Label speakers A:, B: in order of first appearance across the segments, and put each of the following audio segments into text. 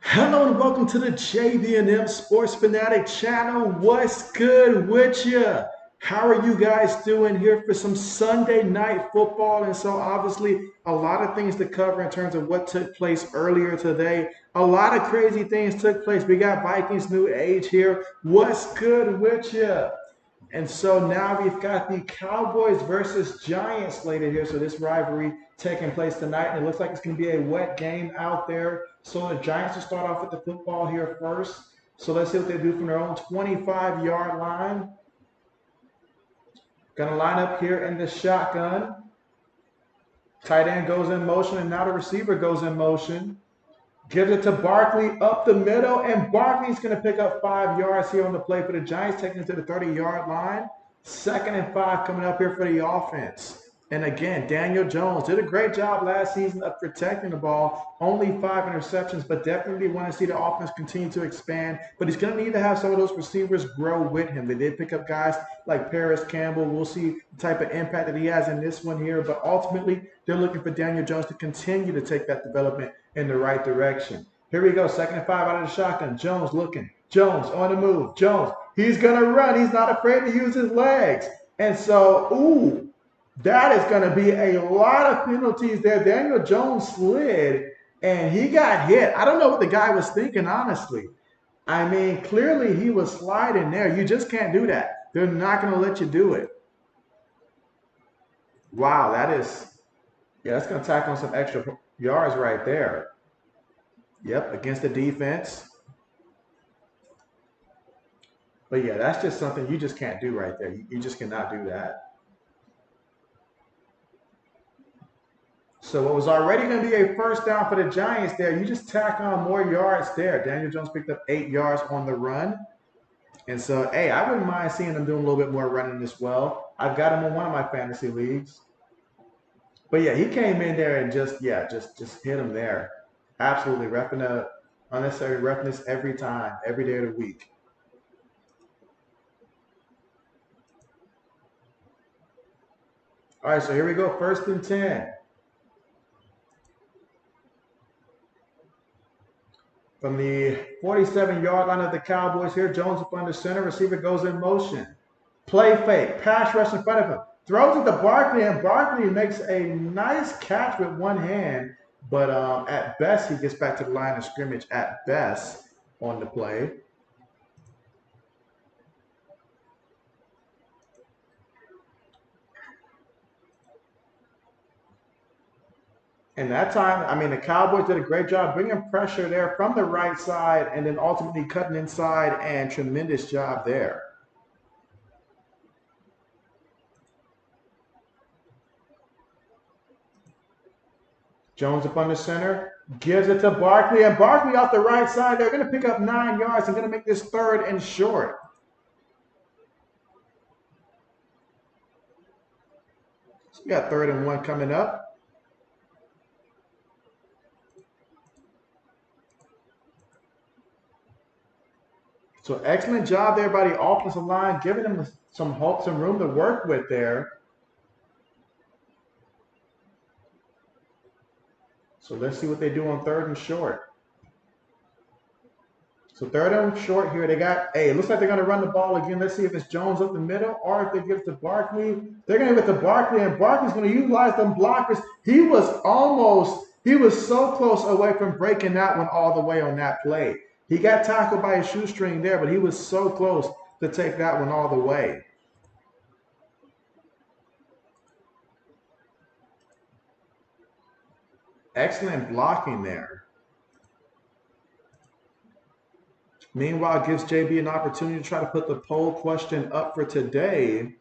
A: Hello and welcome to the JB&M Sports Fanatic channel. What's good with you? How are you guys doing here for some Sunday night football? And so obviously a lot of things to cover in terms of what took place earlier today. A lot of crazy things took place. We got Vikings new age here. What's good with you? And so now we've got the Cowboys versus Giants slated here. So this rivalry taking place tonight, and it looks like it's going to be a wet game out there. So the Giants will start off with the football here first. So let's see what they do from their own 25-yard line. Going to line up here in the shotgun. Tight end goes in motion, and now the receiver goes in motion. Gives it to Barkley up the middle, and Barkley's going to pick up 5 yards here on the play for the Giants, taking it to the 30-yard line. 2nd and 5 coming up here for the offense. And again, Daniel Jones did a great job last season of protecting the ball. Only 5 interceptions, but definitely want to see the offense continue to expand. But he's going to need to have some of those receivers grow with him. They did pick up guys like Paris Campbell. We'll see the type of impact that he has in this one here. But ultimately, they're looking for Daniel Jones to continue to take that development in the right direction. Here we go, 2nd and 5 out of the shotgun. Jones looking. Jones on the move. Jones, he's going to run. He's not afraid to use his legs. And so, that is going to be a lot of penalties there. Daniel Jones slid, and he got hit. I don't know what the guy was thinking, honestly. I mean, clearly he was sliding there. You just can't do that. They're not going to let you do it. Wow, that's going to tack on some extra yards right there. Yep, against the defense. But yeah, that's just something you just can't do right there. You just cannot do that. So what was already going to be a first down for the Giants there, you just tack on more yards there. Daniel Jones picked up 8 yards on the run. And so, hey, I wouldn't mind seeing him doing a little bit more running as well. I've got him in one of my fantasy leagues. But yeah, he came in there and just hit him there. Absolutely repping the unnecessary roughness every time, every day of the week. All right, so here we go, 1st and 10. From the 47-yard line of the Cowboys here, Jones up under center, receiver goes in motion. Play fake, pass rush in front of him. Throws it to Barkley, and Barkley makes a nice catch with one hand, but at best, he gets back to the line of scrimmage at best on the play. And that time, I mean, the Cowboys did a great job bringing pressure there from the right side and then ultimately cutting inside, and tremendous job there. Jones up on the center, gives it to Barkley, and Barkley off the right side. They're going to pick up 9 yards and going to make this 3rd and short. So we got 3rd and 1 coming up. So excellent job there by the offensive line, giving them some hope, some room to work with there. So let's see what they do on 3rd and short. So 3rd and short here. They got, hey, it looks like they're going to run the ball again. Let's see if it's Jones up the middle or if they give it to Barkley. They're going to give it to Barkley, and Barkley's going to utilize them blockers. He was so close away from breaking that one all the way on that play. He got tackled by a shoestring there, but he was so close to take that one all the way. Excellent blocking there. Meanwhile, gives JB an opportunity to try to put the poll question up for today.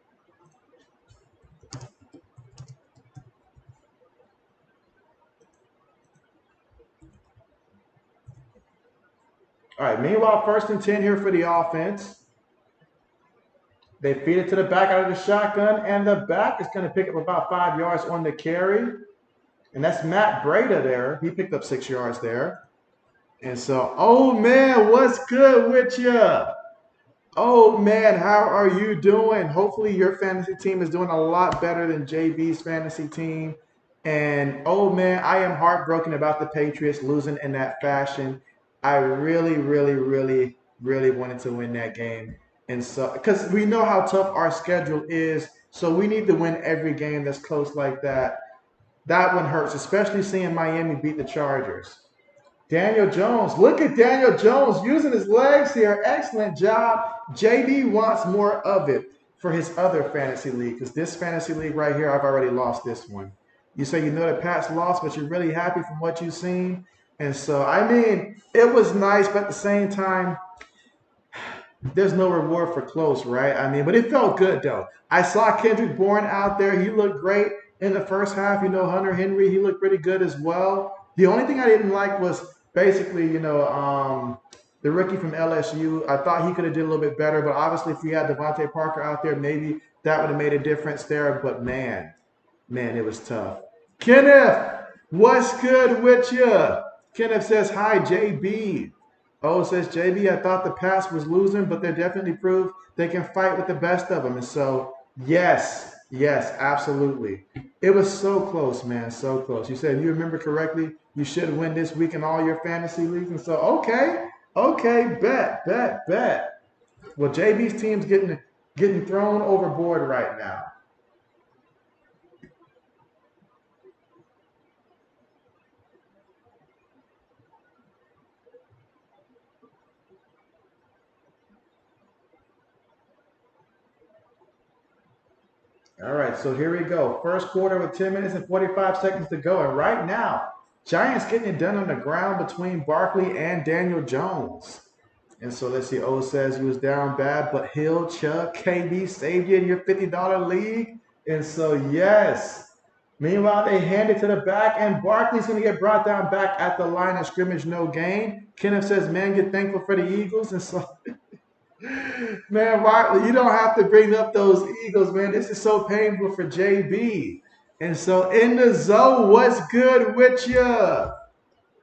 A: All right, meanwhile, 1st and 10 here for the offense. They feed it to the back out of the shotgun, and the back is going to pick up about 5 yards on the carry. And that's Matt Breida there. He picked up 6 yards there. And so, oh man, what's good with you? Oh man, how are you doing? Hopefully your fantasy team is doing a lot better than JB's fantasy team. And oh man, I am heartbroken about the Patriots losing in that fashion. I really, really, really, really wanted to win that game. And so, because we know how tough our schedule is, so we need to win every game that's close like that. That one hurts, especially seeing Miami beat the Chargers. Daniel Jones, look at Daniel Jones using his legs here. Excellent job. JB wants more of it for his other fantasy league because this fantasy league right here, I've already lost this one. You say you know the Pats lost, but you're really happy from what you've seen. And so, I mean, it was nice, but at the same time, there's no reward for close, right? I mean, but it felt good though. I saw Kendrick Bourne out there. He looked great in the first half. You know, Hunter Henry, he looked pretty good as well. The only thing I didn't like was basically, the rookie from LSU. I thought he could have did a little bit better, but obviously if we had Devontae Parker out there, maybe that would have made a difference there. But man, it was tough. Kenneth, what's good with you? Kenneth says, hi, JB. Oh, says JB, I thought the Pats was losing, but they definitely proved they can fight with the best of them. And so, yes, absolutely. It was so close, man, so close. You said, you remember correctly, you should win this week in all your fantasy leagues. And so, okay, bet. Well, JB's team's getting thrown overboard right now. All right, so here we go. First quarter with 10 minutes and 45 seconds to go. And right now, Giants getting it done on the ground between Barkley and Daniel Jones. And so let's see. O says he was down bad, but Hill, Chuck, KB saved you in your $50 league. And so, yes. Meanwhile, they hand it to the back, and Barkley's going to get brought down back at the line of scrimmage, no gain. Kenneth says, man, get thankful for the Eagles. And so man, why you don't have to bring up those Eagles, man. This is so painful for JB. And so in the zone, what's good with you?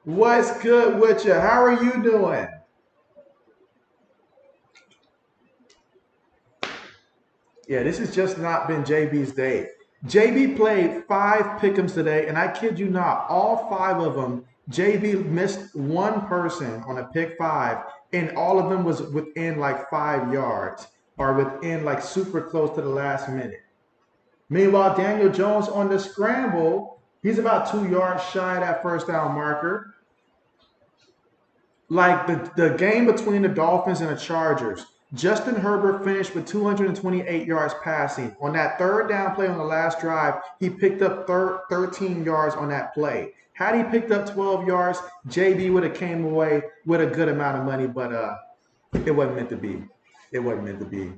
A: What's good with you? How are you doing? Yeah, this has just not been JB's day. JB played 5 pick'ems today, and I kid you not, all 5 of them, JB missed one person on a pick 5, and all of them was within like 5 yards or within like super close to the last minute. Meanwhile, Daniel Jones on the scramble, he's about 2 yards shy of that first down marker. Like the game between the Dolphins and the Chargers, Justin Herbert finished with 228 yards passing. On that third down play on the last drive, he picked up 13 yards on that play. Had he picked up 12 yards, JB would have came away with a good amount of money, but it wasn't meant to be. It wasn't meant to be.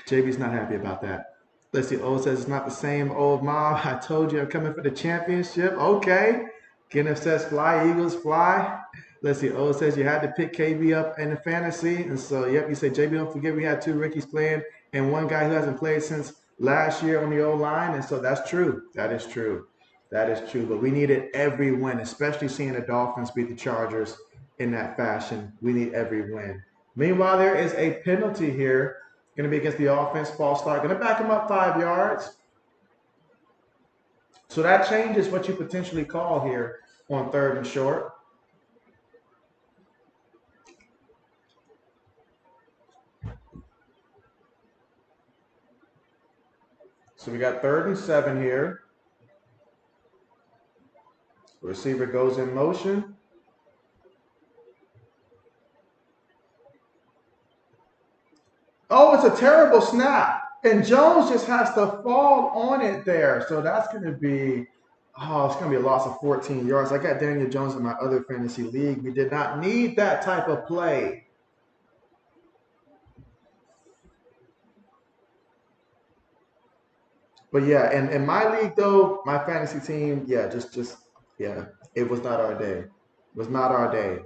A: JB's not happy about that. Let's see. O says it's not the same old mob. I told you I'm coming for the championship. Okay. Kenneth says fly, Eagles, fly. Let's see. O says you had to pick KB up in the fantasy. And so, yep, you say, JB, don't forget we had 2 rookies playing and one guy who hasn't played since last year on the O-line. And so that's true. That is true. That is true. But we needed every win, especially seeing the Dolphins beat the Chargers in that fashion. We need every win. Meanwhile, there is a penalty here. Going to be against the offense. False start. Going to back him up 5 yards. So that changes what you potentially call here on 3rd and short. So we got 3rd and 7 here. Receiver goes in motion. Oh, it's a terrible snap. And Jones just has to fall on it there. So that's going to be, it's going to be a loss of 14 yards. I got Daniel Jones in my other fantasy league. We did not need that type of play. But yeah, and in my league though, my fantasy team, yeah, it was not our day. It was not our day.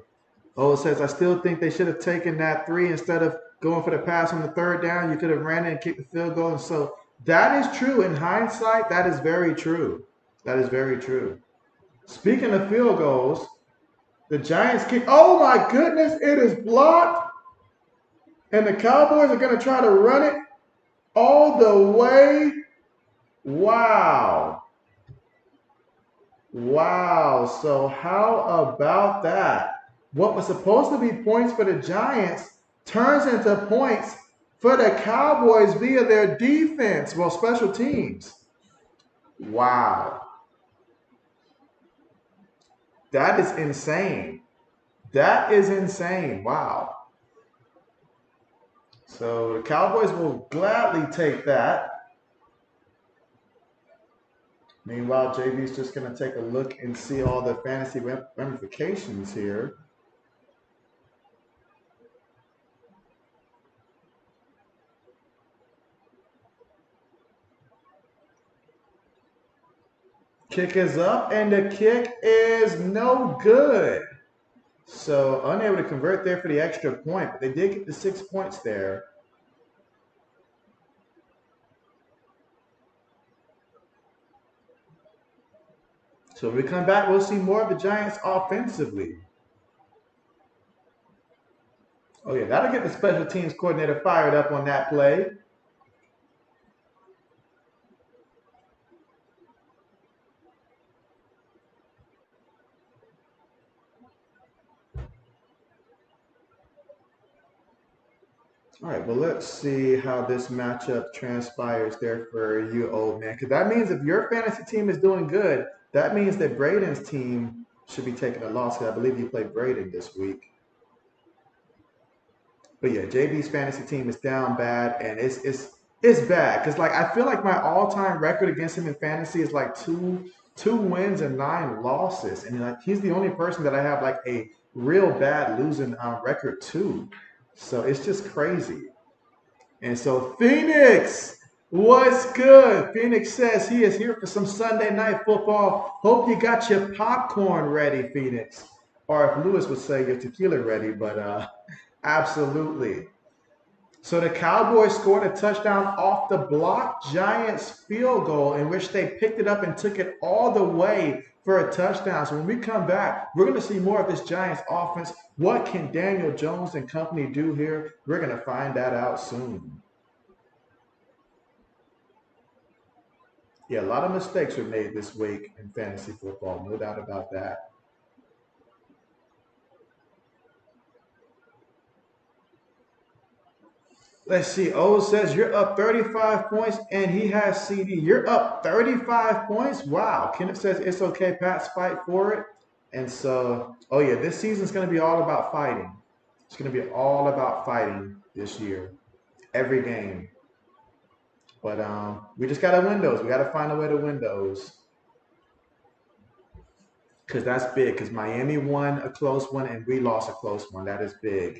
A: Oh, it says I still think they should have taken that 3 instead of going for the pass on the 3rd down. You could have ran it and kicked the field goal. And so that is true. In hindsight, that is very true. That is very true. Speaking of field goals, the Giants kick. Oh my goodness, it is blocked. And the Cowboys are going to try to run it all the way. Wow. So how about that? what was supposed to be points for the Giants turns into points for the Cowboys via their defense, well, special teams. Wow. That is insane. That is insane. Wow. So the Cowboys will gladly take that. Meanwhile, JB's just going to take a look and see all the fantasy ramifications here. Kick is up, and the kick is no good. So unable to convert there for the extra point, but they did get the 6 points there. So when we come back, we'll see more of the Giants offensively. Oh yeah, that'll get the special teams coordinator fired up on that play. All right, well, let's see how this matchup transpires there for you, old man. Because that means if your fantasy team is doing good, that means that Braden's team should be taking a loss. Because I believe you played Braden this week. But yeah, JB's fantasy team is down bad, and it's bad. Because like I feel like my all-time record against him in fantasy is like two wins and 9 losses, and like he's the only person that I have like a real bad losing record too. So it's just crazy. And so Phoenix, what's good? Phoenix says he is here for some Sunday night football. Hope you got your popcorn ready, Phoenix. Or if Lewis would say your tequila ready, but absolutely. So the Cowboys scored a touchdown off the blocked Giants field goal in which they picked it up and took it all the way for a touchdown. So when we come back, we're going to see more of this Giants offense. What can Daniel Jones and company do here? We're going to find that out soon. Yeah, a lot of mistakes were made this week in fantasy football. No doubt about that. Let's see. O says you're up 35 points and he has CD. You're up 35 points? Wow. Kenneth says it's okay, Pats, fight for it. And so, oh yeah, this season's going to be all about fighting. It's going to be all about fighting this year. Every game. But we just got to win those. We got to find a way to win those. Because that's big. Because Miami won a close one and we lost a close one. That is big.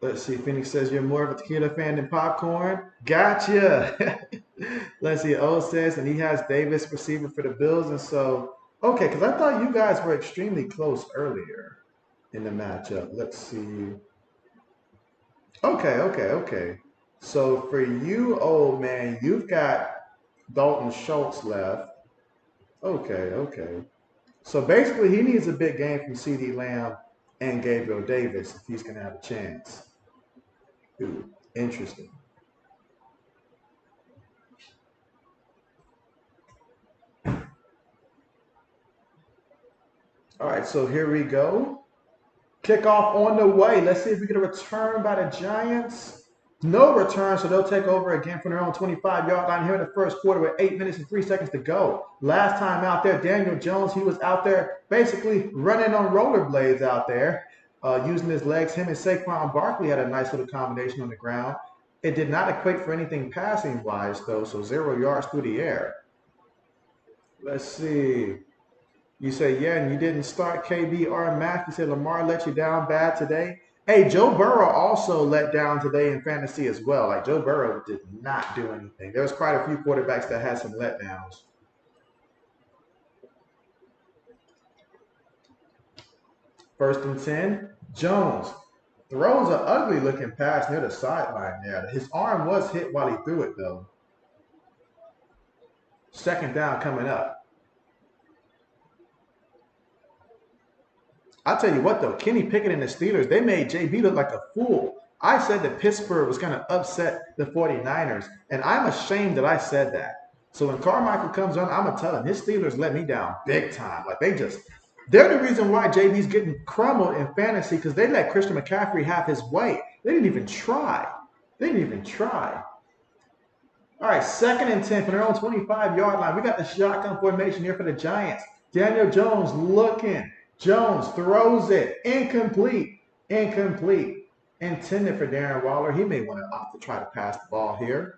A: Let's see. Phoenix says you're more of a tequila fan than popcorn. Gotcha. Let's see. O says, and he has Davis receiver for the Bills. And so, okay, because I thought you guys were extremely close earlier in the matchup. Let's see. Okay. So for you, old man, you've got Dalton Schultz left. Okay. So basically, he needs a big game from CD Lamb and Gabriel Davis if he's going to have a chance. Ooh, interesting. All right, so here we go. Kickoff on the way. Let's see if we get a return by the Giants. No return, so they'll take over again from their own 25-yard line here in the first quarter with 8 minutes and 3 seconds to go. Last time out there, Daniel Jones, he was out there basically running on rollerblades out there, using his legs. Him and Saquon Barkley had a nice little combination on the ground. It did not equate for anything passing-wise, though, so 0 yards through the air. Let's see. You say, yeah, and you didn't start KB or Mac. You said Lamar let you down bad today. Hey, Joe Burrow also let down today in fantasy as well. Like, Joe Burrow did not do anything. There was quite a few quarterbacks that had some letdowns. First and 10, Jones throws an ugly looking pass near the sideline there. His arm was hit while he threw it, though. Second down coming up. I'll tell you what, though, Kenny Pickett and the Steelers, they made JB look like a fool. I said that Pittsburgh was going to upset the 49ers, and I'm ashamed that I said that. So when Carmichael comes on, I'm going to tell him his Steelers let me down big time. Like, They're the reason why JB's getting crumbled in fantasy because they let Christian McCaffrey have his way. They didn't even try. They didn't even try. All right, 2nd and 10 from their own 25-yard line. We got the shotgun formation here for the Giants. Daniel Jones looking. Jones throws it. Incomplete. Incomplete. Intended for Darren Waller. He may want to opt to try to pass the ball here.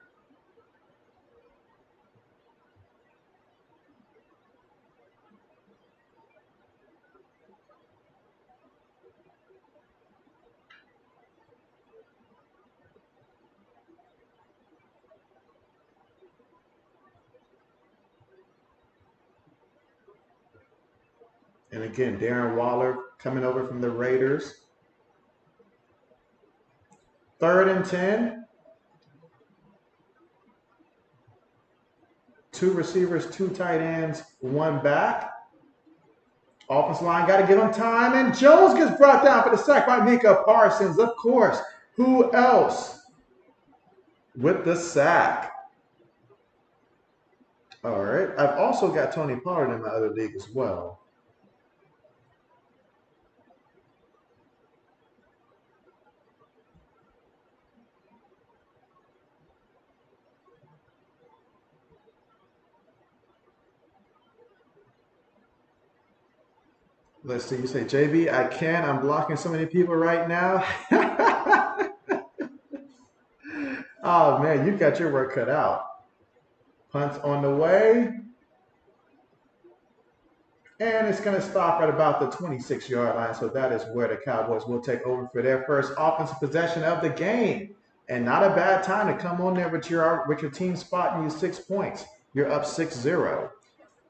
A: And again, Darren Waller coming over from the Raiders. 3rd and 10. 2 receivers, 2 tight ends, 1 back. Offensive line got to get on time. And Jones gets brought down for the sack by Micah Parsons. Of course. Who else with the sack? All right. I've also got Tony Pollard in my other league as well. Let's see. You say, JB, I can. I'm blocking so many people right now. Oh, man, you got your work cut out. Punt's on the way. And it's going to stop at about the 26-yard line. So that is where the Cowboys will take over for their first offensive possession of the game. And not a bad time to come on there with your team spotting you 6 points. You're up 6-0.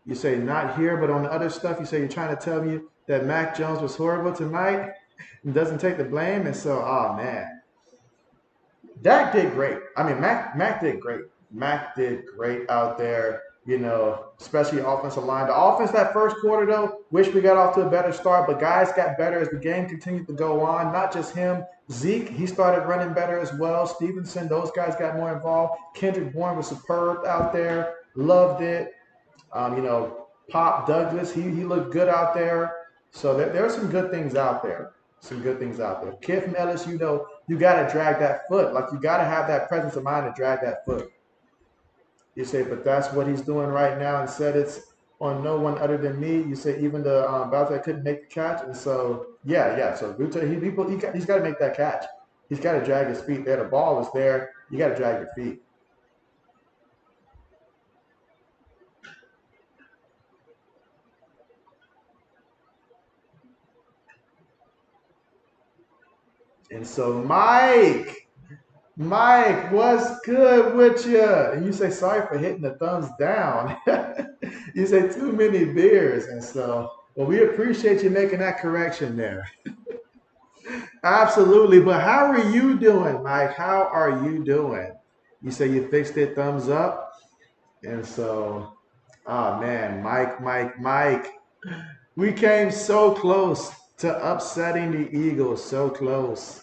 A: You say not here, but on the other stuff, you say you're trying to tell me that Mac Jones was horrible tonight and doesn't take the blame. And so, oh, man. Dak did great. I mean, Mac did great. Mac did great out there, you know, especially offensive line. The offense that first quarter, though, wish we got off to a better start, but guys got better as the game continued to go on. Not just him. Zeke, he started running better as well. Stevenson, those guys got more involved. Kendrick Bourne was superb out there. Loved it. You know, Pop Douglas, he looked good out there. So there are some good things out there. Some good things out there. Kid from LSU, though, you got to drag that foot. Like, you got to have that presence of mind to drag that foot. You say, but that's what he's doing right now and said it's on no one other than me. You say even the Bowser couldn't make the catch. And so, yeah. So he's got to make that catch. He's got to drag his feet there. The ball is there. You got to drag your feet. And so, Mike, what's good with you? And you say, sorry for hitting the thumbs down. You say, too many beers. And so, well, we appreciate you making that correction there. Absolutely. But how are you doing, Mike? How are you doing? You say you fixed it, thumbs up. And so, oh, man, Mike. We came so close to upsetting the Eagles. So close.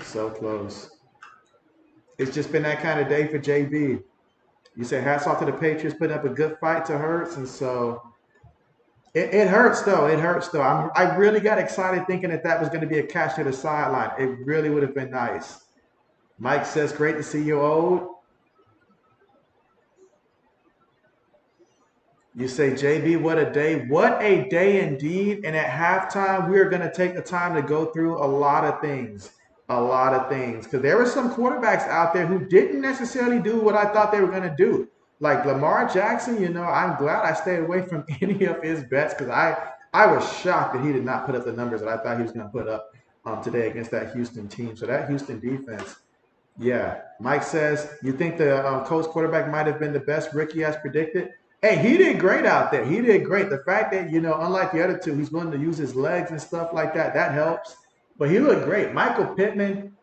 A: So close. It's just been that kind of day for JB. You say hats off to the Patriots putting up a good fight to Hurts, and so it hurts though. It hurts though. I really got excited thinking that was going to be a catch to the sideline. It really would have been nice. Mike says, "Great to see you, old." You say, JB, what a day. What a day indeed. And at halftime, we are going to take the time to go through a lot of things. A lot of things. Because there were some quarterbacks out there who didn't necessarily do what I thought they were going to do. Like Lamar Jackson, you know, I'm glad I stayed away from any of his bets because I was shocked that he did not put up the numbers that I thought he was going to put up today against that Houston team. So that Houston defense, yeah. Mike says, you think the Colts quarterback might have been the best rookie as predicted? Hey, he did great out there. He did great. The fact that, you know, unlike the other two, he's willing to use his legs and stuff like that, that helps. But he looked great. Michael Pittman,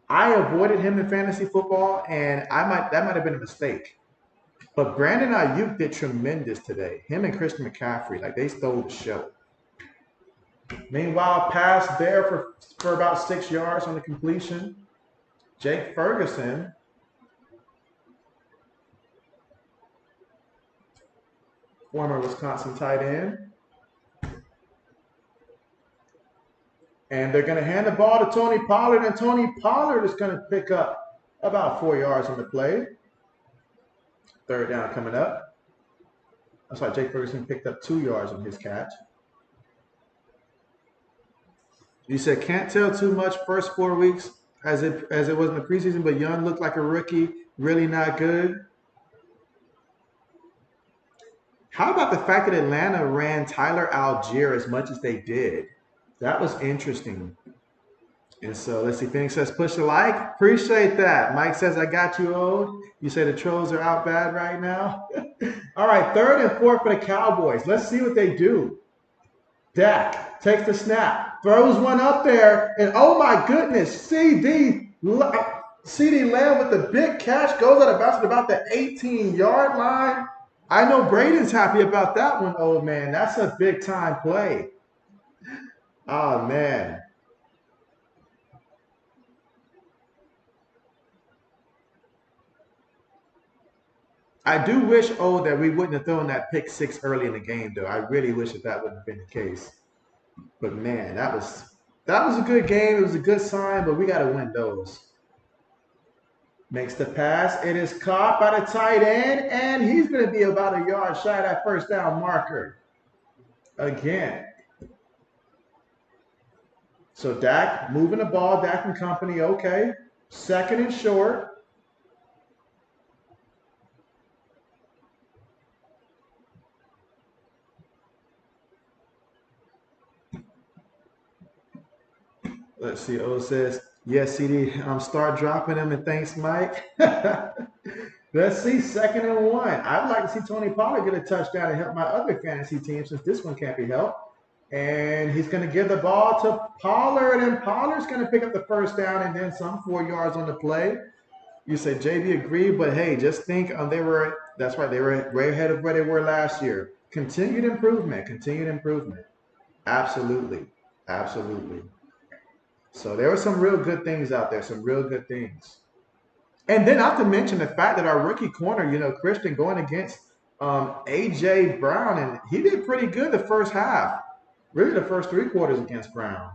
A: I avoided him in fantasy football, and that might have been a mistake. But Brandon Ayuk did tremendous today. Him and Christian McCaffrey, like they stole the show. Meanwhile, pass there for about 6 yards on the completion. Jake Ferguson. Former Wisconsin tight end. And they're going to hand the ball to Tony Pollard, and Tony Pollard is going to pick up about 4 yards on the play. Third down coming up. That's why Jake Ferguson picked up 2 yards on his catch. You said can't tell too much first 4 weeks as it was in the preseason, but Young looked like a rookie, really not good. How about the fact that Atlanta ran Tyler Algier as much as they did? That was interesting. And so let's see. Phoenix says push the like. Appreciate that. Mike says I got you, old. You say the trolls are out bad right now. All right, 3rd and 4 for the Cowboys. Let's see what they do. Dak takes the snap, throws one up there, and oh my goodness, CD Lamb with the big catch goes out of bounds at about the 18-yard line. I know Braden's happy about that one, old man. That's a big time play. Oh man. I do wish, that we wouldn't have thrown that pick 6 early in the game, though. I really wish that wouldn't have been the case. But man, that was a good game. It was a good sign, but we got to win those. Makes the pass. It is caught by the tight end, and he's going to be about a yard shy of that first down marker. Again. So Dak moving the ball, Dak and company, okay. 2nd and short. Let's see. O says, yes, CD, start dropping them, and thanks, Mike. Let's see. 2nd and 1. I'd like to see Tony Pollard get a touchdown and help my other fantasy team since this one can't be helped. And he's going to give the ball to Pollard, and Pollard's going to pick up the first down and then some 4 yards on the play. You say JB agreed, but hey, just think that's right, they were way ahead of where they were last year. Continued improvement. Absolutely. So there were some real good things out there, some real good things. And then not to mention the fact that our rookie corner, Christian, going against A.J. Brown, and he did pretty good the first half. Really the first 3 quarters against Brown.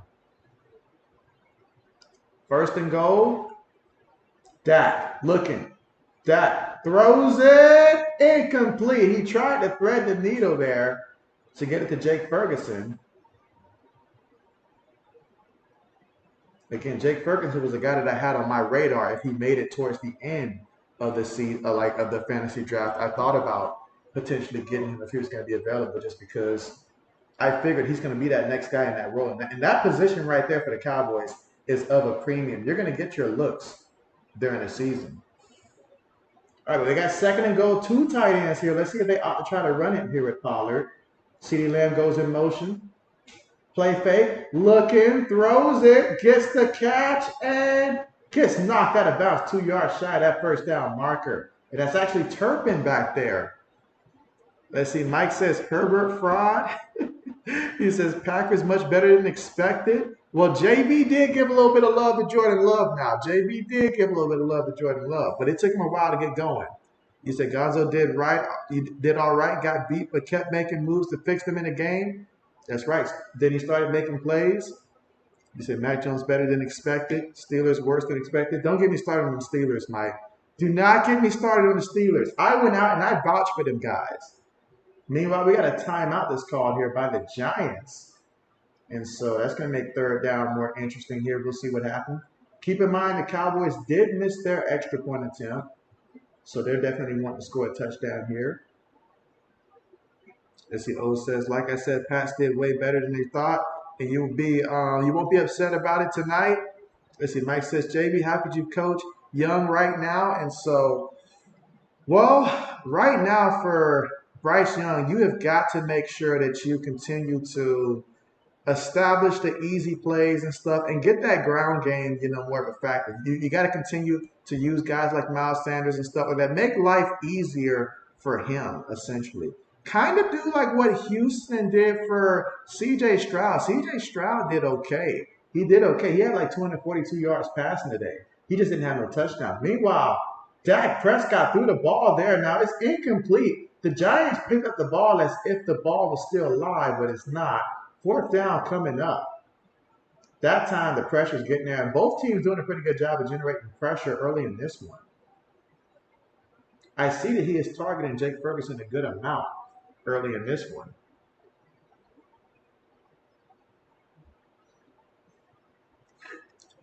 A: 1st and goal. Dak looking. Dak throws it. Incomplete. He tried to thread the needle there to get it to Jake Ferguson. Again, Jake Ferguson was a guy that I had on my radar if he made it towards the end of the of the fantasy draft. I thought about potentially getting him if he was going to be available, just because I figured he's going to be that next guy in that role. And that position right there for the Cowboys is of a premium. You're going to get your looks during the season. All right, well, they got 2nd and goal, 2 tight ends here. Let's see if they ought to try to run it here with Pollard. CeeDee Lamb goes in motion. Play fake, looking, throws it, gets the catch, and gets knocked out of bounds 2 yards shy of that first down marker. And that's actually Turpin back there. Let's see, Mike says Herbert fraud. He says Packers much better than expected. Well, JB did give a little bit of love to Jordan Love now. JB did give a little bit of love to Jordan Love, but it took him a while to get going. You said Gonzo did right. He did all right, got beat, but kept making moves to fix them in the game. That's right. Then he started making plays. You said Mac Jones better than expected. Steelers worse than expected. Don't get me started on the Steelers, Mike. Do not get me started on the Steelers. I went out and I vouched for them guys. Meanwhile, we got a timeout that's called here by the Giants. And so that's going to make 3rd down more interesting here. We'll see what happens. Keep in mind the Cowboys did miss their extra point attempt. So they're definitely wanting to score a touchdown here. Let's see, O says, like I said, Pats did way better than they thought. And you won't be upset about it tonight. Let's see, Mike says, JB, how could you coach Young right now? And so, well, right now for Bryce Young, you have got to make sure that you continue to establish the easy plays and stuff and get that ground game, more of a factor. You got to continue to use guys like Miles Sanders and stuff like that. Make life easier for him, essentially. Kind of do like what Houston did for C.J. Stroud. C.J. Stroud did okay. He did okay. He had like 242 yards passing today. He just didn't have no touchdown. Meanwhile, Dak Prescott threw the ball there. Now it's incomplete. The Giants picked up the ball as if the ball was still alive, but it's not. 4th down coming up. That time the pressure's getting there, and both teams doing a pretty good job of generating pressure early in this one. I see that he is targeting Jake Ferguson a good amount early in this one.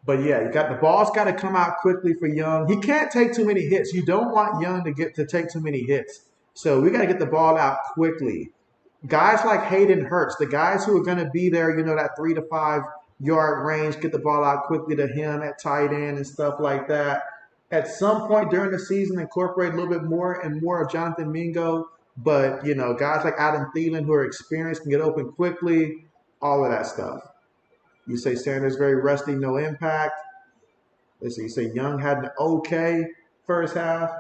A: But yeah, you got the ball's got to come out quickly for Young. He can't take too many hits. You don't want Young to take too many hits. So we got to get the ball out quickly. Guys like Hayden Hurts, the guys who are going to be there, that 3 to 5 yard range, get the ball out quickly to him at tight end and stuff like that. At some point during the season, incorporate a little bit more and more of Jonathan Mingo. But, guys like Adam Thielen who are experienced can get open quickly, all of that stuff. You say Sanders very rusty, no impact. Let's see, you say Young had an okay first half.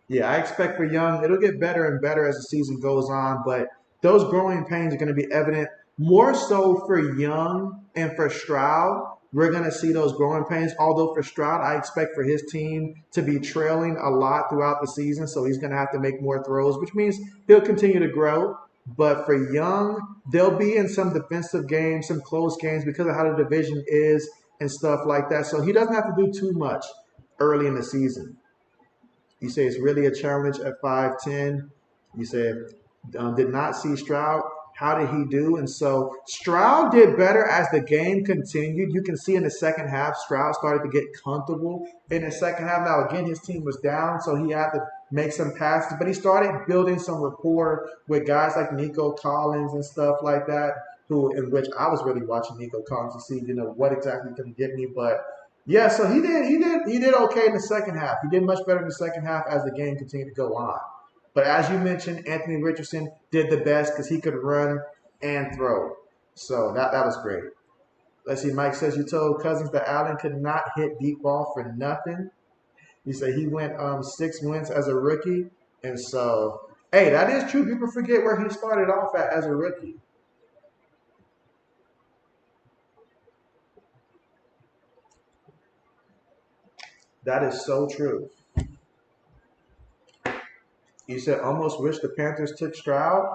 A: Yeah, I expect for Young, it'll get better and better as the season goes on, but those growing pains are going to be evident more so for Young and for Stroud. We're going to see those growing pains. Although for Stroud, I expect for his team to be trailing a lot throughout the season, so he's going to have to make more throws, which means he'll continue to grow. But for Young, they'll be in some defensive games, some close games because of how the division is and stuff like that. So he doesn't have to do too much early in the season. You say it's really a challenge at 5'10". You said did not see Stroud. How did he do? And so Stroud did better as the game continued. You can see in the second half, Stroud started to get comfortable in the second half. Now, again, his team was down, so he had to make some passes, but he started building some rapport with guys like Nico Collins and stuff like that, in which I was really watching Nico Collins to see, what exactly can he get me. But yeah, so he did okay in the second half. He did much better in the second half as the game continued to go on. But as you mentioned, Anthony Richardson did the best because he could run and throw. So that was great. Let's see, Mike says you told Cousins that Allen could not hit deep ball for nothing. You say he went 6 wins as a rookie. And so, hey, that is true. People forget where he started off at as a rookie. That is so true. You said almost wish the Panthers took Stroud.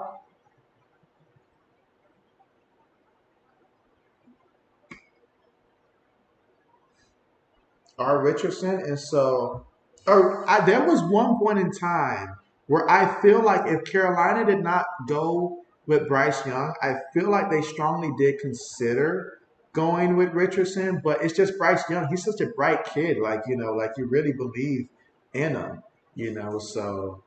A: R. Richardson. And so, there was one point in time where I feel like if Carolina did not go with Bryce Young, I feel like they strongly did consider going with Richardson. But it's just Bryce Young. He's such a bright kid. Like you really believe in him. So,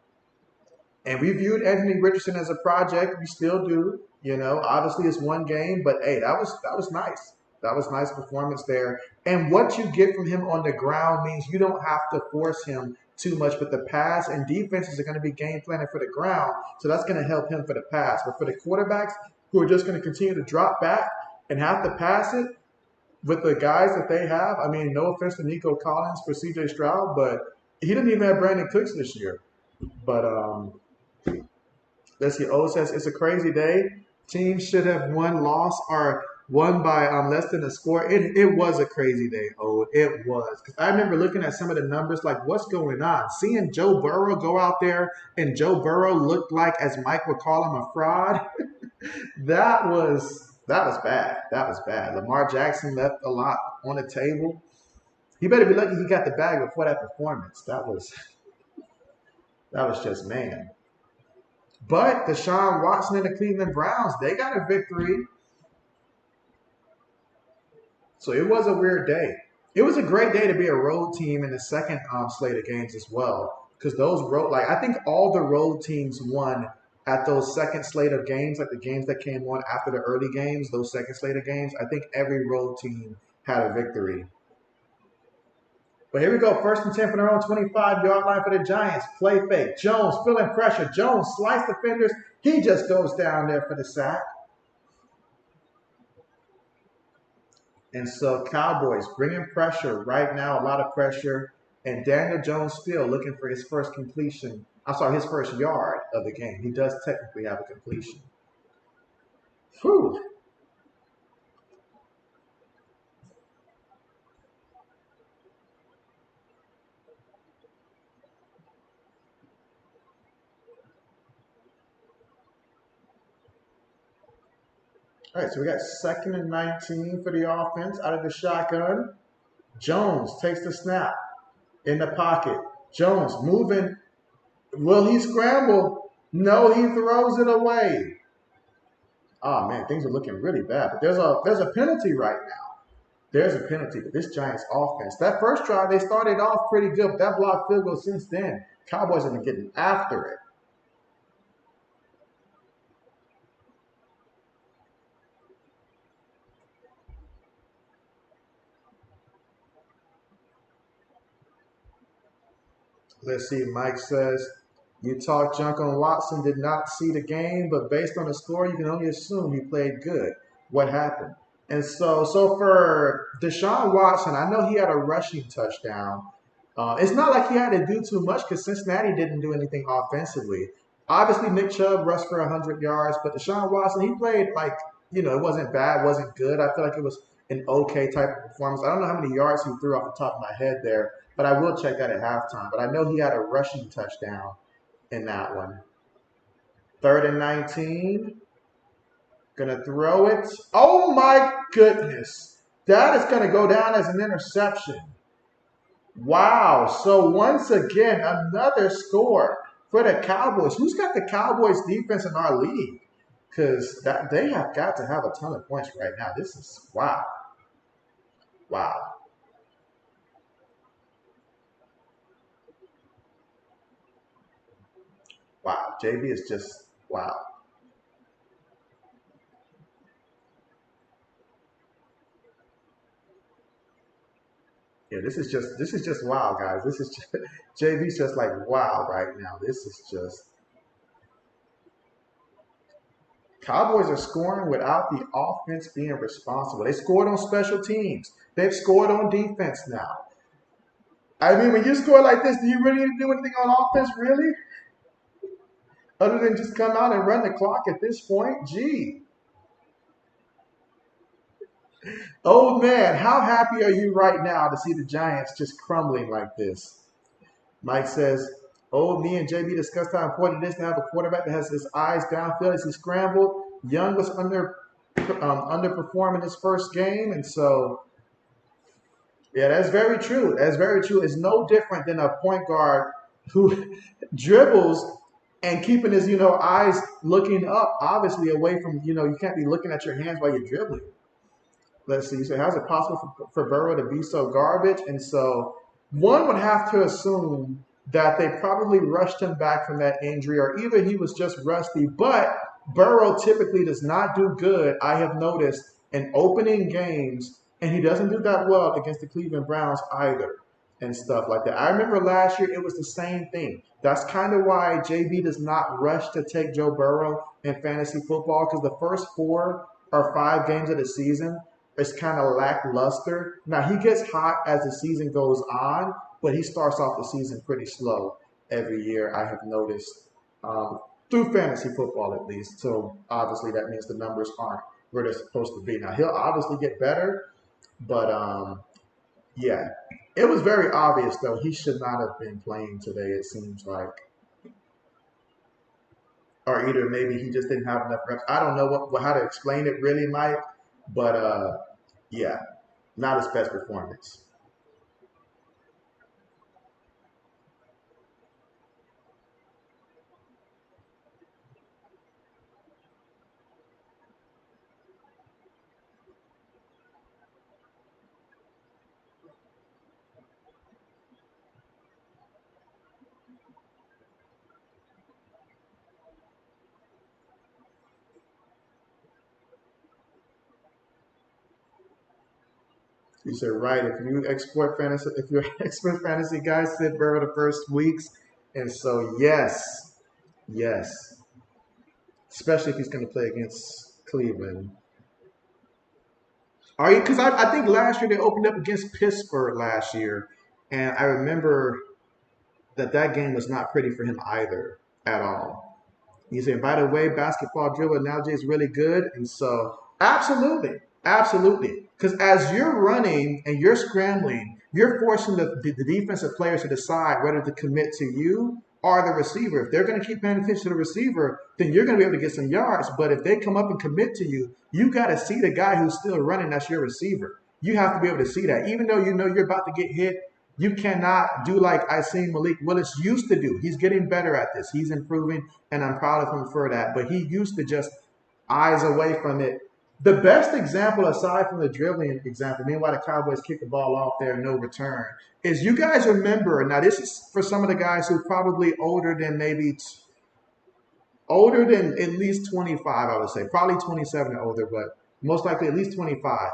A: and we viewed Anthony Richardson as a project. We still do. Obviously it's one game, but hey, that was nice. That was nice performance there. And what you get from him on the ground means you don't have to force him too much with the pass. And defenses are going to be game planning for the ground, so that's going to help him for the pass. But for the quarterbacks who are just going to continue to drop back and have to pass it with the guys that they have, I mean, no offense to Nico Collins for C.J. Stroud, but he didn't even have Brandon Cooks this year. But let's see. O says it's a crazy day. Teams should have won, lost, or won by less than a score. It was a crazy day. Oh, it was. Because I remember looking at some of the numbers, like what's going on. Seeing Joe Burrow go out there and Joe Burrow looked like, as Mike would call him, a fraud. that was bad. That was bad. Lamar Jackson left a lot on the table. He better be lucky he got the bag before that performance. That was just man. But Deshaun Watson and the Cleveland Browns, they got a victory. So it was a weird day. It was a great day to be a road team in the second slate of games as well. Because those I think all the road teams won at those second slate of games, like the games that came on after the early games, those second slate of games. I think every road team had a victory. But here we go. 1st and 10 from their own 25-yard line for the Giants. Play fake. Jones feeling pressure. Jones sliced defenders. He just goes down there for the sack. And so Cowboys bringing pressure right now, a lot of pressure. And Daniel Jones still looking for his first completion. His first yard of the game. He does technically have a completion. Whew. All right, so we got 2nd and 19 for the offense out of the shotgun. Jones takes the snap in the pocket. Jones moving. Will he scramble? No, he throws it away. Oh man, things are looking really bad. But there's a penalty right now. There's a penalty for this Giants offense. That first drive, they started off pretty good, but that blocked field goal since then, Cowboys have been getting after it. Let's see, Mike says, you talk junk on Watson, did not see the game, but based on the score, you can only assume he played good. What happened? And so for Deshaun Watson, I know he had a rushing touchdown. It's not like he had to do too much because Cincinnati didn't do anything offensively. Obviously, Nick Chubb rushed for 100 yards, but Deshaun Watson, he played like, it wasn't bad, wasn't good. I feel like it was an okay type of performance. I don't know how many yards he threw off the top of my head there, but I will check that at halftime. But I know he had a rushing touchdown in that one. 3rd and 19. Gonna throw it. Oh my goodness. That is gonna go down as an interception. Wow. So once again, another score for the Cowboys. Who's got the Cowboys defense in our league? Because they have got to have a ton of points right now. This is wow. Wow. Wow. JB is just wow. Yeah, this is just wow, guys. This is just, JB's just like wow right now. This is just Cowboys are scoring without the offense being responsible. They scored on special teams. They've scored on defense now. I mean, when you score like this, do you really need to do anything on offense, really? Other than just come out and run the clock at this point? Gee. Old man, how happy are you right now to see the Giants just crumbling like this? Mike says, oh, me and JB discussed how important it is to have a quarterback that has his eyes downfield as he scrambled. Young was underperforming his first game, and so yeah, that's very true. That's very true. It's no different than a point guard who dribbles and keeping his eyes looking up, obviously away from you can't be looking at your hands while you're dribbling. Let's see. So how's it possible for Burrow to be so garbage? And so one would have to assume that they probably rushed him back from that injury, or either he was just rusty. But Burrow typically does not do good, I have noticed, in opening games, and he doesn't do that well against the Cleveland Browns either and stuff like that. I remember last year it was the same thing. That's kind of why JB does not rush to take Joe Burrow in fantasy football, because the first 4 or 5 games of the season, it's kind of lackluster. Now, he gets hot as the season goes on, but he starts off the season pretty slow every year, I have noticed, through fantasy football at least. So, obviously, that means the numbers aren't where they're supposed to be. Now, he'll obviously get better, but yeah. It was very obvious, though. He should not have been playing today, it seems like. Or either maybe he just didn't have enough reps. I don't know how to explain it really, Mike, but yeah, not his best performance. You said right. If you're expert fantasy guys, sit Burrow the first weeks, and so yes, yes, especially if he's going to play against Cleveland. Are you? Because I think last year they opened up against Pittsburgh last year, and I remember that game was not pretty for him either at all. You say, by the way, basketball dribble analogy is really good. And so, absolutely, absolutely. Because as you're running and you're scrambling, you're forcing the defensive players to decide whether to commit to you are the receiver. If they're going to keep paying attention to the receiver, then you're going to be able to get some yards. But if they come up and commit to you, you got to see the guy who's still running. That's your receiver. You have to be able to see that. Even though you know you're about to get hit, you cannot do like I seen Malik Willis used to do. He's getting better at this. He's improving, and I'm proud of him for that. But he used to just eyes away from it. The best example, aside from the dribbling example, meanwhile the Cowboys kick the ball off there, no return, is you guys remember, now this is for some of the guys who are probably older than at least 25, I would say. Probably 27 or older, but most likely at least 25.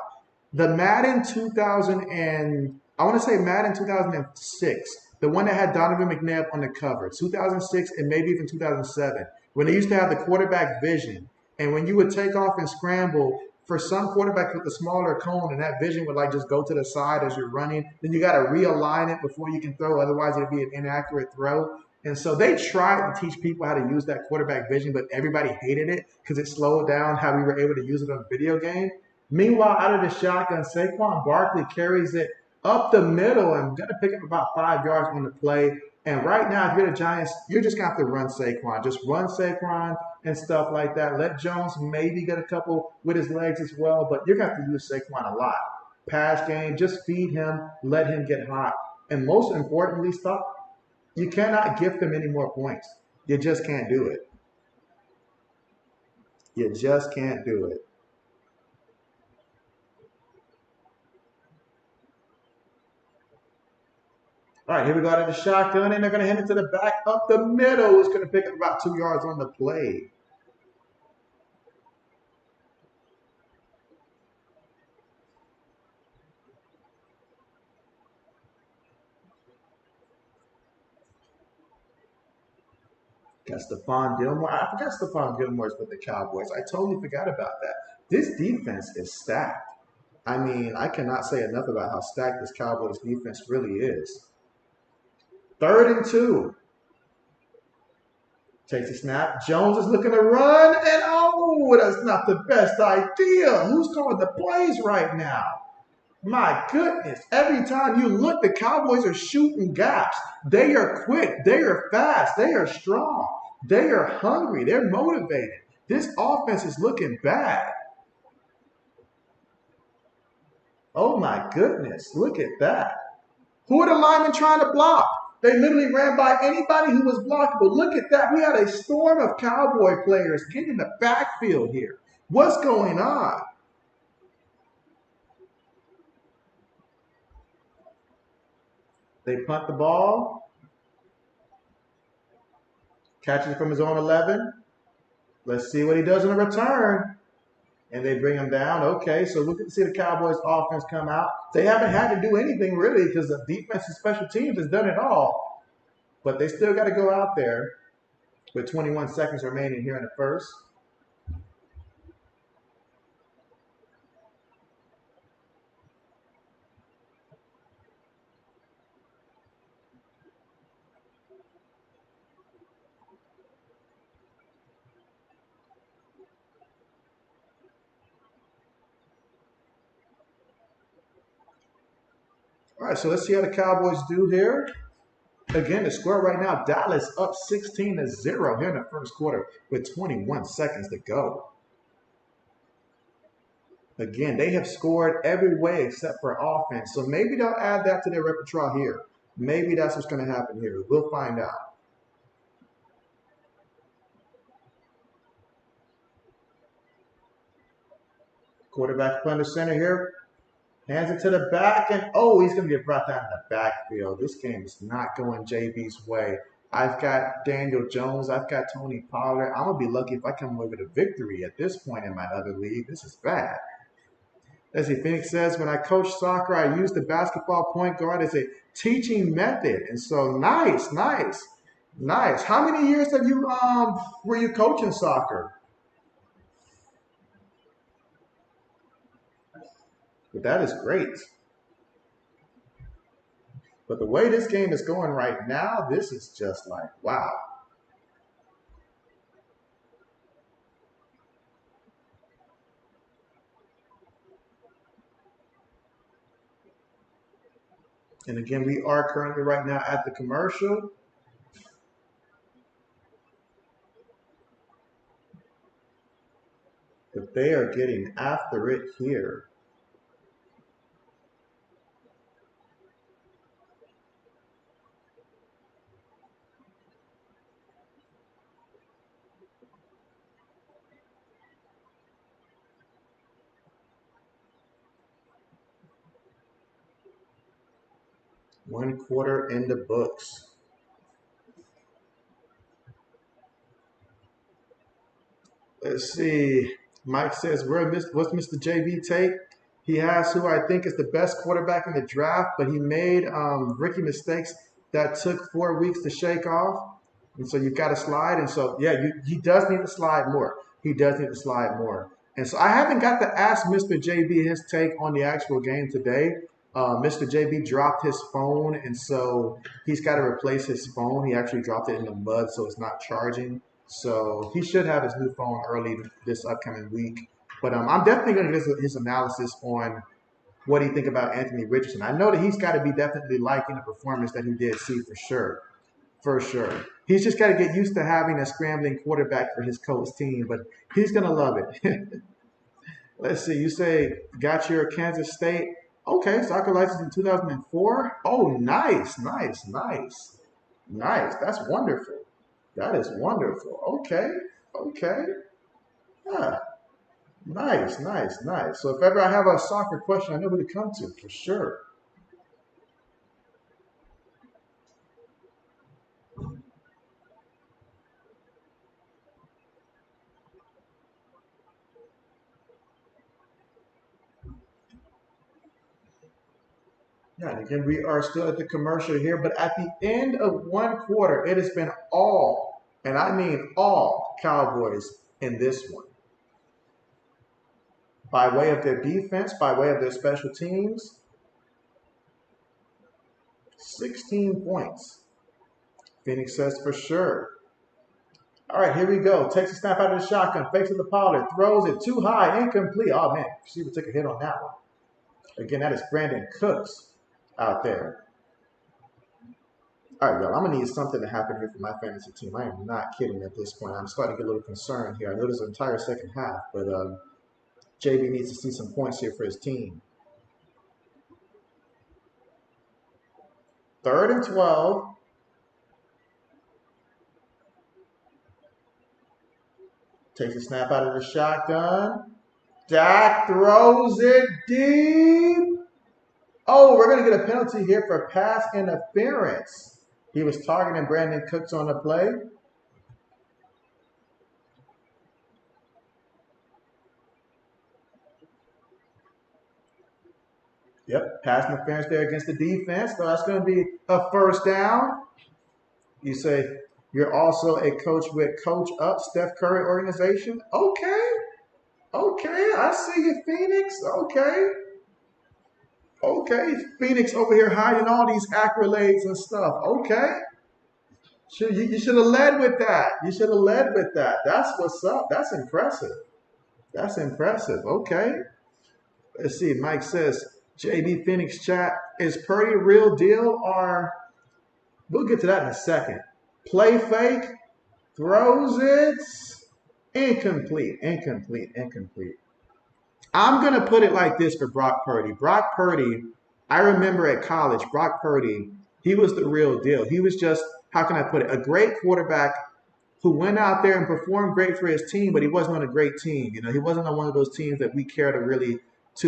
A: The Madden 2000 and, I want to say Madden 2006, the one that had Donovan McNabb on the cover, 2006 and maybe even 2007, when they used to have the quarterback vision. And when you would take off and scramble, for some quarterbacks with a smaller cone, and that vision would like just go to the side as you're running, then you got to realign it before you can throw. Otherwise, it'd be an inaccurate throw. And so they tried to teach people how to use that quarterback vision, but everybody hated it because it slowed down how we were able to use it on a video game. Meanwhile, out of the shotgun, Saquon Barkley carries it up the middle and going to pick up about 5 yards on the play. And right now, if you're the Giants, you're just going to have to run Saquon. Just run Saquon and stuff like that. Let Jones maybe get a couple with his legs as well, but you're going to have to use Saquon a lot. Pass game, just feed him, let him get hot. And most importantly, stop. You cannot gift him any more points. You just can't do it. You just can't do it. All right, here we go to the shotgun, and they're going to hand it to the back up the middle. It's going to pick up about 2 yards on the play. Got Stephon Gilmore. I forgot Stephon Gilmore's with the Cowboys. I totally forgot about that. This defense is stacked. I mean, I cannot say enough about how stacked this Cowboys defense really is. 3rd and 2. Takes a snap. Jones is looking to run, and oh, that's not the best idea. Who's calling the plays right now? My goodness, every time you look, the Cowboys are shooting gaps. They are quick. They are fast. They are strong. They are hungry. They're motivated. This offense is looking bad. Oh my goodness, look at that. Who are the linemen trying to block? They literally ran by anybody who was blockable. Look at that. We had a storm of Cowboy players getting in the backfield here. What's going on? They punt the ball. Catches it from his own 11. Let's see what he does in a return. And they bring him down. Okay, so we can see the Cowboys offense come out. They haven't had to do anything really because the defense and special teams has done it all. But they still got to go out there with 21 seconds remaining here in the first. All right, so let's see how the Cowboys do here. Again, the score right now, Dallas up 16-0 here in the first quarter with 21 seconds to go. Again, they have scored every way except for offense. So maybe they'll add that to their repertoire here. Maybe that's what's going to happen here. We'll find out. Quarterback up under center here. Hands it to the back, and oh, he's going to get brought down in the backfield. This game is not going JB's way. I've got Daniel Jones. I've got Tony Pollard. I'm going to be lucky if I come away with a victory at this point in my other league. This is bad. Let's see, Phoenix says, when I coach soccer, I use the basketball point guard as a teaching method. And so nice. How many years have you were you coaching soccer? But that is great. But the way this game is going right now, this is just like, wow. And again, we are currently right now at the commercial. But they are getting after it here. One quarter in the books. Let's see. Mike says, what's Mr. JB take? He has who I think is the best quarterback in the draft, but he made rookie mistakes that took 4 weeks to shake off. And so you've got to slide. And so, yeah, he does need to slide more. He does need to slide more. And so I haven't got to ask Mr. JB his take on the actual game today. Mr. JB dropped his phone, and so he's got to replace his phone. He actually dropped it in the mud, so it's not charging. So he should have his new phone early this upcoming week. But I'm definitely going to get his analysis on what do you think about Anthony Richardson. I know that he's got to be definitely liking the performance that he did see for sure. For sure. He's just got to get used to having a scrambling quarterback for his coach team, but he's going to love it. Let's see. You say got your Kansas State. Okay, soccer license in 2004. Oh, nice, nice, nice. Nice. That's wonderful. That is wonderful. Okay, okay. Yeah, nice, nice, nice. So if ever I have a soccer question, I know who to come to for sure. Yeah, and again, we are still at the commercial here, but at the end of one quarter, it has been all, and I mean all, Cowboys in this one. By way of their defense, by way of their special teams, 16 points. Phoenix says for sure. All right, here we go. Takes a snap out of the shotgun, fakes it to Pollard, throws it too high, incomplete. Oh, man, receiver took a hit on that one. Again, that is Brandon Cooks out there. All right, y'all, I'm going to need something to happen here for my fantasy team. I am not kidding at this point. I'm starting to get a little concerned here. I know there's an entire second half, but JB needs to see some points here for his team. 3rd and 12. Takes a snap out of the shotgun. Dak throws it deep. Oh, we're going to get a penalty here for pass interference. He was targeting Brandon Cooks on the play. Yep, pass interference there against the defense. So that's going to be a first down. You say you're also a coach with Coach Up, Steph Curry organization. Okay. Okay, I see you, Phoenix. Okay. Okay, Phoenix over here hiding all these accolades and stuff. Okay. You should have led with that. You should have led with that. That's what's up. That's impressive. That's impressive. Okay. Let's see. Mike says, JB Phoenix chat, is Purdy real deal or we'll get to that in a second. Play fake, throws it, incomplete, incomplete, incomplete. I'm going to put it like this for Brock Purdy. Brock Purdy, I remember at college, Brock Purdy, he was the real deal. He was just, how can I put it, a great quarterback who went out there and performed great for his team, but he wasn't on a great team. You know, he wasn't on one of those teams that we care to really,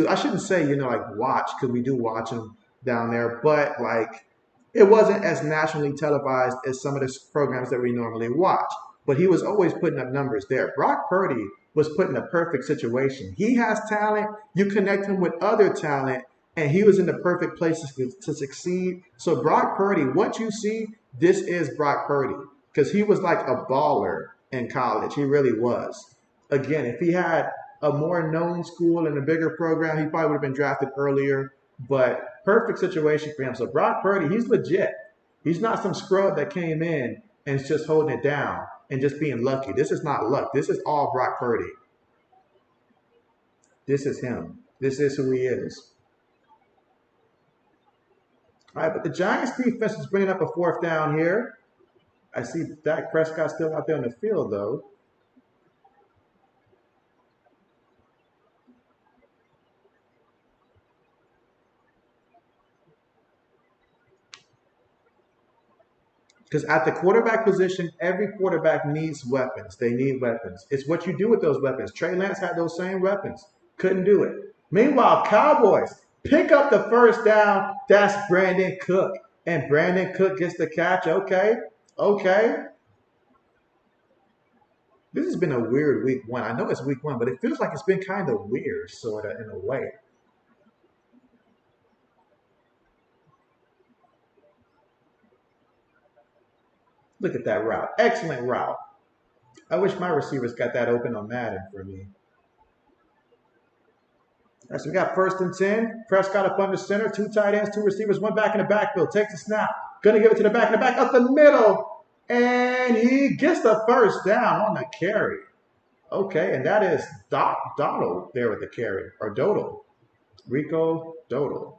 A: I shouldn't say, like watch, because we do watch him down there, but like it wasn't as nationally televised as some of the programs that we normally watch. But he was always putting up numbers there. Brock Purdy was put in a perfect situation. He has talent. You connect him with other talent, and he was in the perfect place to succeed. So Brock Purdy, what you see, this is Brock Purdy because he was like a baller in college. He really was. Again, if he had a more known school and a bigger program, he probably would have been drafted earlier. But perfect situation for him. So Brock Purdy, he's legit. He's not some scrub that came in and is just holding it down and just being lucky. This is not luck. This is all Brock Purdy. This is him. This is who he is. All right, but the Giants defense is bringing up a 4th down here. I see Dak Prescott still out there on the field, though. Because at the quarterback position, every quarterback needs weapons. They need weapons. It's what you do with those weapons. Trey Lance had those same weapons. Couldn't do it. Meanwhile, Cowboys pick up the first down. That's Brandon Cook. And Brandon Cook gets the catch. Okay. Okay. This has been a weird week one. I know it's week one, but it feels like it's been kind of weird, sort of, in a way. Look at that route. Excellent route. I wish my receivers got that open on Madden for me. All right, so we got 1st and 10. Prescott up under center. 2 tight ends, 2 receivers, 1 back in the backfield. Takes the snap. Gonna give it to the back in the back up the middle. And he gets the first down on the carry. Okay, and that is Donald there with the carry. Or Dodal. Rico Dodal.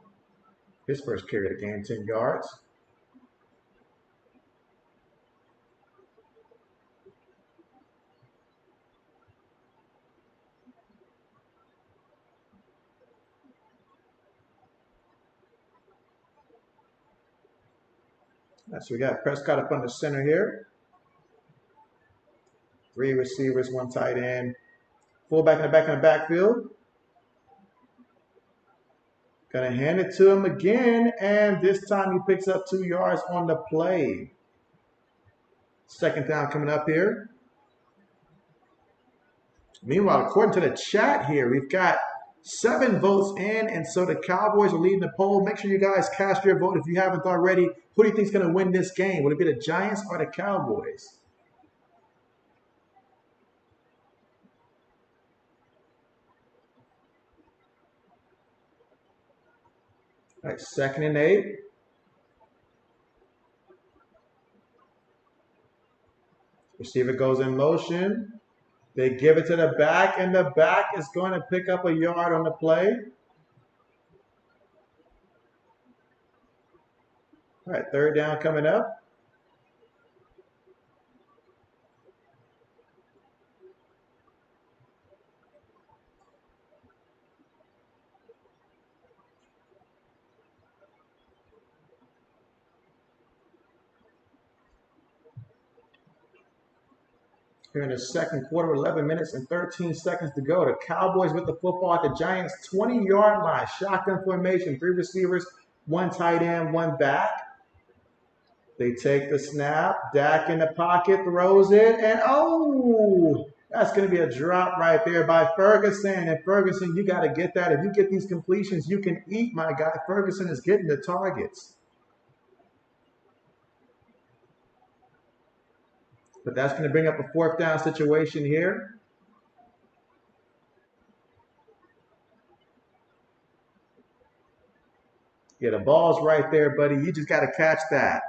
A: His first carry of the game, 10 yards. So we got Prescott up under center here. 3 receivers, 1 tight end. Fullback in the backfield. Gonna hand it to him again, and this time he picks up 2 yards on the play. 2nd down coming up here. Meanwhile, according to the chat here, we've got 7 votes in, and so the Cowboys are leading the poll. Make sure you guys cast your vote if you haven't already. Who do you think is going to win this game? Will it be the Giants or the Cowboys? All right, 2nd and 8. Receiver goes in motion. They give it to the back, and the back is going to pick up a yard on the play. All right, 3rd down coming up. Here in the 2nd quarter, 11 minutes and 13 seconds to go. The Cowboys with the football at the Giants' 20-yard line. Shotgun formation, 3 receivers, 1 tight end, 1 back. They take the snap. Dak in the pocket, throws it, and that's going to be a drop right there by Ferguson. And Ferguson, you got to get that. If you get these completions, you can eat, my guy. Ferguson is getting the targets. But that's going to bring up a 4th down situation here. Yeah, the ball's right there, buddy. You just got to catch that.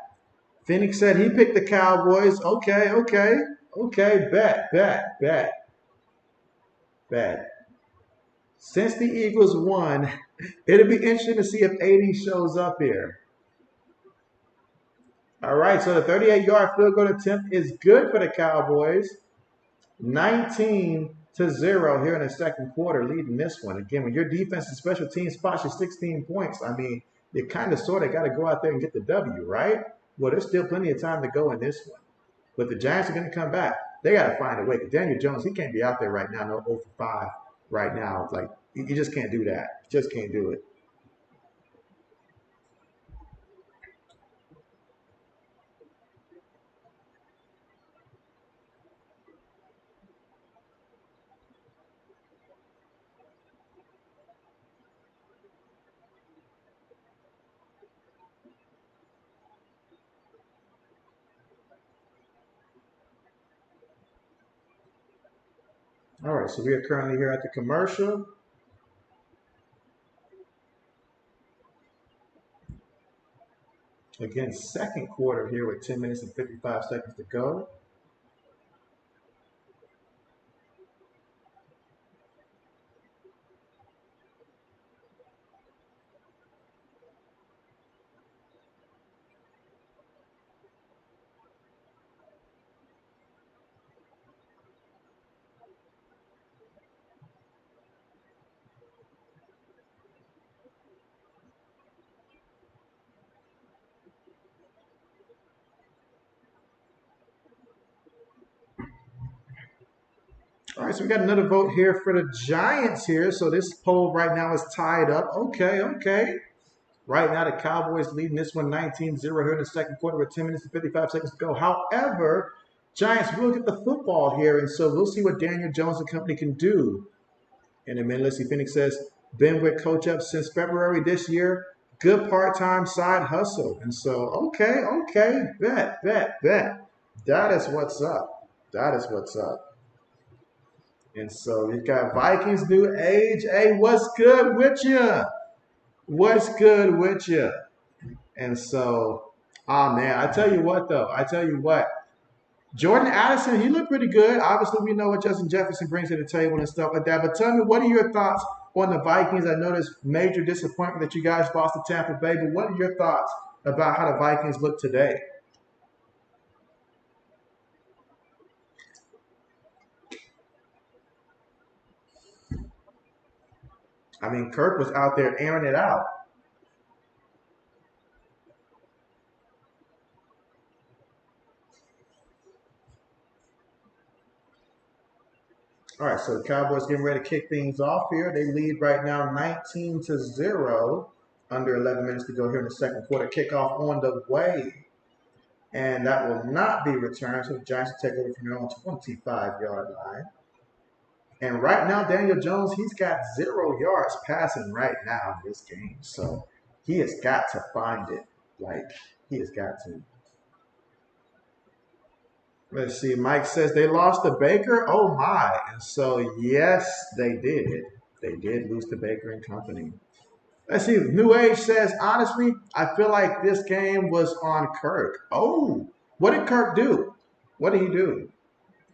A: Phoenix said he picked the Cowboys. Okay. Bet. Since the Eagles won, it'll be interesting to see if 80 shows up here. All right, so the 38-yard field goal attempt is good for the Cowboys. 19-0 here in the 2nd quarter, leading this one. Again, when your defense and special teams spots you 16 points, I mean, you kind of sort of got to go out there and get the W, right? Well, there's still plenty of time to go in this one. But the Giants are going to come back. They got to find a way. Because Daniel Jones, he can't be out there right now, no 0 for 5 right now. It's like, you just can't do that. You just can't do it. All right, so we are currently here at the commercial. Again, 2nd quarter here with 10 minutes and 55 seconds to go. All right, so we got another vote here for the Giants here. So this poll right now is tied up. Okay, okay. Right now, the Cowboys leading this one 19-0 here in the second quarter with 10 minutes and 55 seconds to go. However, Giants will get the football here, and so we'll see what Daniel Jones and company can do. In a minute, let's see. Phoenix says, been with Coach Up since February this year. Good part-time side hustle. And so, okay, bet. That is what's up. That is what's up. And so you got Vikings new age. Hey, what's good with you? What's good with you? And so, man, I tell you what, though. I tell you what. Jordan Addison, he looked pretty good. Obviously, we know what Justin Jefferson brings to the table and stuff like that. But tell me, what are your thoughts on the Vikings? I know there's major disappointment that you guys lost to Tampa Bay, but what are your thoughts about how the Vikings look today? I mean, Kirk was out there airing it out. All right, so the Cowboys getting ready to kick things off here. They lead right now 19-0. Under 11 minutes to go here in the second quarter. Kickoff on the way. And that will not be returned. So the Giants will take over from their own 25-yard line. And right now, Daniel Jones, he's got 0 yards passing right now in this game. So he has got to find it. Like, he has got to. Let's see. Mike says they lost to Baker. Oh, my. And so, yes, they did. They did lose to Baker and company. Let's see. New Age says, honestly, I feel like this game was on Kirk. Oh, what did Kirk do? What did he do?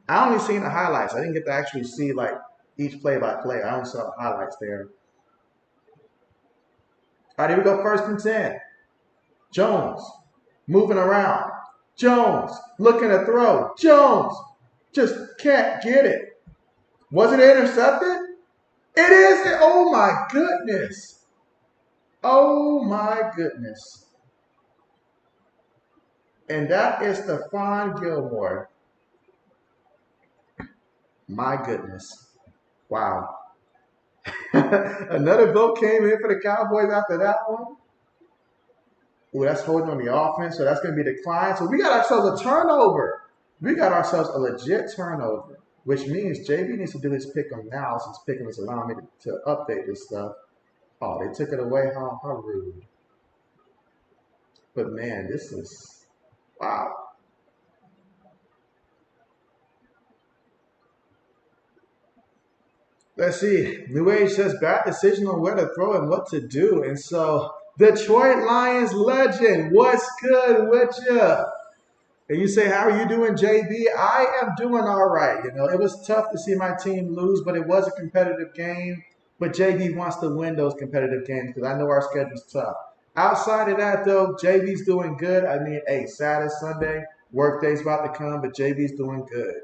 A: I only seen the highlights. I didn't get to actually see, like, each play-by-play. I only saw the highlights there. All right, here we go. 1st and 10. Jones moving around. Jones looking to throw. Jones just can't get it. Was it intercepted? It is. Oh, my goodness. Oh, my goodness. And that is Stephon Gilmore. My goodness. Wow. Another vote came in for the Cowboys after that one. Ooh, that's holding on the offense, so that's going to be declined. So we got ourselves a turnover. We got ourselves a legit turnover, which means JB needs to do his pick 'em now since pick 'em is allowing me to update this stuff. Oh, they took it away. How rude. But man, this is wow. Let's see. New Age says bad decision on where to throw and what to do. And so, Detroit Lions legend, what's good with you? And you say, how are you doing, JB? I am doing all right. You know, it was tough to see my team lose, but it was a competitive game. But JB wants to win those competitive games because I know our schedule's tough. Outside of that, though, JB's doing good. I mean, hey, Saturday, Sunday, work day's about to come, but JB's doing good.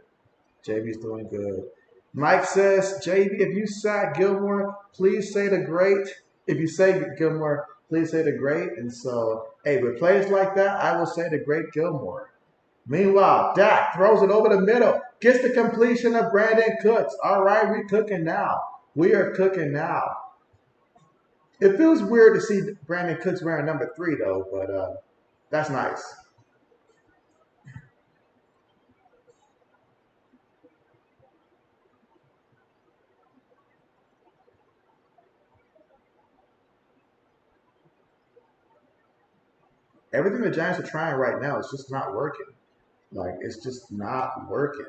A: JB's doing good. Mike says, JB, if you sack Gilmore, please say the great. If you say Gilmore, please say the great. And so, hey, with players like that, I will say the great Gilmore. Meanwhile, Dak throws it over the middle, gets the completion of Brandon Cooks. All right, we're cooking now. We are cooking now. It feels weird to see Brandon Cooks wearing number 3, though, but that's nice. Everything the Giants are trying right now is just not working. Like, it's just not working.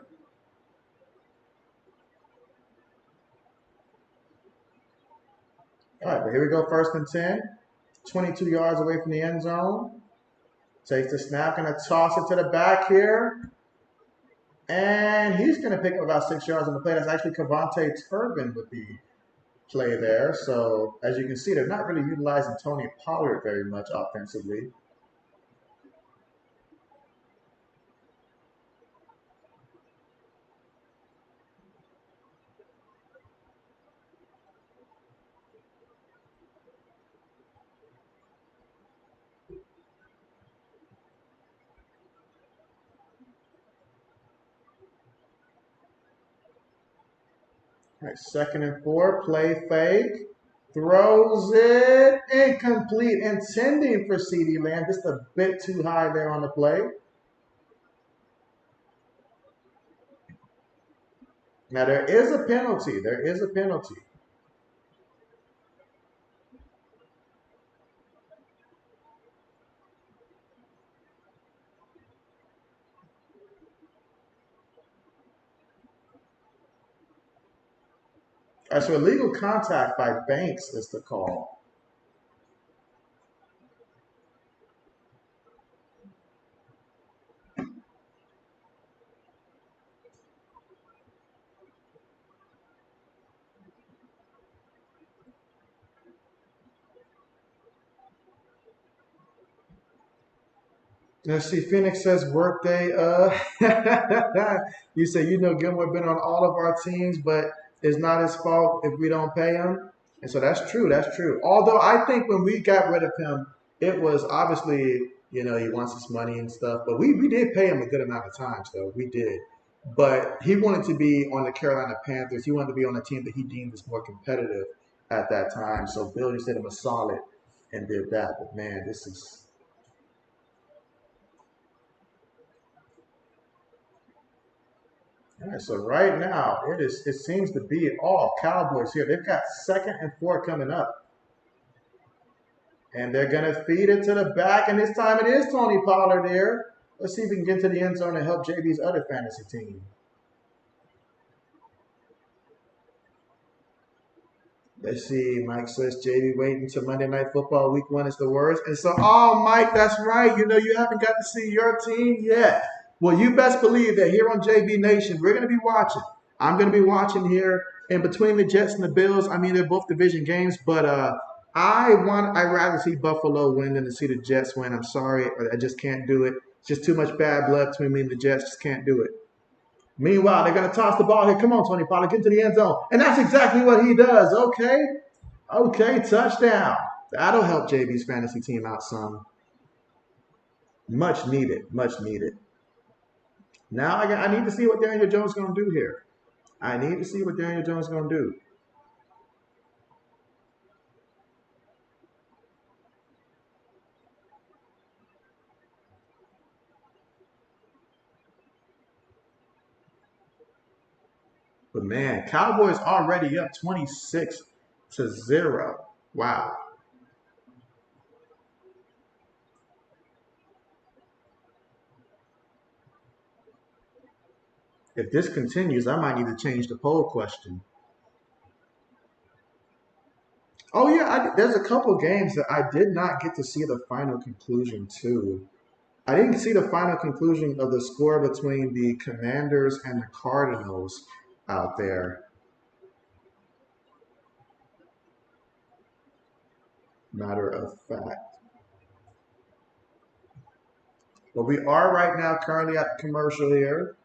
A: All right, but here we go, 1st and 10. 22 yards away from the end zone. Takes the snap, going to toss it to the back here. And he's going to pick up about 6 yards on the play. That's actually Cavante Turbin with the play there. So, as you can see, they're not really utilizing Tony Pollard very much offensively. All right, 2nd and 4, play fake. Throws it incomplete, intending for CeeDee Lamb, just a bit too high there on the play. Now there is a penalty. There is a penalty. All right, so illegal contact by Banks is the call. Let's see. Phoenix says workday. You say Gilmore been on all of our teams, but it's not his fault if we don't pay him. And so that's true. That's true. Although I think when we got rid of him, it was obviously he wants his money and stuff. But we did pay him a good amount of times, though we did. But he wanted to be on the Carolina Panthers. He wanted to be on a team that he deemed as more competitive at that time. So Bill just did him a solid and did that. But man, this is. All right, so right now it seems to be all Cowboys here. They've got 2nd and 4 coming up. And they're gonna feed it to the back, and this time it is Tony Pollard there. Let's see if we can get to the end zone and help JB's other fantasy team. Let's see. Mike says JB waiting until Monday Night Football Week 1 is the worst. And so, oh, Mike, that's right. You haven't got to see your team yet. Well, you best believe that here on JB Nation, we're going to be watching. I'm going to be watching here. And between the Jets and the Bills, I mean, they're both division games, but I'd rather see Buffalo win than to see the Jets win. I'm sorry. I just can't do it. It's just too much bad blood between me and the Jets. Just can't do it. Meanwhile, they're going to toss the ball here. Come on, Tony Pollard, get to the end zone. And that's exactly what he does. Okay, touchdown. That'll help JB's fantasy team out some. Much needed, much needed. Now I need to see what Daniel Jones is going to do here. I need to see what Daniel Jones is going to do. But man, Cowboys already up 26-0. Wow. If this continues, I might need to change the poll question. Oh yeah, there's a couple games that I did not get to see the final conclusion to. I didn't see the final conclusion of the score between the Commanders and the Cardinals out there. Matter of fact. But we are right now currently at the commercial here.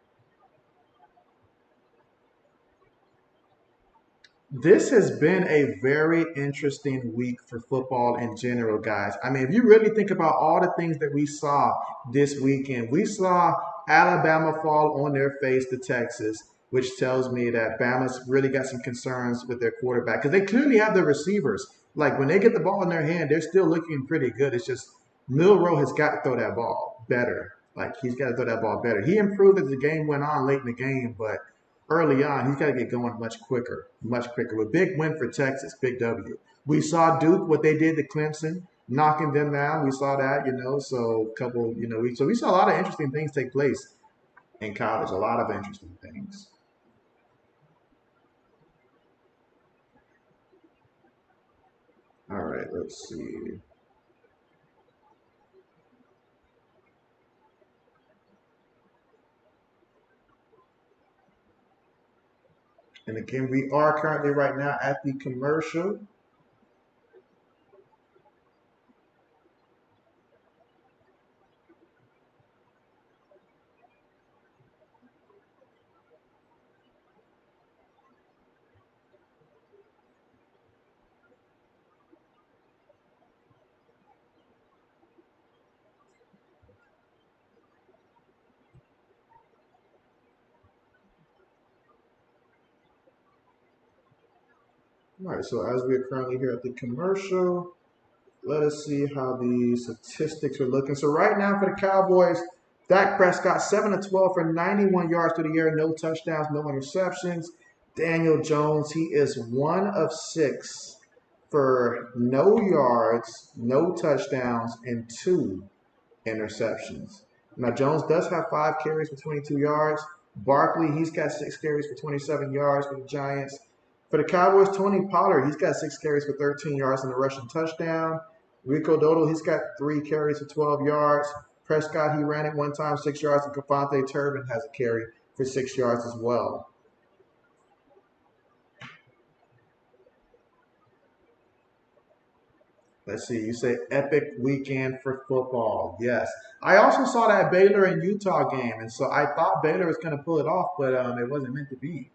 A: This has been a very interesting week for football in general, guys. I mean, if you really think about all the things that we saw this weekend, we saw Alabama fall on their face to Texas, which tells me that Bama's really got some concerns with their quarterback because they clearly have the receivers. Like when they get the ball in their hand, they're still looking pretty good. It's just Milroe has got to throw that ball better. Like he's got to throw that ball better. He improved as the game went on late in the game, but early on, he's got to get going much quicker, much quicker. A big win for Texas, big W. We saw Duke, what they did to Clemson, knocking them down. We saw that, so a couple, we saw a lot of interesting things take place in college, a lot of interesting things. All right, let's see. And again, we are currently right now at the commercial. All right, so as we're currently here at the commercial, let us see how the statistics are looking. So right now for the Cowboys, Dak Prescott 7 of 12 for 91 yards through the air, no touchdowns, no interceptions. Daniel Jones, he is 1 of 6 for no yards, no touchdowns, and 2 interceptions. Now Jones does have 5 carries for 22 yards. Barkley, he's got 6 carries for 27 yards for the Giants. For the Cowboys, Tony Pollard, he's got 6 carries for 13 yards and a rushing touchdown. Rico Dowdle, he's got 3 carries for 12 yards. Prescott, he ran it one time, 6 yards, and Cavante Turbin has a carry for 6 yards as well. Let's see, you say epic weekend for football. Yes. I also saw that Baylor and Utah game, and so I thought Baylor was going to pull it off, but it wasn't meant to be.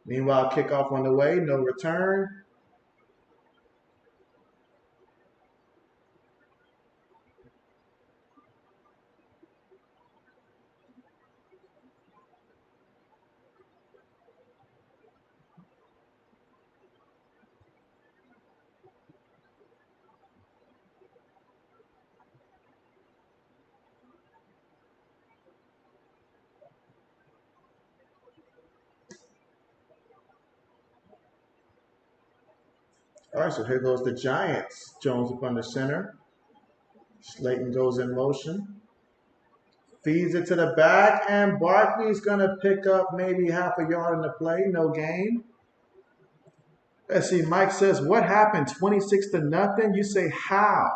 A: Meanwhile, kickoff on the way, no return. All right, so here goes the Giants. Jones up under center. Slayton goes in motion. Feeds it to the back, and Barkley's going to pick up maybe half a yard in the play. No gain. Let's see, Mike says, what happened? 26 to nothing? You say, how?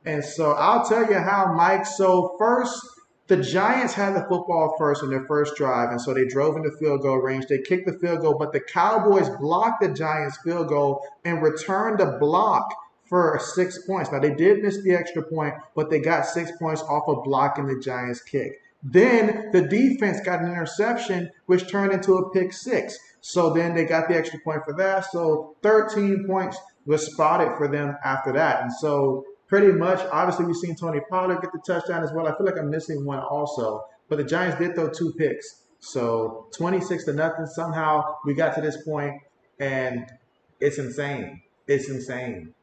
A: And so I'll tell you how, Mike. So first, the Giants had the football first on their first drive, and so they drove into field goal range. They kicked the field goal, but the Cowboys blocked the Giants field goal and returned the block for 6 points. Now, they did miss the extra point, but they got 6 points off of blocking the Giants kick. Then the defense got an interception, which turned into a pick 6. So then they got the extra point for that. So 13 points was spotted for them after that. And so pretty much, obviously, we've seen Tony Pollard get the touchdown as well. I feel like I'm missing one also. But the Giants did throw 2 picks. So 26 to nothing. Somehow we got to this point, and it's insane. It's insane.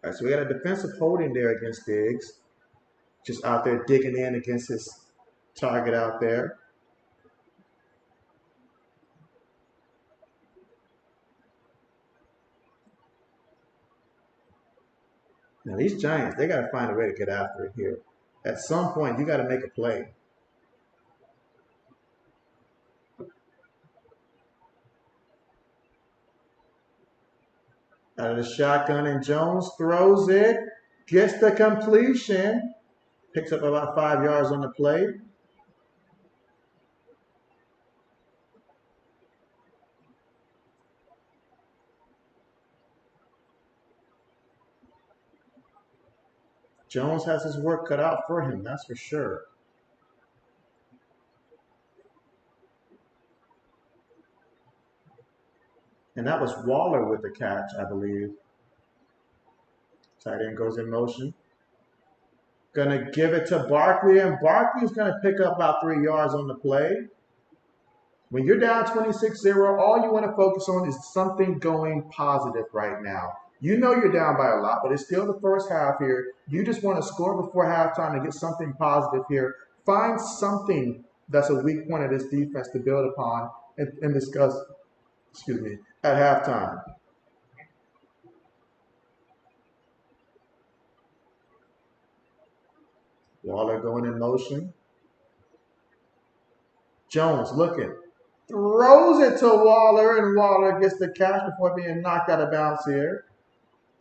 A: All right, so we got a defensive holding there against Diggs. Just out there digging in against his target out there. Now these Giants, they got to find a way to get after it here. At some point, you got to make a play. Out of the shotgun, and Jones throws it, gets the completion, picks up about 5 yards on the play. Jones has his work cut out for him, that's for sure. And that was Waller with the catch, I believe. Tight end goes in motion. Gonna give it to Barkley, and Barkley's gonna pick up about 3 yards on the play. When you're down 26-0, all you want to focus on is something going positive right now. You know you're down by a lot, but it's still the first half here. You just want to score before halftime and get something positive here. Find something that's a weak point of this defense to build upon and discuss, at halftime. Waller going in motion. Jones looking. Throws it to Waller, and Waller gets the catch before being knocked out of bounds here.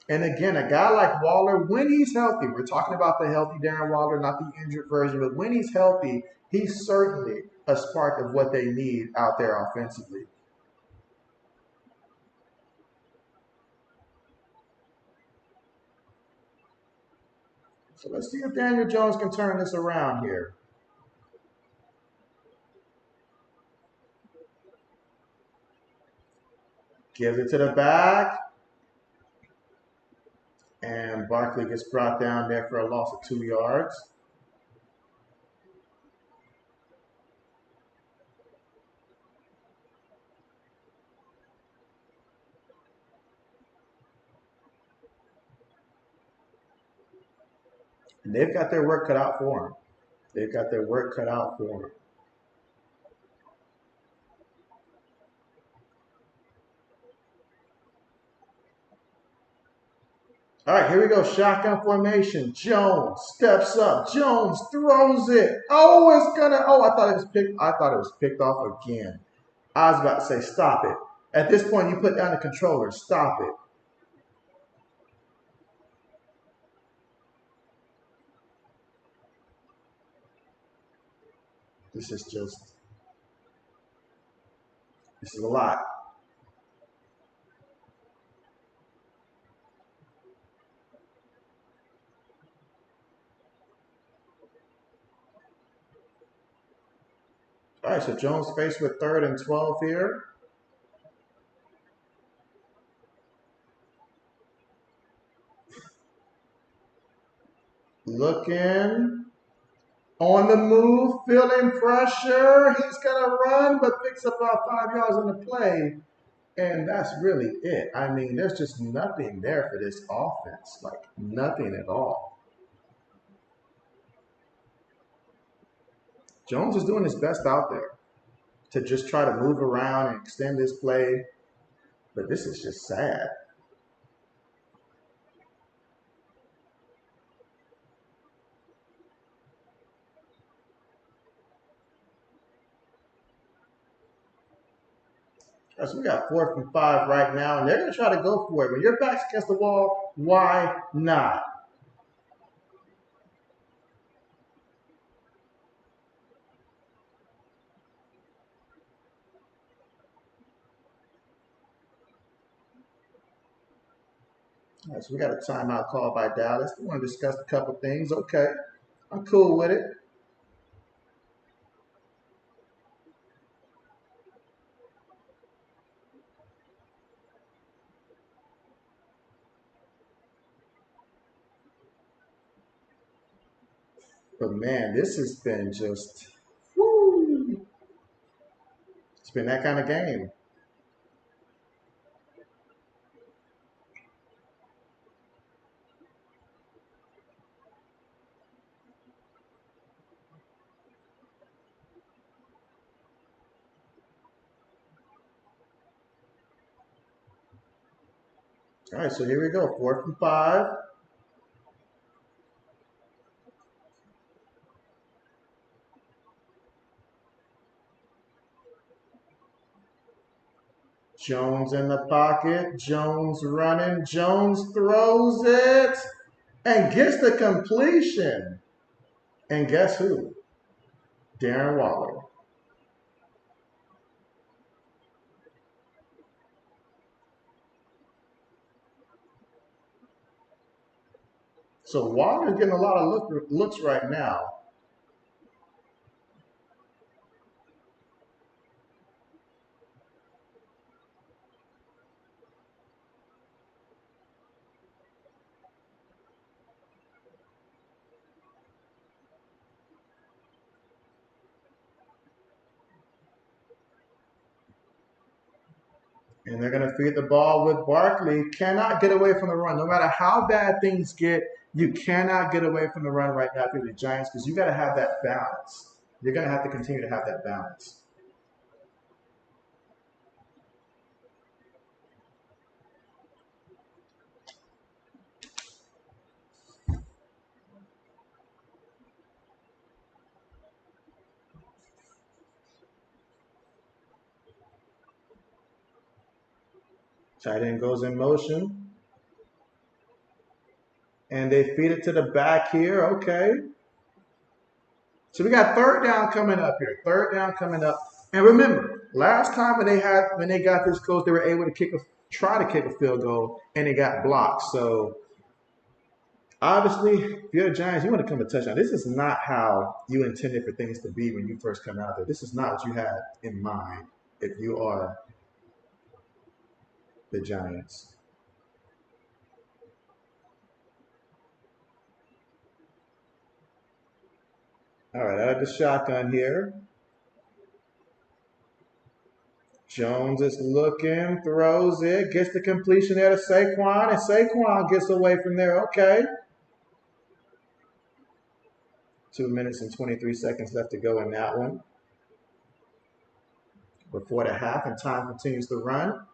A: And again, a guy like Waller, when he's healthy, we're talking about the healthy Darren Waller, not the injured version, but when he's healthy, he's certainly a spark of what they need out there offensively. So let's see if Daniel Jones can turn this around here. Gives it to the back. And Barkley gets brought down there for a loss of 2 yards. And they've got their work cut out for them. They've got their work cut out for them. All right, here we go. Shotgun formation. Jones steps up. Jones throws it. Oh, it's gonna. Oh, I thought it was picked. I thought it was picked off again. I was about to say, stop it. At this point, you put down the controller. Stop it. This is a lot. All right, so Jones faced with 3rd and 12 here. Looking on the move, feeling pressure. He's gonna run, but picks up about 5 yards on the play. And that's really it. I mean, there's just nothing there for this offense. Like, nothing at all. Jones is doing his best out there to just try to move around and extend his play. But this is just sad. So we got 4th and 5 right now, and they're going to try to go for it. When your back's against the wall, why not? All right, so we got a timeout call by Dallas. We want to discuss a couple things. Okay, I'm cool with it. But man, this has been just, whoo, it's been that kind of game. All right, so here we go. 4th and 5. Jones in the pocket. Jones running. Jones throws it and gets the completion. And guess who? Darren Waller. So Waller's getting a lot of looks right now. And they're going to feed the ball with Barkley. Cannot get away from the run. No matter how bad things get, you cannot get away from the run right now through the Giants because you got to have that balance. You're going to have to continue to have that balance. Tight end goes in motion. And they feed it to the back here. Okay. So we got 3rd down coming up here. 3rd down coming up. And remember, last time when they got this close, they were able to try to kick a field goal, and it got blocked. So obviously, if you're the Giants, you want to come to touchdown. This is not how you intended for things to be when you first come out there. This is not what you had in mind if you are the Giants. All right, out of the shotgun here. Jones is looking, throws it, gets the completion there to Saquon, and Saquon gets away from there. Okay. 2 minutes and 23 seconds left to go in that one. Before the half, and time continues to run.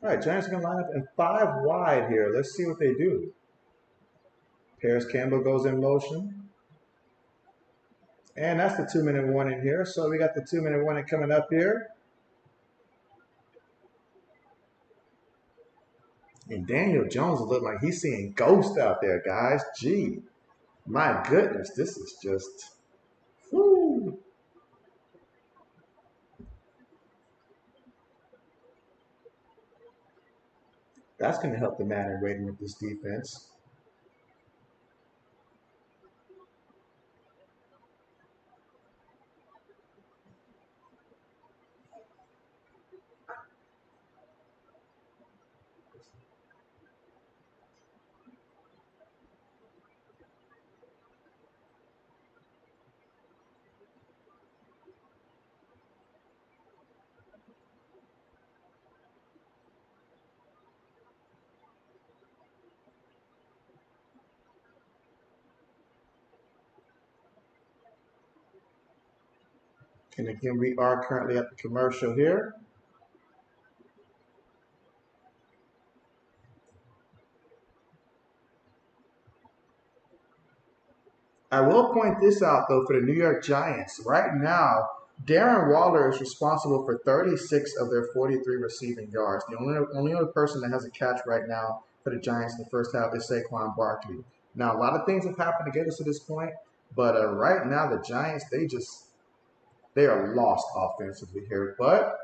A: All right, Giants are going to line up in 5 wide here. Let's see what they do. Paris Campbell goes in motion. And that's the 2-minute warning here. So we got the 2-minute warning coming up here. And Daniel Jones look like he's seeing ghosts out there, guys. Gee, my goodness, this is just, whoo. That's going to help the Madden rating of this defense. And again, we are currently at the commercial here. I will point this out, though, for the New York Giants. Right now, Darren Waller is responsible for 36 of their 43 receiving yards. The only other person that has a catch right now for the Giants in the first half is Saquon Barkley. Now, a lot of things have happened to get us to this point, but right now the Giants, they are lost offensively here. But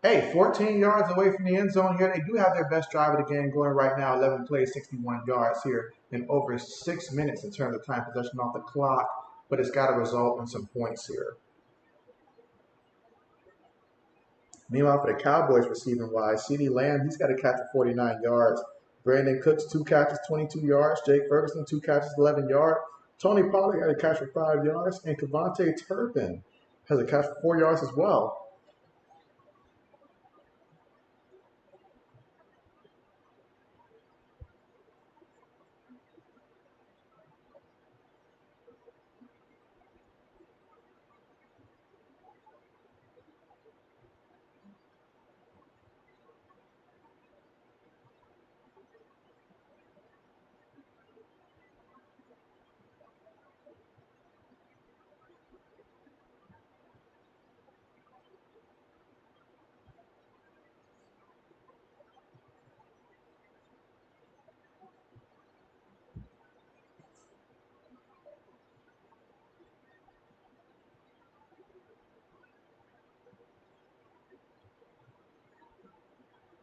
A: hey, 14 yards away from the end zone here. They do have their best drive of the game going right now. 11 plays, 61 yards here in over 6 minutes in terms of time possession off the clock. But it's got to result in some points here. Meanwhile, for the Cowboys receiving wise, CeeDee Lamb, he's got a catch of 49 yards. Brandon Cooks, 2 catches, 22 yards. Jake Ferguson, 2 catches, 11 yards. Tony Pollard had a catch for 5 yards. And Kevontae Turpin has a catch for 4 yards as well.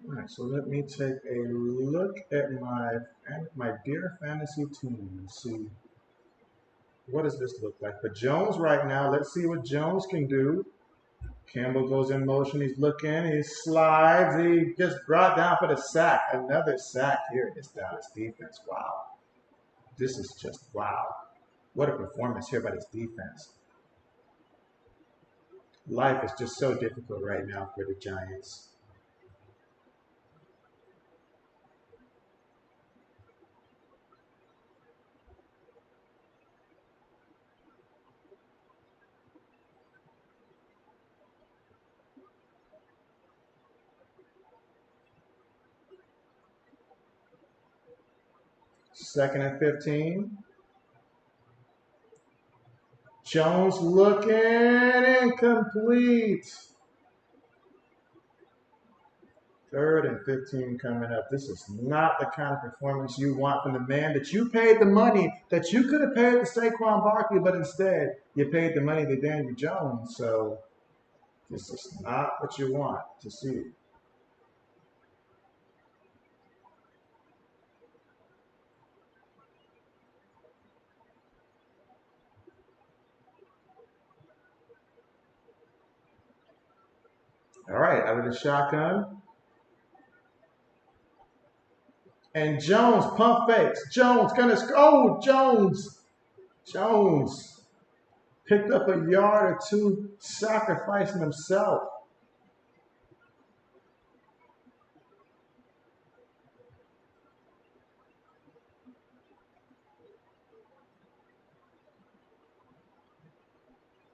A: All right, so let me take a look at my dear fantasy team and see what does this look like. For Jones right now, let's see what Jones can do. Campbell goes in motion. He's looking. He slides. He just brought down for the sack. Another sack here in this Dallas defense. Wow. This is just wow. What a performance here by this defense. Life is just so difficult right now for the Giants. Second and 15. Jones looking incomplete. Third and 15 coming up. This is not the kind of performance you want from the man that you paid the money that you could have paid to Saquon Barkley, but instead you paid the money to Daniel Jones. So this is not what you want to see. Out of the shotgun. And Jones, pump fakes. Jones gonna score. Oh, Jones. Jones picked up a yard or two, sacrificing himself.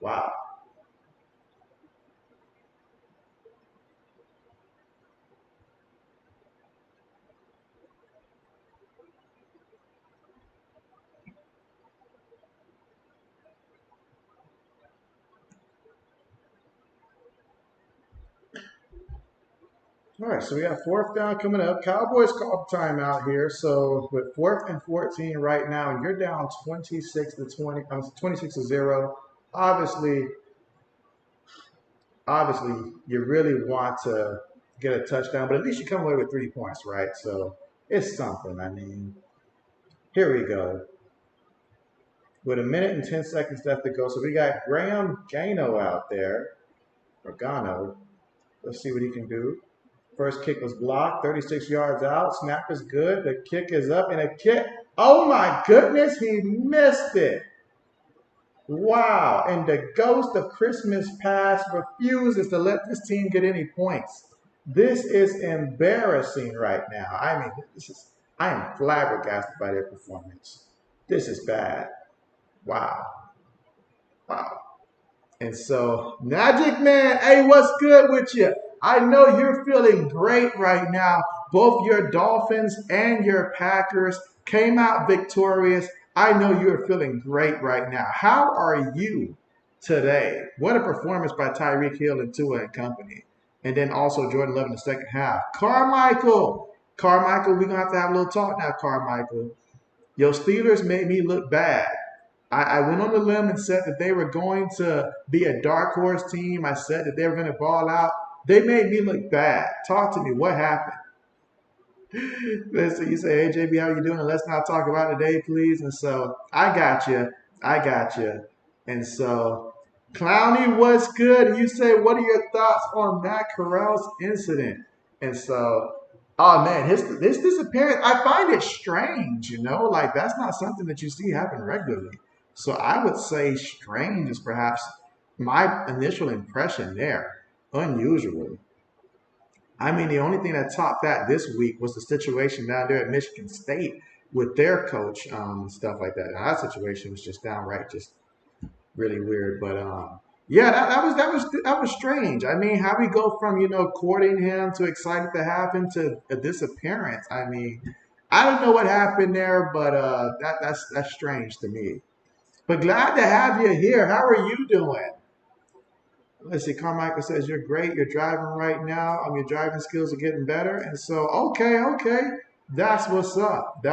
A: Wow. All right, so we got fourth down coming up. Cowboys called timeout here. So with fourth and 14 right now, you're down 26 to 20, 26 to 0. Obviously, you really want to get a touchdown, but at least you come away with 3 points, right? So it's something. I mean, here we go. With a minute and 10 seconds left to go. So we got Graham Gano out there, or Gano. Let's see what he can do. First kick was blocked, 36 yards out. Snap is good. The kick is up, and a kick. Oh my goodness, he missed it. Wow. And the ghost of Christmas past refuses to let this team get any points. This is embarrassing right now. I mean, I am flabbergasted by their performance. This is bad. Wow. Wow. And so, Magic Man, hey, what's good with you? I know you're feeling great right now. Both your Dolphins and your Packers came out victorious. I know you're feeling great right now. How are you today? What a performance by Tyreek Hill and Tua and company. And then also Jordan Love in the second half. Carmichael, we're going to have a little talk now, Carmichael. Your Steelers made me look bad. I went on the limb and said that they were going to be a dark horse team. I said that they were going to ball out. They made me look bad. Talk to me. What happened? Listen, you say, hey, JB, how you doing? And let's not talk about it today, please. And so I got you. And so Clowny, what's good? And you say, what are your thoughts on Matt Corral's incident? And so, oh man, this disappearance, I find it strange, like that's not something that you see happen regularly. So I would say strange is perhaps my initial impression there. Unusual. I mean, the only thing that topped that this week was the situation down there at Michigan State with their coach and stuff like that. Now, that situation was just downright just really weird. But yeah, that was strange. I mean, how we go from courting him to excited to have him to a disappearance. I mean, I don't know what happened there, but that's strange to me. But glad to have you here. How are you doing? Let's see. Carmichael says you're great. You're driving right now. Your driving skills are getting better. And so, okay, that's what's up.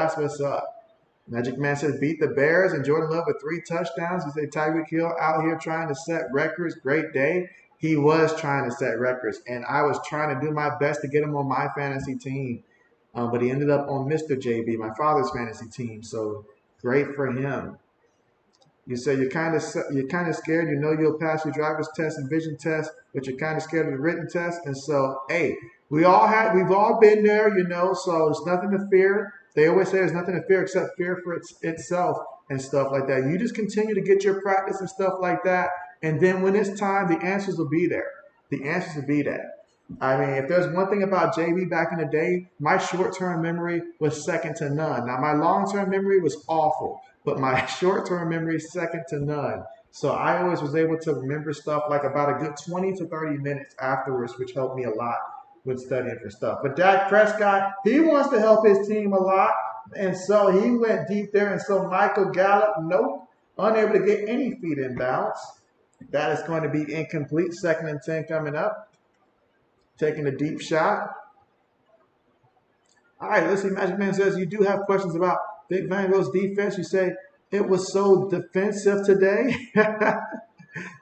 A: Magic Man says beat the Bears and Jordan Love with 3 touchdowns. He said Tyreek Hill out here trying to set records. Great day. He was trying to set records, and I was trying to do my best to get him on my fantasy team, but he ended up on Mr. JB, my father's fantasy team. So great for him. You say you're kind of scared. You'll pass your driver's test and vision test, but you're kind of scared of the written test. And so, hey, we've all been there, So there's nothing to fear. They always say there's nothing to fear except fear for itself and stuff like that. You just continue to get your practice and stuff like that, and then when it's time, the answers will be there. I mean, if there's one thing about JB back in the day, my short-term memory was second to none. Now, my long-term memory was awful, but my short-term memory is second to none. So I always was able to remember stuff like about a good 20 to 30 minutes afterwards, which helped me a lot with studying for stuff. But Dak Prescott, he wants to help his team a lot, and so he went deep there. And so Michael Gallup, nope, unable to get any feet in bounds. That is going to be incomplete. 2nd and 10 coming up. Taking a deep shot. All right, let's see. Magic Man says you do have questions about Vic Fangio's defense. You say it was so defensive today,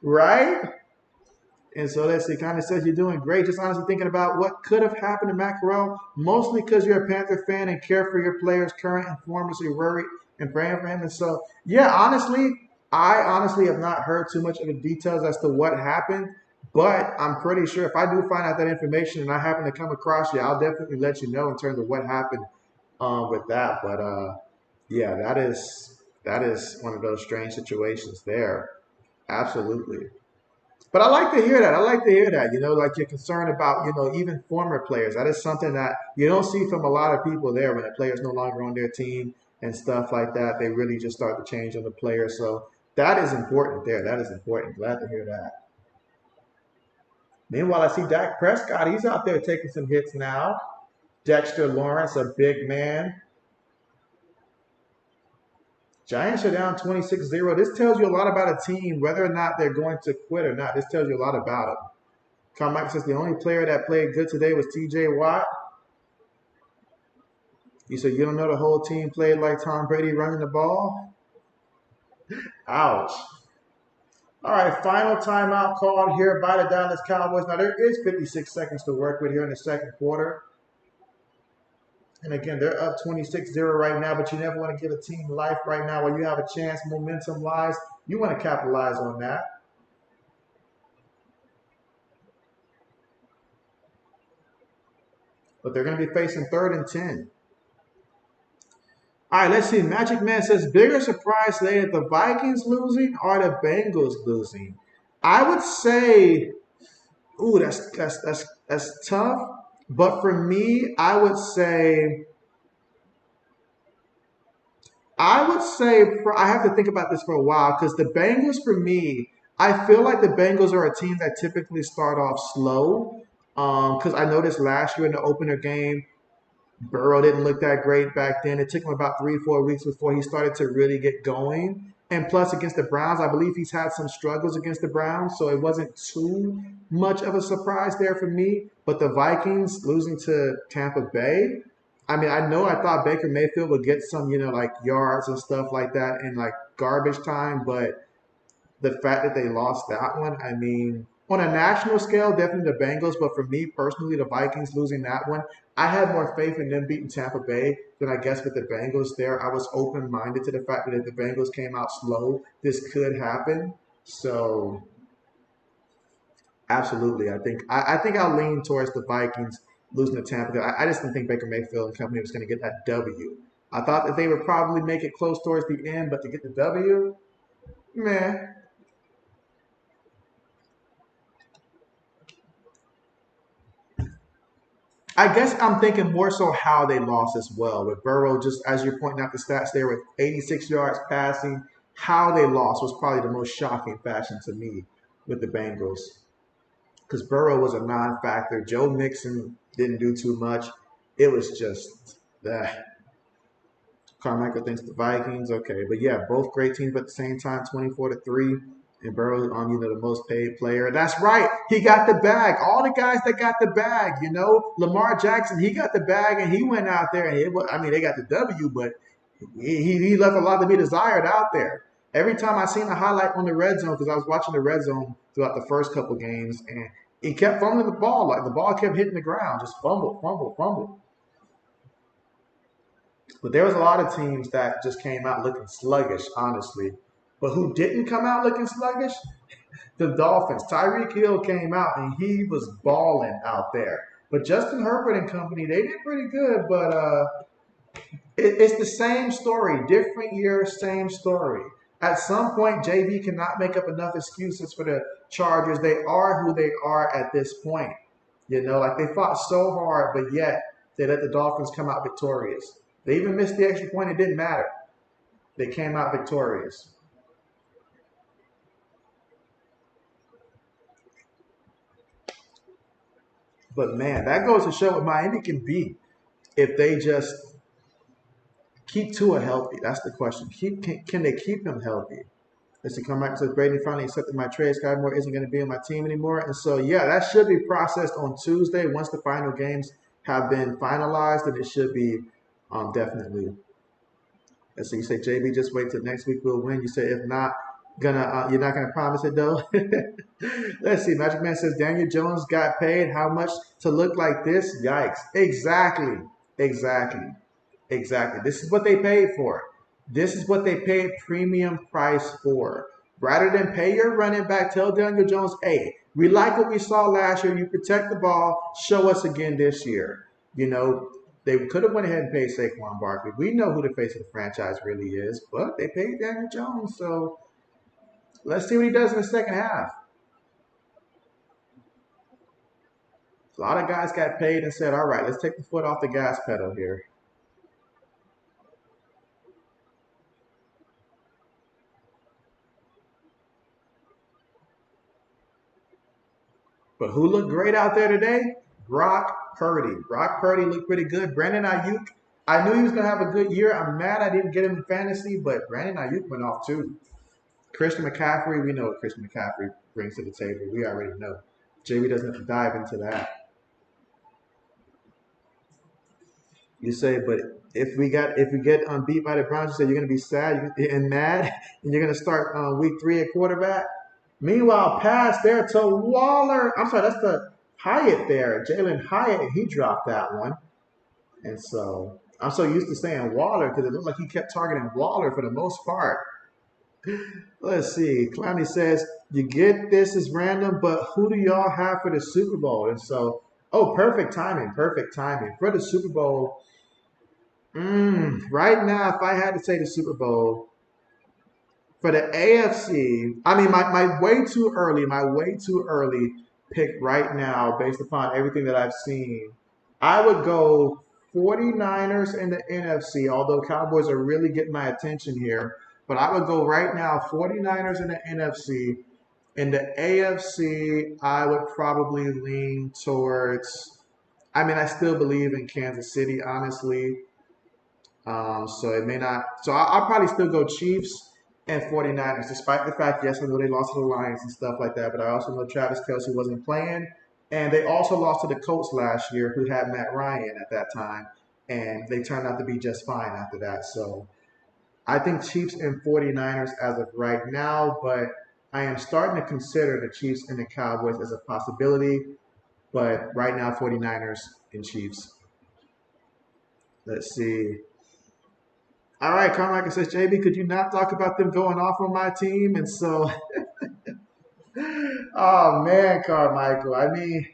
A: right? And so let's see. Kind of says you're doing great. Just honestly thinking about what could have happened to Matt Corral, mostly because you're a Panther fan and care for your players, current and former, so you're worried and praying for him. And so, yeah, I honestly have not heard too much of the details as to what happened. But I'm pretty sure if I do find out that information and I happen to come across you, I'll definitely let you know in terms of what happened with that. But yeah, that is one of those strange situations there. Absolutely. But I like to hear that. I like to hear that. Like you're concerned about, even former players. That is something that you don't see from a lot of people there when a player's no longer on their team and stuff like that. They really just start to change on the player. So that is important there. That is important. Glad to hear that. Meanwhile, I see Dak Prescott. He's out there taking some hits now. Dexter Lawrence, a big man. Giants are down 26-0. This tells you a lot about a team, whether or not they're going to quit or not. This tells you a lot about them. Carmichael says the only player that played good today was TJ Watt. You said you don't know the whole team played like Tom Brady running the ball? Ouch. All right, final timeout called here by the Dallas Cowboys. Now, there is 56 seconds to work with here in the second quarter. And again, they're up 26-0 right now, but you never want to give a team life right now while you have a chance, momentum-wise. You want to capitalize on that. But they're going to be facing 3rd and 10. All right, let's see. Magic Man says, bigger surprise today that the Vikings losing or the Bengals losing? I would say, ooh, that's tough. But for me, I would say I have to think about this for a while because the Bengals, for me, I feel like the Bengals are a team that typically start off slow. Because I noticed last year in the opener game, Burrow didn't look that great back then. It took him about 3, 4 weeks before he started to really get going. And plus, against the Browns, I believe he's had some struggles against the Browns, so it wasn't too much of a surprise there for me. But the Vikings losing to Tampa Bay, I mean, I thought Baker Mayfield would get some, like yards and stuff like that in like garbage time, but the fact that they lost that one, I mean, on a national scale, definitely the Bengals, but for me personally, the Vikings losing that one, I had more faith in them beating Tampa Bay than I guess with the Bengals there. I was open minded to the fact that if the Bengals came out slow, this could happen. So absolutely, I think I'll lean towards the Vikings losing to Tampa. I just didn't think Baker Mayfield and company was going to get that W. I thought that they would probably make it close towards the end, but to get the W, man. I guess I'm thinking more so how they lost as well. With Burrow, just as you're pointing out the stats there with 86 yards passing, how they lost was probably the most shocking fashion to me with the Bengals. Because Burrow was a non-factor. Joe Mixon didn't do too much. It was just that. Carmichael thinks the Vikings. Okay, but yeah, both great teams, but at the same time, 24-3. And Burrow on the most paid player. That's right. He got the bag. All the guys that got the bag, Lamar Jackson, he got the bag and he went out there and they got the W, but he left a lot to be desired out there. Every time I seen a highlight on the red zone, because I was watching the red zone throughout the first couple games, and he kept fumbling the ball. Like the ball kept hitting the ground, just fumble, fumble, fumble. But there was a lot of teams that just came out looking sluggish, honestly. But who didn't come out looking sluggish? The Dolphins. Tyreek Hill came out and he was balling out there. But Justin Herbert and company, they did pretty good. But it's the same story. Different year, same story. At some point, JB cannot make up enough excuses for the Chargers. They are who they are at this point. Like they fought so hard, but yet they let the Dolphins come out victorious. They even missed the extra point. It didn't matter. They came out victorious. But man, that goes to show what Miami can be if they just keep Tua healthy. That's the question. Can they keep him healthy? Let's see, come back and says Brady finally accepted my trade. Sky Moore isn't going to be on my team anymore. And so, yeah, that should be processed on Tuesday once the final games have been finalized, and it should be definitely. Let's see, you say JB, just wait till next week we'll win. You say if not, you're not gonna promise it though. Let's see. Magic Man says Daniel Jones got paid how much to look like this? Yikes! Exactly. This is what they paid for. This is what they paid premium price for. Rather than pay your running back, tell Daniel Jones, hey, we like what we saw last year. You protect the ball. Show us again this year. You know, they could have went ahead and paid Saquon Barkley. We know who the face of the franchise really is, but they paid Daniel Jones. So let's see what he does in the second half. A lot of guys got paid and said, all right, let's take the foot off the gas pedal here. But who looked great out there today? Brock Purdy. Brock Purdy looked pretty good. Brandon Ayuk, I knew he was going to have a good year. I'm mad I didn't get him in fantasy, but Brandon Ayuk went off too. Christian McCaffrey, we know what Christian McCaffrey brings to the table. We already know. JB doesn't have to dive into that. You say, but if we get beat by the Browns, you say you're going to be sad and mad, and you're going to start week 3 at quarterback. Meanwhile, pass there to Waller. I'm sorry, that's the Hyatt there. Jalen Hyatt, and he dropped that one. And so I'm so used to saying Waller because it looked like he kept targeting Waller for the most part. Let's see. Clowney says, you get this is random, but who do y'all have for the Super Bowl? And so, perfect timing. Perfect timing. For the Super Bowl, right now, if I had to say the Super Bowl, for the AFC, I mean, my way too early pick right now, based upon everything that I've seen, I would go 49ers in the NFC, although Cowboys are really getting my attention here. But I would go right now 49ers in the NFC. In the AFC, I would probably lean towards, I mean, I still believe in Kansas City, honestly. So it may not, so I'll probably still go Chiefs and 49ers, despite the fact, yes, I know they lost to the Lions and stuff like that, but I also know Travis Kelce wasn't playing. And they also lost to the Colts last year, who had Matt Ryan at that time, and they turned out to be just fine after that. So I think Chiefs and 49ers as of right now, but I am starting to consider the Chiefs and the Cowboys as a possibility. But right now, 49ers and Chiefs. Let's see. All right, Carmichael says, JB, could you not talk about them going off on my team? And so, oh man, Carmichael. I mean,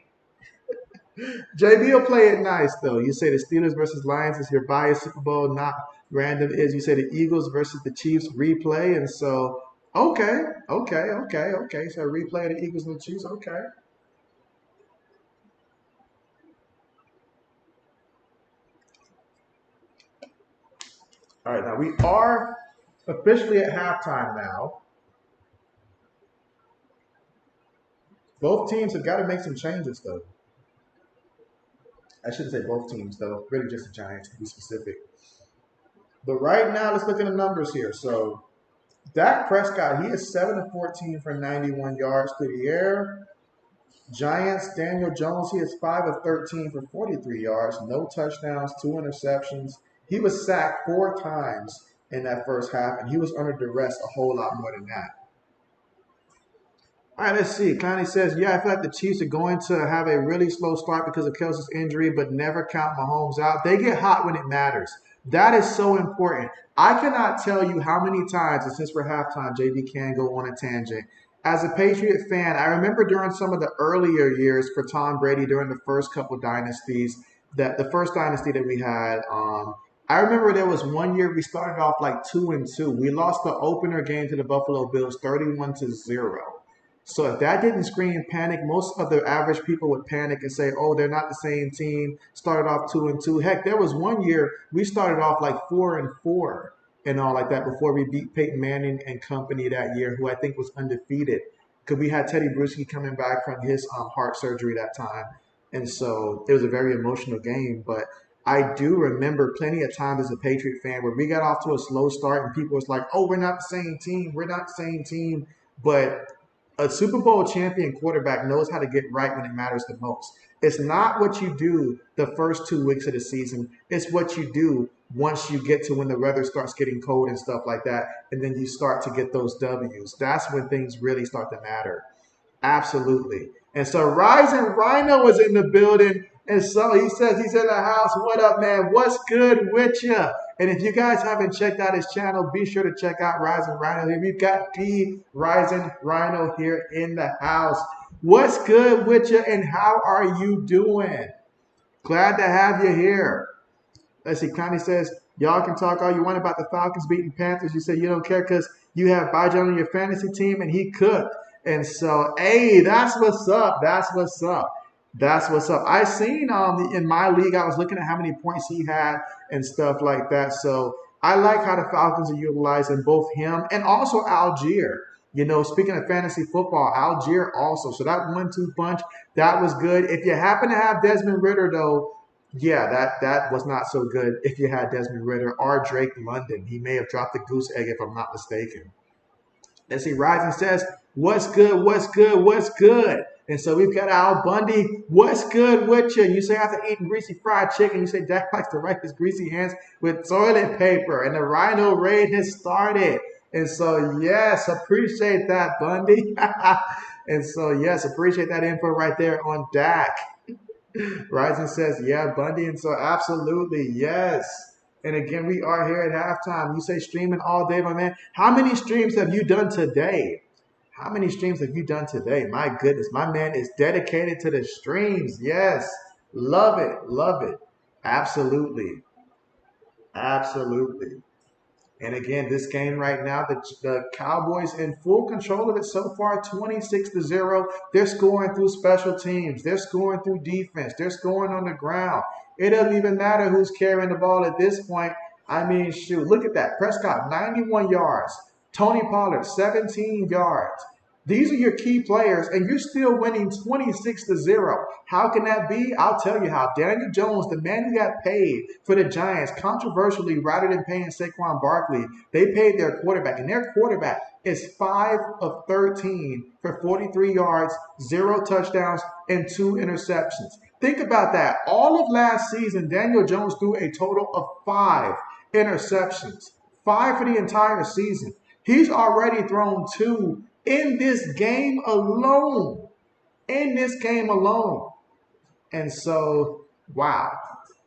A: JB will play it nice, though. You say the Steelers versus Lions is your bias Super Bowl, not random is. You say the Eagles versus the Chiefs replay. And so, okay. So replay of the Eagles and the Chiefs, okay. All right, now we are officially at halftime now. Both teams have got to make some changes, though. I shouldn't say both teams, though. Really just the Giants, to be specific. But right now, let's look at the numbers here. So, Dak Prescott, he is 7 of 14 for 91 yards through the air. Giants, Daniel Jones, he is 5 of 13 for 43 yards. No touchdowns, 2 interceptions. He was sacked 4 times in that first half, and he was under duress a whole lot more than that. All right, let's see. Connie says, yeah, I feel like the Chiefs are going to have a really slow start because of Kelce's injury, but never count Mahomes out. They get hot when it matters. That is so important. I cannot tell you how many times, and since we're halftime, JB can go on a tangent. As a Patriot fan, I remember during some of the earlier years for Tom Brady during the first couple dynasties, that the first dynasty that we had, I remember there was one year we started off like 2-2. We lost the opener game to the Buffalo Bills 31-0. So if that didn't scream panic, most of the average people would panic and say, oh, they're not the same team, started off 2-2. Heck, there was one year we started off like 4-4 and all like that before we beat Peyton Manning and company that year, who I think was undefeated. Because we had Teddy Bruschi coming back from his heart surgery that time. And so it was a very emotional game. But I do remember plenty of times as a Patriot fan where we got off to a slow start and people was like, oh, we're not the same team. We're not the same team. But a Super Bowl champion quarterback knows how to get right when it matters the most. It's not what you do the first 2 weeks of the season. It's what you do once you get to when the weather starts getting cold and stuff like that, and then you start to get those W's. That's when things really start to matter. Absolutely. And so Rising Rhino was in the building, and so he says he's in the house. What up, man? What's good with you? And if you guys haven't checked out his channel, be sure to check out Rising Rhino here. We've got the Rising Rhino here in the house. What's good with you and how are you doing? Glad to have you here. Let's see, Connie says, y'all can talk all you want about the Falcons beating Panthers. You say you don't care because you have Bajan on your fantasy team and he cooked. And so, hey, that's what's up. That's what's up. That's what's up. I seen in my league, I was looking at how many points he had and stuff like that. So I like how the Falcons are utilizing both him and also Algier. You know, speaking of fantasy football, Algier also. So that 1-2 punch, that was good. If you happen to have Desmond Ridder, though, yeah, that was not so good if you had Desmond Ridder or Drake London. He may have dropped the goose egg if I'm not mistaken. Let's see, Rising says, what's good, what's good, what's good? And so we've got Al Bundy, what's good with you? You say after eating greasy fried chicken, you say Dak likes to wipe his greasy hands with toilet paper. And the Rhino raid has started. And so, yes, appreciate that, Bundy. And so, yes, appreciate that info right there on Dak. Rising says, yeah, Bundy. And so, absolutely, yes. And again, we are here at halftime. You say streaming all day, my man. How many streams have you done today? How many streams have you done today? My goodness, my man is dedicated to the streams. Yes, love it, love it. Absolutely, absolutely. And again, this game right now, the Cowboys in full control of it so far, 26-0. They're scoring through special teams. They're scoring through defense. They're scoring on the ground. It doesn't even matter who's carrying the ball at this point. I mean, shoot, look at that. Prescott, 91 yards. Tony Pollard, 17 yards. These are your key players, and you're still winning 26-0. How can that be? I'll tell you how. Daniel Jones, the man who got paid for the Giants, controversially, rather than paying Saquon Barkley, they paid their quarterback, and their quarterback is 5 of 13 for 43 yards, 0 touchdowns, and 2 interceptions. Think about that. All of last season, Daniel Jones threw a total of 5 interceptions. 5 for the entire season. He's already thrown 2 in this game alone. In this game alone. And so, wow.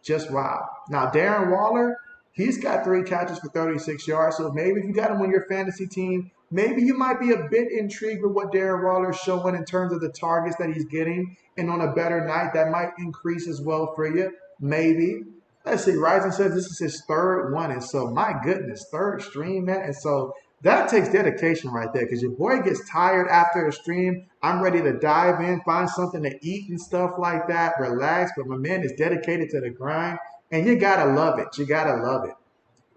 A: Just wow. Now, Darren Waller, he's got 3 catches for 36 yards. So maybe if you got him on your fantasy team, maybe you might be a bit intrigued with what Darren Waller's showing in terms of the targets that he's getting. And on a better night, that might increase as well for you. Maybe. Let's see. Rising says this is his 3rd one. And so, my goodness, 3rd stream, man. And so, that takes dedication right there because your boy gets tired after a stream. I'm ready to dive in, find something to eat and stuff like that, relax. But my man is dedicated to the grind, and you got to love it. You got to love it.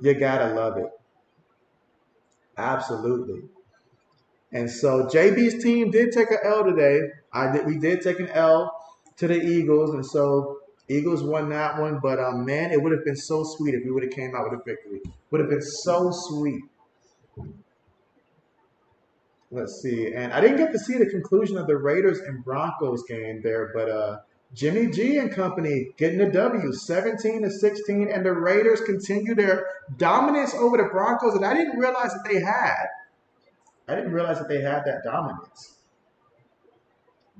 A: You got to love it. Absolutely. And so JB's team did take an L today. We did take an L to the Eagles, and so Eagles won that one. But, man, it would have been so sweet if we would have came out with a victory. Would have been so sweet. Let's see. And I didn't get to see the conclusion of the Raiders and Broncos game there, but Jimmy G and company getting the W, 17-16, and the Raiders continue their dominance over the Broncos, and I didn't realize that they had. I didn't realize that they had that dominance.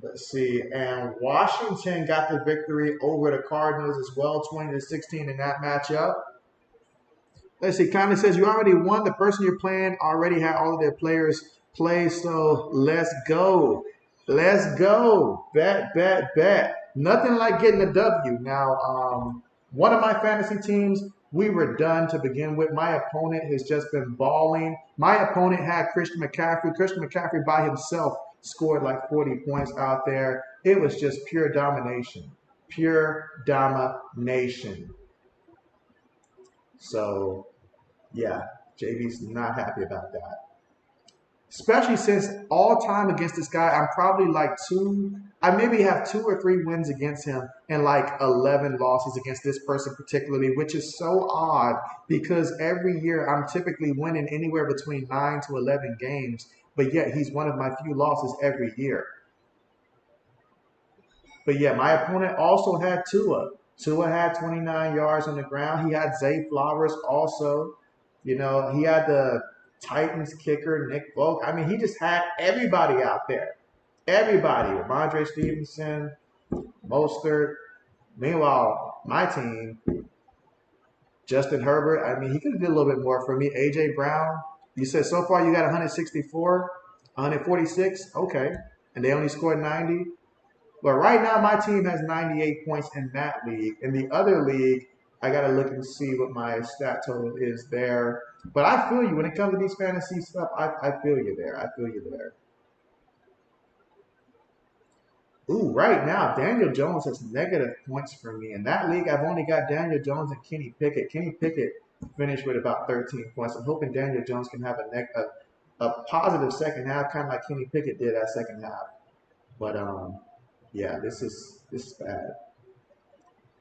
A: Let's see. And Washington got the victory over the Cardinals as well, 20-16 in that matchup. Let's see. Connie says you already won. The person you're playing already had all of their players play, so let's go. Let's go. Bet, bet, bet. Nothing like getting a W. Now, one of my fantasy teams, we were done to begin with. My opponent has just been balling. My opponent had Christian McCaffrey. Christian McCaffrey by himself scored like 40 points out there. It was just pure domination. Pure domination. So, yeah, JB's not happy about that. Especially since all time against this guy, I'm probably like I maybe have 2 or 3 wins against him and like 11 losses against this person particularly, which is so odd because every year I'm typically winning anywhere between 9 to 11 games, but yet he's one of my few losses every year. But yeah, my opponent also had Tua. Tua had 29 yards on the ground. He had Zay Flowers also. You know, he had the Titans kicker, Nick Folk. I mean, he just had everybody out there. Everybody. Ramondre Stevenson, Mostert. Meanwhile, my team, Justin Herbert, I mean, he could have did a little bit more for me. AJ Brown, you said so far you got 164, 146, okay, and they only scored 90. But right now, my team has 98 points in that league. In the other league, I got to look and see what my stat total is there. But I feel you. When it comes to these fantasy stuff, I feel you there. I feel you there. Ooh, right now, Daniel Jones has negative points for me. In that league, I've only got Daniel Jones and Kenny Pickett. Kenny Pickett finished with about 13 points. I'm hoping Daniel Jones can have a positive second half, kind of like Kenny Pickett did that second half. But yeah, this is bad.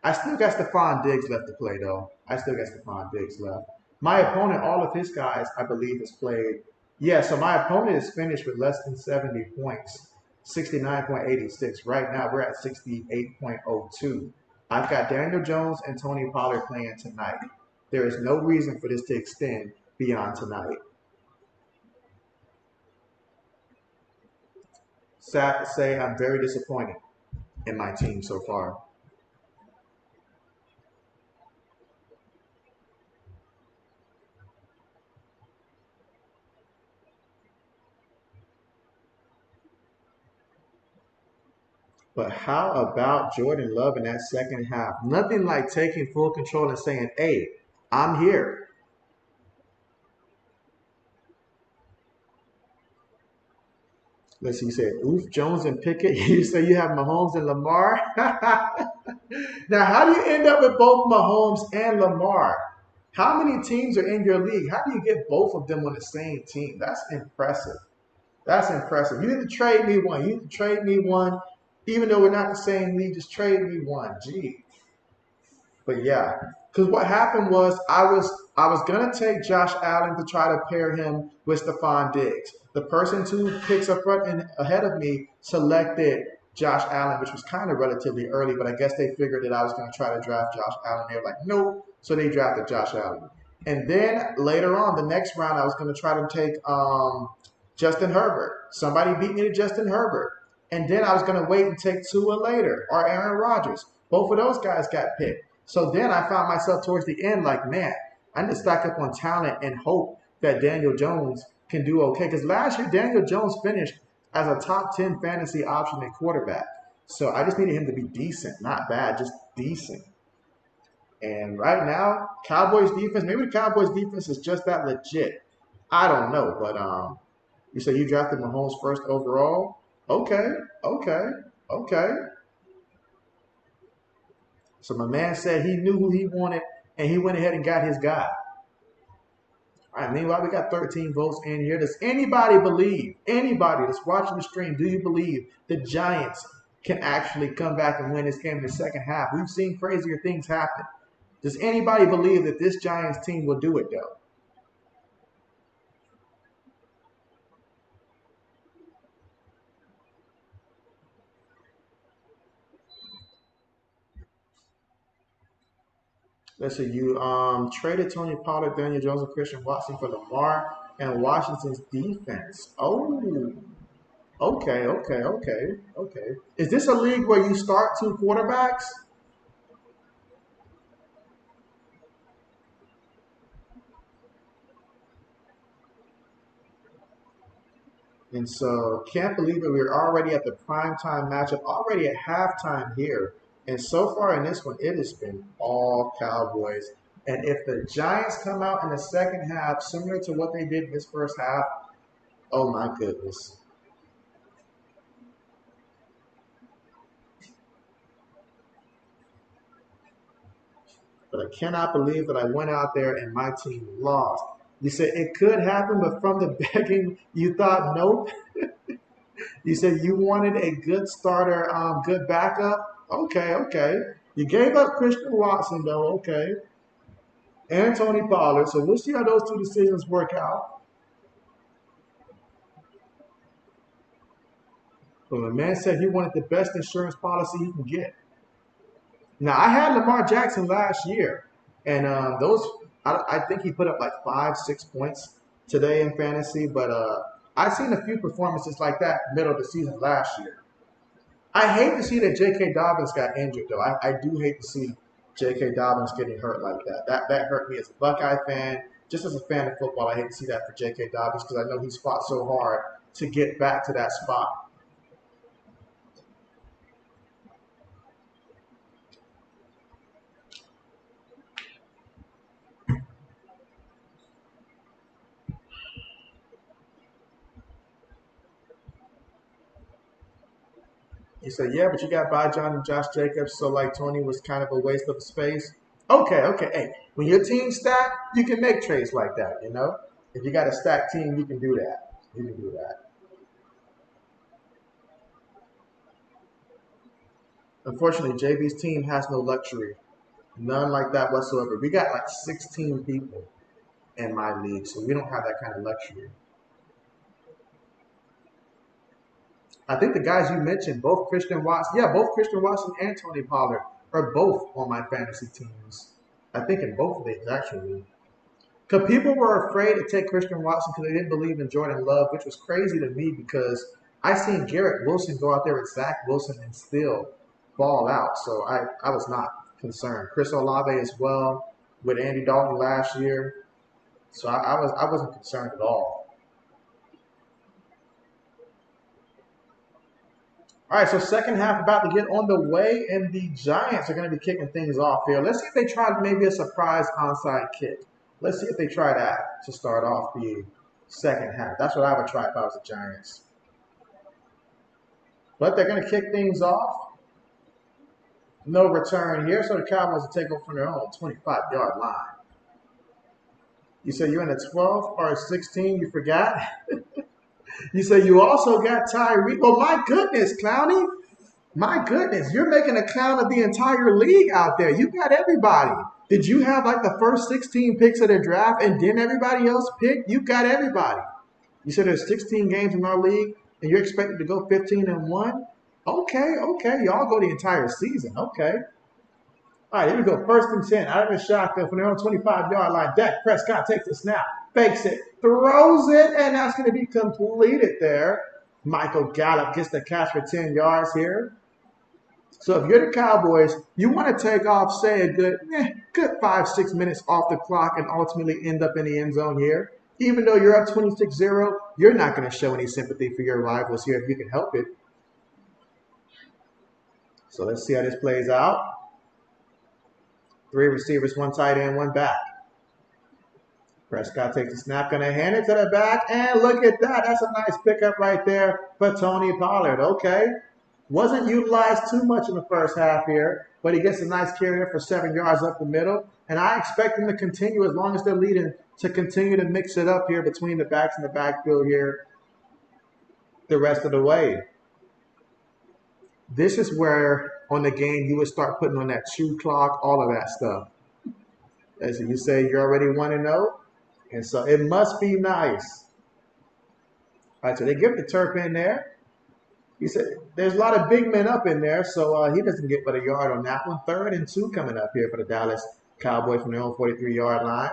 A: I still got Stephon Diggs left to play though. I still got Stephon Diggs left. My opponent, all of his guys, I believe, has played. Yeah, so my opponent is finished with less than 70 points, 69.86. Right now, we're at 68.02. I've got Daniel Jones and Tony Pollard playing tonight. There is no reason for this to extend beyond tonight. Sad to say, I'm very disappointed in my team so far. But how about Jordan Love in that second half? Nothing like taking full control and saying, hey, I'm here. Let's see, you said, oof, Jones and Pickett. You say you have Mahomes and Lamar. Now, how do you end up with both Mahomes and Lamar? How many teams are in your league? How do you get both of them on the same team? That's impressive. That's impressive. You need to trade me one. You need to trade me one. Even though we're not the same league, just trade me one. Gee. But yeah, because what happened was I was gonna take Josh Allen to try to pair him with Stephon Diggs. The person 2 picks up front and ahead of me selected Josh Allen, which was kind of relatively early, but I guess they figured that I was gonna try to draft Josh Allen. They were like, nope, so they drafted Josh Allen. And then later on, the next round, I was gonna try to take Justin Herbert. Somebody beat me to Justin Herbert. And then I was going to wait and take Tua later or Aaron Rodgers. Both of those guys got picked. So then I found myself towards the end like, man, I need to stack up on talent and hope that Daniel Jones can do okay. Because last year, Daniel Jones finished as a top 10 fantasy option at quarterback. So I just needed him to be decent, not bad, just decent. And right now, Cowboys defense, maybe the Cowboys defense is just that legit. I don't know. But you say you drafted Mahomes first overall? Okay, okay, okay. So my man said he knew who he wanted, and he went ahead and got his guy. All right, meanwhile, we got 13 votes in here. Does anybody that's watching the stream, do you believe the Giants can actually come back and win this game in the second half? We've seen crazier things happen. Does anybody believe that this Giants team will do it, though? Let's see, you traded Tony Pollard, Daniel Jones, and Christian Watson for Lamar and Washington's defense. Oh, okay, okay, okay, okay. Is this a league where you start 2 quarterbacks? And so can't believe it. We're already at the prime time matchup, already at halftime here. And so far in this one, it has been all Cowboys. And if the Giants come out in the second half, similar to what they did in this first half, oh my goodness. But I cannot believe that I went out there and my team lost. You said it could happen, but from the beginning, you thought nope. You said you wanted a good starter, good backup. Okay, okay. You gave up Christian Watson though. Okay, and Tony Pollard. So we'll see how those 2 decisions work out. But the man said he wanted the best insurance policy he can get. Now I had Lamar Jackson last year, and I think he put up like 5, 6 points today in fantasy. But I've seen a few performances like that middle of the season last year. I hate to see that J.K. Dobbins got injured, though. I do hate to see J.K. Dobbins getting hurt like that. That hurt me as a Buckeye fan. Just as a fan of football, I hate to see that for J.K. Dobbins because I know he's fought so hard to get back to that spot. He said, yeah, but you got Bijan and Josh Jacobs, so like Tony was kind of a waste of space. Okay. Hey, when your team's stacked, you can make trades like that, you know? If you got a stacked team, you can do that. You can do that. Unfortunately, JB's team has no luxury. None like that whatsoever. We got like 16 people in my league, so we don't have that kind of luxury. I think the guys you mentioned, both Christian Watson, both Christian Watson and Tony Pollard are both on my fantasy teams. I think in both leagues, actually. Because people were afraid to take Christian Watson because they didn't believe in Jordan Love, which was crazy to me because I seen Garrett Wilson go out there with Zach Wilson and still ball out. So I was not concerned. Chris Olave as well with Andy Dalton last year. So I wasn't concerned at all. All right, so second half about to get on the way, and the Giants are going to be kicking things off here. Let's see if they try maybe a surprise onside kick. Let's see if they try that to start off the second half. That's what I would try if I was the Giants. But they're going to kick things off. No return here, so the Cowboys will take over from their own 25-yard line. You said you're in the 12 or 16, you forgot? You say you also got Tyreek. Oh, my goodness, Clowny. My goodness, you're making a clown of the entire league out there. You got everybody. Did you have like the first 16 picks of the draft and then everybody else picked? You got everybody. You said there's 16 games in our league and you're expected to go 15-1? Okay. Y'all go the entire season. Okay. All right, here we go. 1st and 10 out of the shotgun from their own 25-yard line. Dak Prescott takes the snap, fakes it, throws it, and that's going to be completed there. Michael Gallup gets the catch for 10 yards here. So if you're the Cowboys, you want to take off, say, a good 5-6 minutes off the clock and ultimately end up in the end zone here. Even though you're up 26-0, you're not going to show any sympathy for your rivals here if you can help it. So let's see how this plays out. 3 receivers, 1 tight end, 1 back. Prescott takes the snap, going to hand it to the back, and look at that. That's a nice pickup right there for Tony Pollard. Okay. Wasn't utilized too much in the first half here, but he gets a nice carry for 7 yards up the middle. And I expect him to continue, as long as they're leading, to continue to mix it up here between the backs and the backfield here the rest of the way. This is where on the game you would start putting on that shoe clock, all of that stuff. As you say, you're already 1-0, and so it must be nice. All right, so they give the Turp in there. He said there's a lot of big men up in there, so he doesn't get but a yard on that one. 3rd and 2 coming up here for the Dallas Cowboys from their own 43-yard line.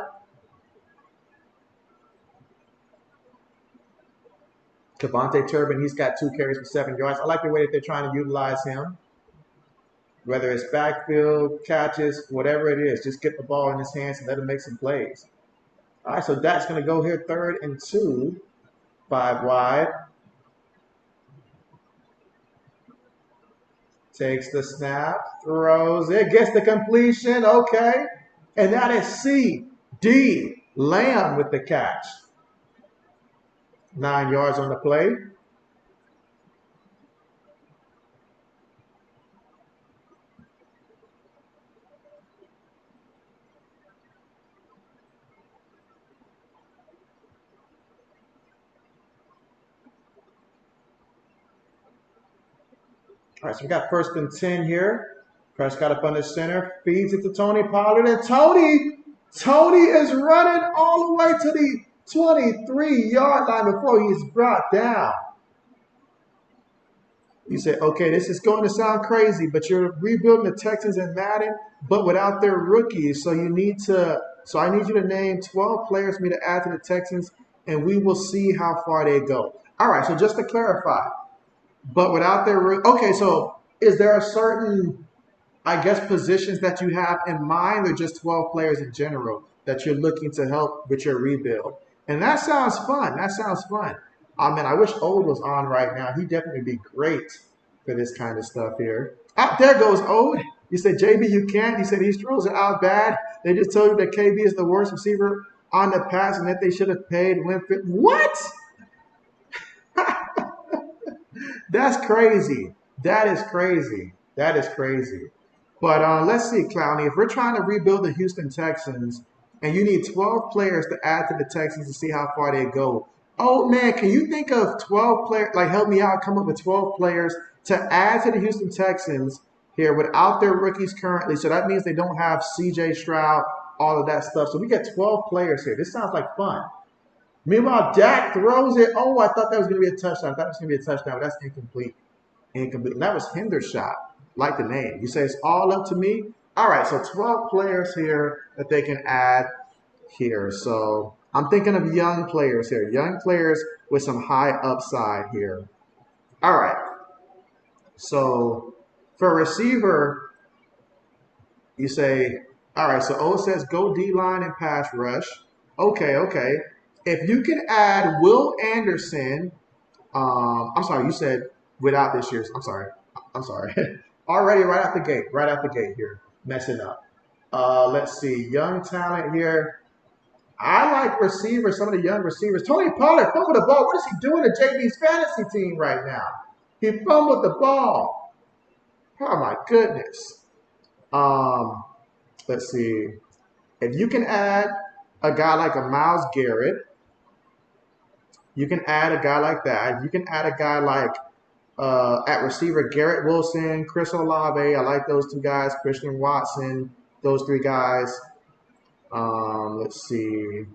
A: Devontae Turpin, he's got 2 carries for 7 yards. I like the way that they're trying to utilize him. Whether it's backfield, catches, whatever it is, just get the ball in his hands and let him make some plays. All right, so that's going to go here 3rd and 2, 5 wide. Takes the snap, throws it, gets the completion, okay. And that is C.D. Lamb with the catch. 9 yards on the play. All right, so we got 1st and 10 here. Prescott up under center, feeds it to Tony Pollard, and Tony is running all the way to the 23-yard line before he's brought down. You say, okay, this is going to sound crazy, but you're rebuilding the Texans and Madden, but without their rookies. So I need you to name 12 players for me to add to the Texans, and we will see how far they go. All right, so just to clarify, but without their – okay, so is there a certain I guess, positions that you have in mind, or just 12 players in general that you're looking to help with your rebuild. And that sounds fun. That sounds fun. I mean, I wish Ode was on right now. He'd definitely be great for this kind of stuff here. Ah, there goes Ode. You said, JB, you can't. He said these throws are out bad. They just told you that KB is the worst receiver on the pass and that they should have paid Winfield. What? That's crazy. That is crazy. That is crazy. But let's see, Clowney. If we're trying to rebuild the Houston Texans and you need 12 players to add to the Texans to see how far they go, oh man, can you think of 12 players? Like, help me out. Come up with 12 players to add to the Houston Texans here without their rookies currently. So that means they don't have C.J. Stroud, all of that stuff. So we get 12 players here. This sounds like fun. Meanwhile, Dak throws it. Oh, I thought that was going to be a touchdown. I thought it was going to be a touchdown, but that's incomplete. Incomplete. And that was Hendershot, like the name. You say it's all up to me? All right, so 12 players here that they can add here. So I'm thinking of young players here. Young players with some high upside here. All right. So for receiver, you say, all right, so O says go D-line and pass rush. Okay, okay. If you can add Will Anderson, I'm sorry, you said without this year's, I'm sorry. Already right out the gate here, messing up. Let's see, young talent here. I like receivers, some of the young receivers. Tony Pollard fumbled the ball. What is he doing to JB's fantasy team right now? He fumbled the ball. Oh my goodness. Let's see. If you can add a guy like a Myles Garrett, you can add a guy like that. You can add a guy like at receiver Garrett Wilson, Chris Olave. I like those two guys. Christian Watson. Those three guys. Let's see.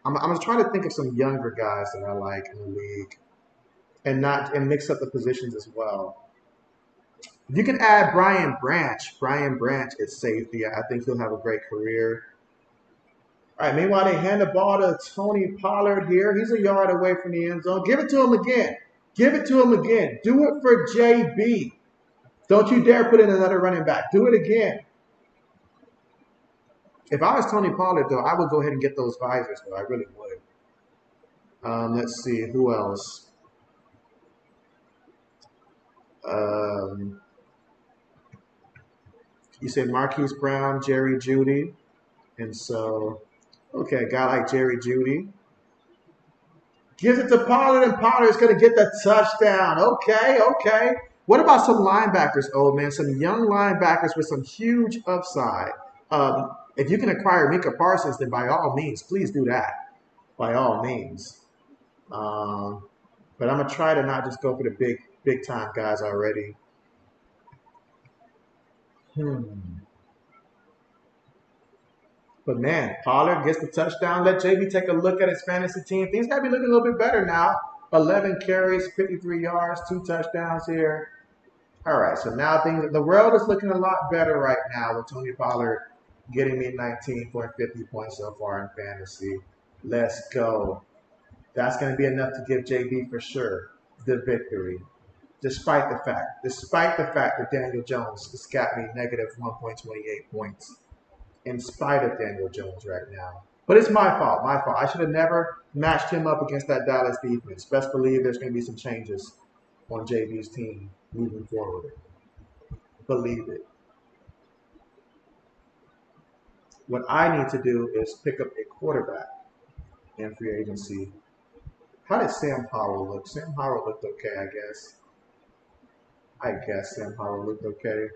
A: I'm gonna try to think of some younger guys that I like in the league, and mix up the positions as well. You can add Brian Branch. Brian Branch at safety. I think he'll have a great career. All right, meanwhile, they hand the ball to Tony Pollard here. He's a yard away from the end zone. Give it to him again. Give it to him again. Do it for JB. Don't you dare put in another running back. Do it again. If I was Tony Pollard, though, I would go ahead and get those visors, though. I really would. Let's see. Who else? You say Marquise Brown, Jerry Jeudy. And so, okay, a guy like Jerry Jeudy. Gives it to Pollard, and Pollard's going to get the touchdown. Okay, okay. What about some linebackers, old man? Some young linebackers with some huge upside. If you can acquire Micah Parsons, then by all means, please do that. By all means. But I'm going to try to not just go for the big time guys already. But man, Pollard gets the touchdown. Let JB take a look at his fantasy team. Things got to be looking a little bit better now. 11 carries, 53 yards, 2 touchdowns here. All right, so now the world is looking a lot better right now with Tony Pollard getting me 19.50 points so far in fantasy. Let's go. That's going to be enough to give JB for sure the victory. Despite the fact that Daniel Jones has got me negative 1.28 points. In spite of Daniel Jones right now. But it's my fault, I should have never matched him up against that Dallas defense. Best believe there's going to be some changes on JB's team moving forward. Believe it. What I need to do is pick up a quarterback in free agency. How did Sam Howell look? Sam Howell looked okay, I guess. Sam Howell looked okay.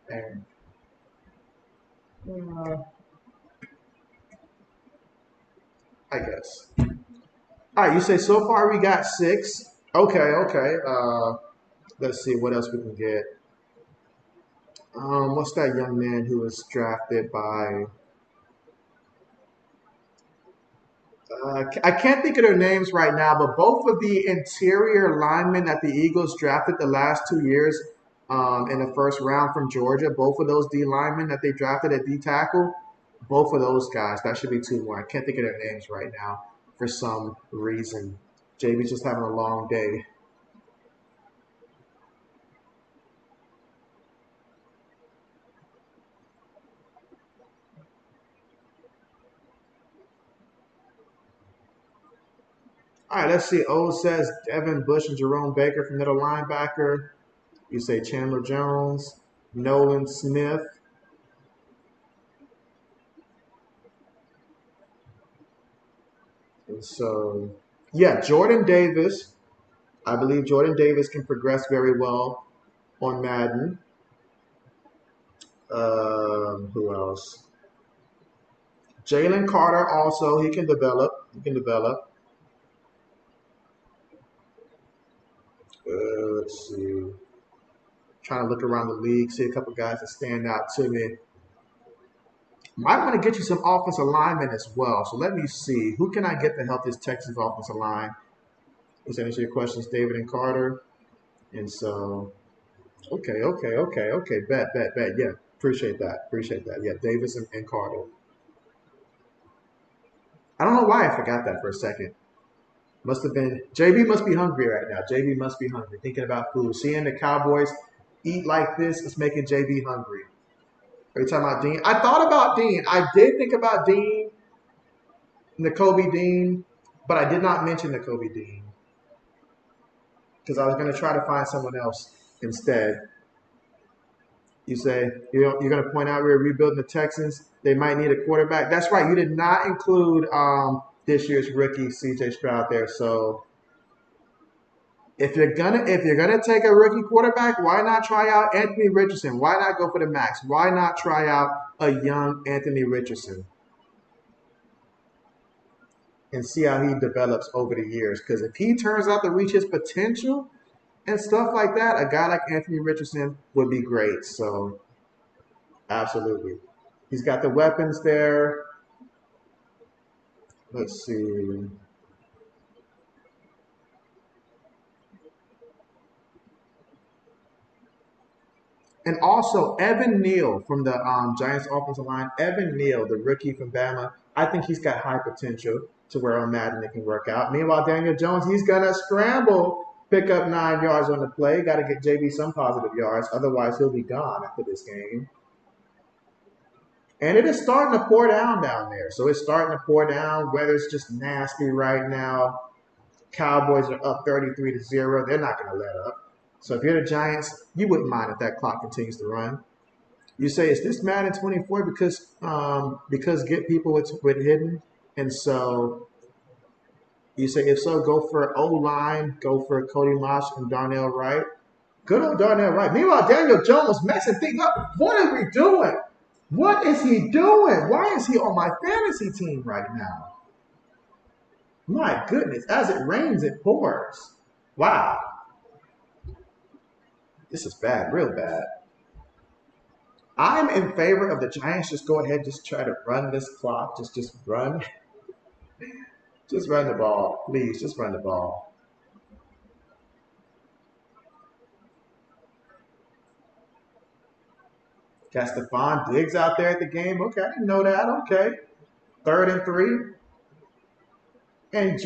A: And I guess. All right, you say so far we got 6. Okay, okay. Let's see what else we can get. What's that young man who was drafted by? I can't think of their names right now, but both of the interior linemen that the Eagles drafted the last 2 years in the first round from Georgia, both of those D linemen that they drafted at D tackle, both of those guys, that should be 2 more. I can't think of their names right now for some reason. JB's just having a long day. All right, let's see. O says Devin Bush and Jerome Baker from middle linebacker. You say Chandler Jones, Nolan Smith. And so, yeah, Jordan Davis. I believe Jordan Davis can progress very well on Madden. Who else? Jalen Carter also. He can develop. He can develop. Let's see. Trying to look around the league, see a couple guys that stand out to me. Might want to get you some offensive linemen as well. So let me see. Who can I get to help this Texas offensive line? Let's answer your questions, David and Carter. And so, okay. Bet. Yeah, appreciate that. Yeah, Davis and Carter. I don't know why I forgot that for a second. Must have been, JB must be hungry right now. JB must be hungry, thinking about food. Seeing the Cowboys eat like this is making JB hungry. Are you talking about Dean? I thought about Dean. I did think about Dean, Nakobe Dean, but I did not mention Nakobe Dean because I was going to try to find someone else instead. You say you're going to point out we're rebuilding the Texans. They might need a quarterback. That's right. You did not include this year's rookie C.J. Stroud there. So if you're gonna take a rookie quarterback, why not try out Anthony Richardson? Why not go for the max? Why not try out a young Anthony Richardson and see how he develops over the years? Because if he turns out to reach his potential and stuff like that, a guy like Anthony Richardson would be great. So absolutely, he's got the weapons there. Let's see. And also Evan Neal from the Giants offensive line. Evan Neal, the rookie from Bama, I think he's got high potential to where on Madden it can work out. Meanwhile, Daniel Jones, he's gonna scramble, pick up 9 yards on the play. Got to get JB some positive yards, otherwise he'll be gone after this game. And it is starting to pour down there. So it's starting to pour down. Weather's just nasty right now. Cowboys are up 33-0. They're not going to let up. So if you're the Giants, you wouldn't mind if that clock continues to run. You say, is this Madden 24 because get people with hidden? And so you say, if so, go for O-line, go for Cody Mosh and Darnell Wright. Good old Darnell Wright. Meanwhile, Daniel Jones messing things up. What are we doing? What is he doing? Why is he on my fantasy team right now? My goodness, as it rains, it pours. Wow. This is bad, real bad. I'm in favor of the Giants. Just go ahead, just try to run this clock. Just run. Just run the ball. Please, just run the ball. Got Stephon Diggs out there at the game. Okay, I didn't know that. Okay. 3rd and 3. And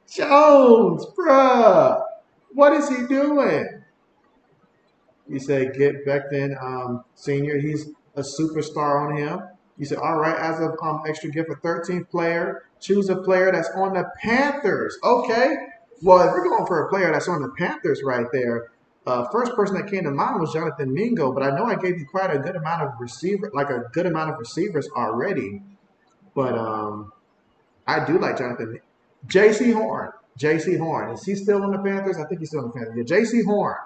A: Jones, bruh. What is he doing? You say get Becton Senior. He's a superstar on him. You say, all right, as of extra gift, a 13th player. Choose a player that's on the Panthers. Okay. Well, if we're going for a player that's on the Panthers right there, first person that came to mind was Jonathan Mingo, but I know I gave you quite a good amount of receivers already. But I do like Jonathan. J.C. Horn. J.C. Horn. Is he still on the Panthers? I think he's still on the Panthers. Yeah, J.C. Horn.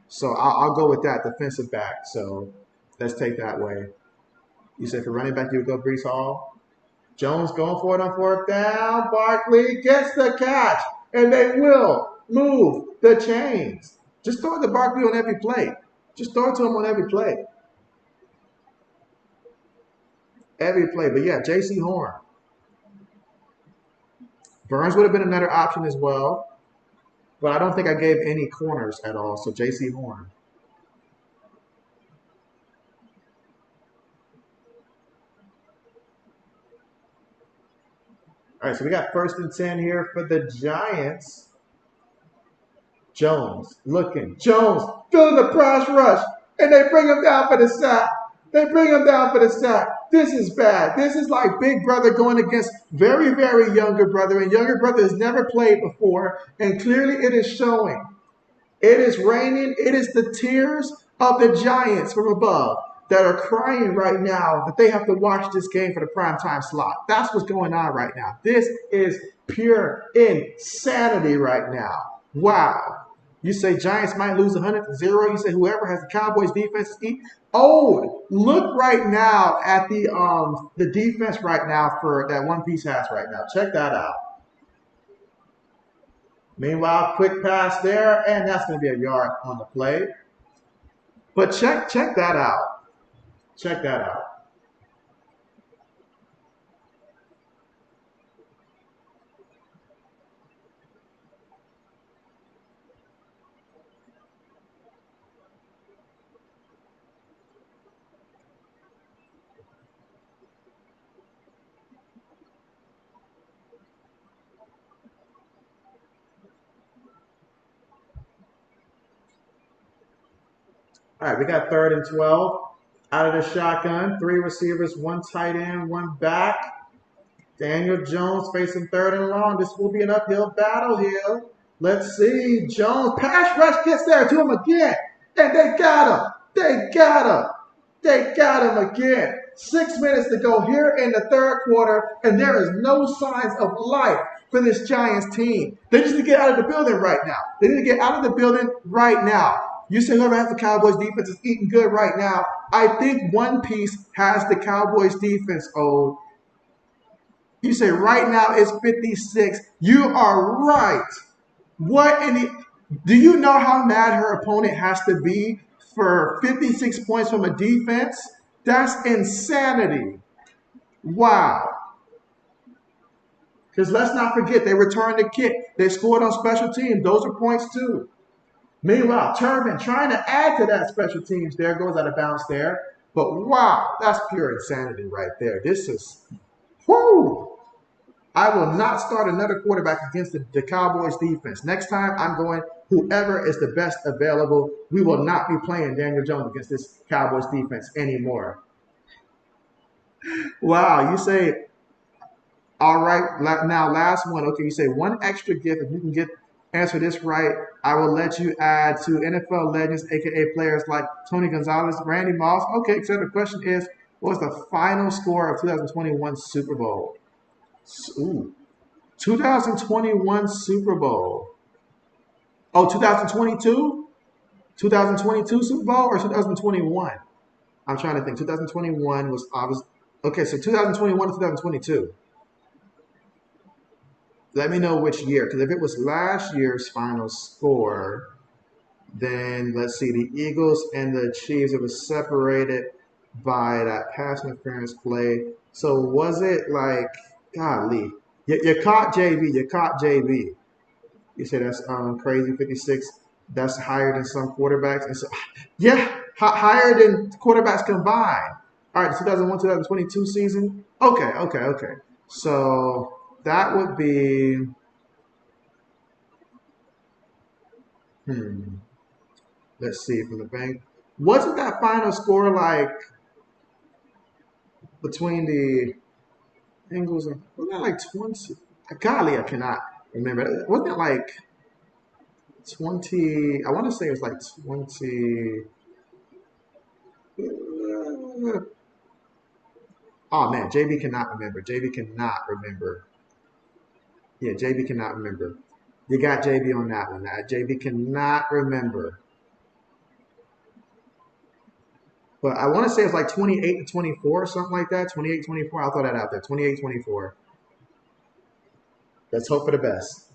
A: So I'll go with that, defensive back. So let's take that way. You said for running back, you would go Breece Hall. Jones going for it on 4th down. Barkley gets the catch, and they will move the chains. Just throw it to Barkley on every play. Just throw it to him on every play. Every play. But yeah, J.C. Horn. Burns would have been another option as well. But I don't think I gave any corners at all. So J.C. Horn. All right, so we got 1st and 10 here for the Giants. Jones looking. Jones feeling the pass rush. And they bring him down for the sack. This is bad. This is like big brother going against very, very younger brother, and younger brother has never played before, and clearly it is showing. It is raining. It is the tears of the giants from above that are crying right now that they have to watch this game for the primetime slot. That's what's going on right now. This is pure insanity right now. Wow. You say Giants might lose 100-0. You say whoever has the Cowboys defense is eating. Oh, look right now at the defense right now for that One Piece has right now. Check that out. Meanwhile, quick pass there, and that's going to be a yard on the play. But check that out. Check that out. All right, we got 3rd and 12. Out of the shotgun, 3 receivers, 1 tight end, 1 back. Daniel Jones facing 3rd and long. This will be an uphill battle here. Let's see. Jones, pass rush gets there to him again. And they got him. They got him. They got him again. 6 minutes to go here in the 3rd quarter, and there is no signs of life for this Giants team. They just need to get out of the building right now. They need to get out of the building right now. You say whoever has the Cowboys defense is eating good right now. I think One Piece has the Cowboys defense, old. You say right now it's 56. You are right. What in the... Do you know how mad her opponent has to be for 56 points from a defense? That's insanity. Wow. Because let's not forget, they returned the kick. They scored on special teams. Those are points too. Meanwhile, Turbin trying to add to that special teams there, goes out of bounds there. But wow, that's pure insanity right there. This is, whoo! I will not start another quarterback against the Cowboys defense. Next time, I'm going whoever is the best available. We will not be playing Daniel Jones against this Cowboys defense anymore. Wow, you say, all right, now last one. Okay, you say one extra gift. If you can answer this right, I will let you add to NFL legends, aka players like Tony Gonzalez, Randy Moss. Okay, so the question is, what was the final score of 2021 Super Bowl? Ooh, 2021 Super Bowl. Oh, 2022? 2022 Super Bowl or 2021? I'm trying to think. 2021 was obviously okay. So 2021 to 2022. Let me know which year, because if it was last year's final score, then let's see, the Eagles and the Chiefs, it was separated by that pass interference play. So was it like, golly, you caught JB, you caught JB. You say that's crazy, 56. That's higher than some quarterbacks. And so, yeah, higher than quarterbacks combined. All right, 2001-2022 season. Okay. So that would be, let's see, from the bank. Wasn't that final score like between the Bengals and, wasn't that like 20? Golly, I cannot remember. Wasn't it like 20? I want to say it was like 20. Oh man, JB cannot remember. JB cannot remember. Yeah, JB cannot remember. You got JB on that one. JB cannot remember. But I want to say it's like 28-24 or something like that. 28-24. I'll throw that out there. 28-24. Let's hope for the best.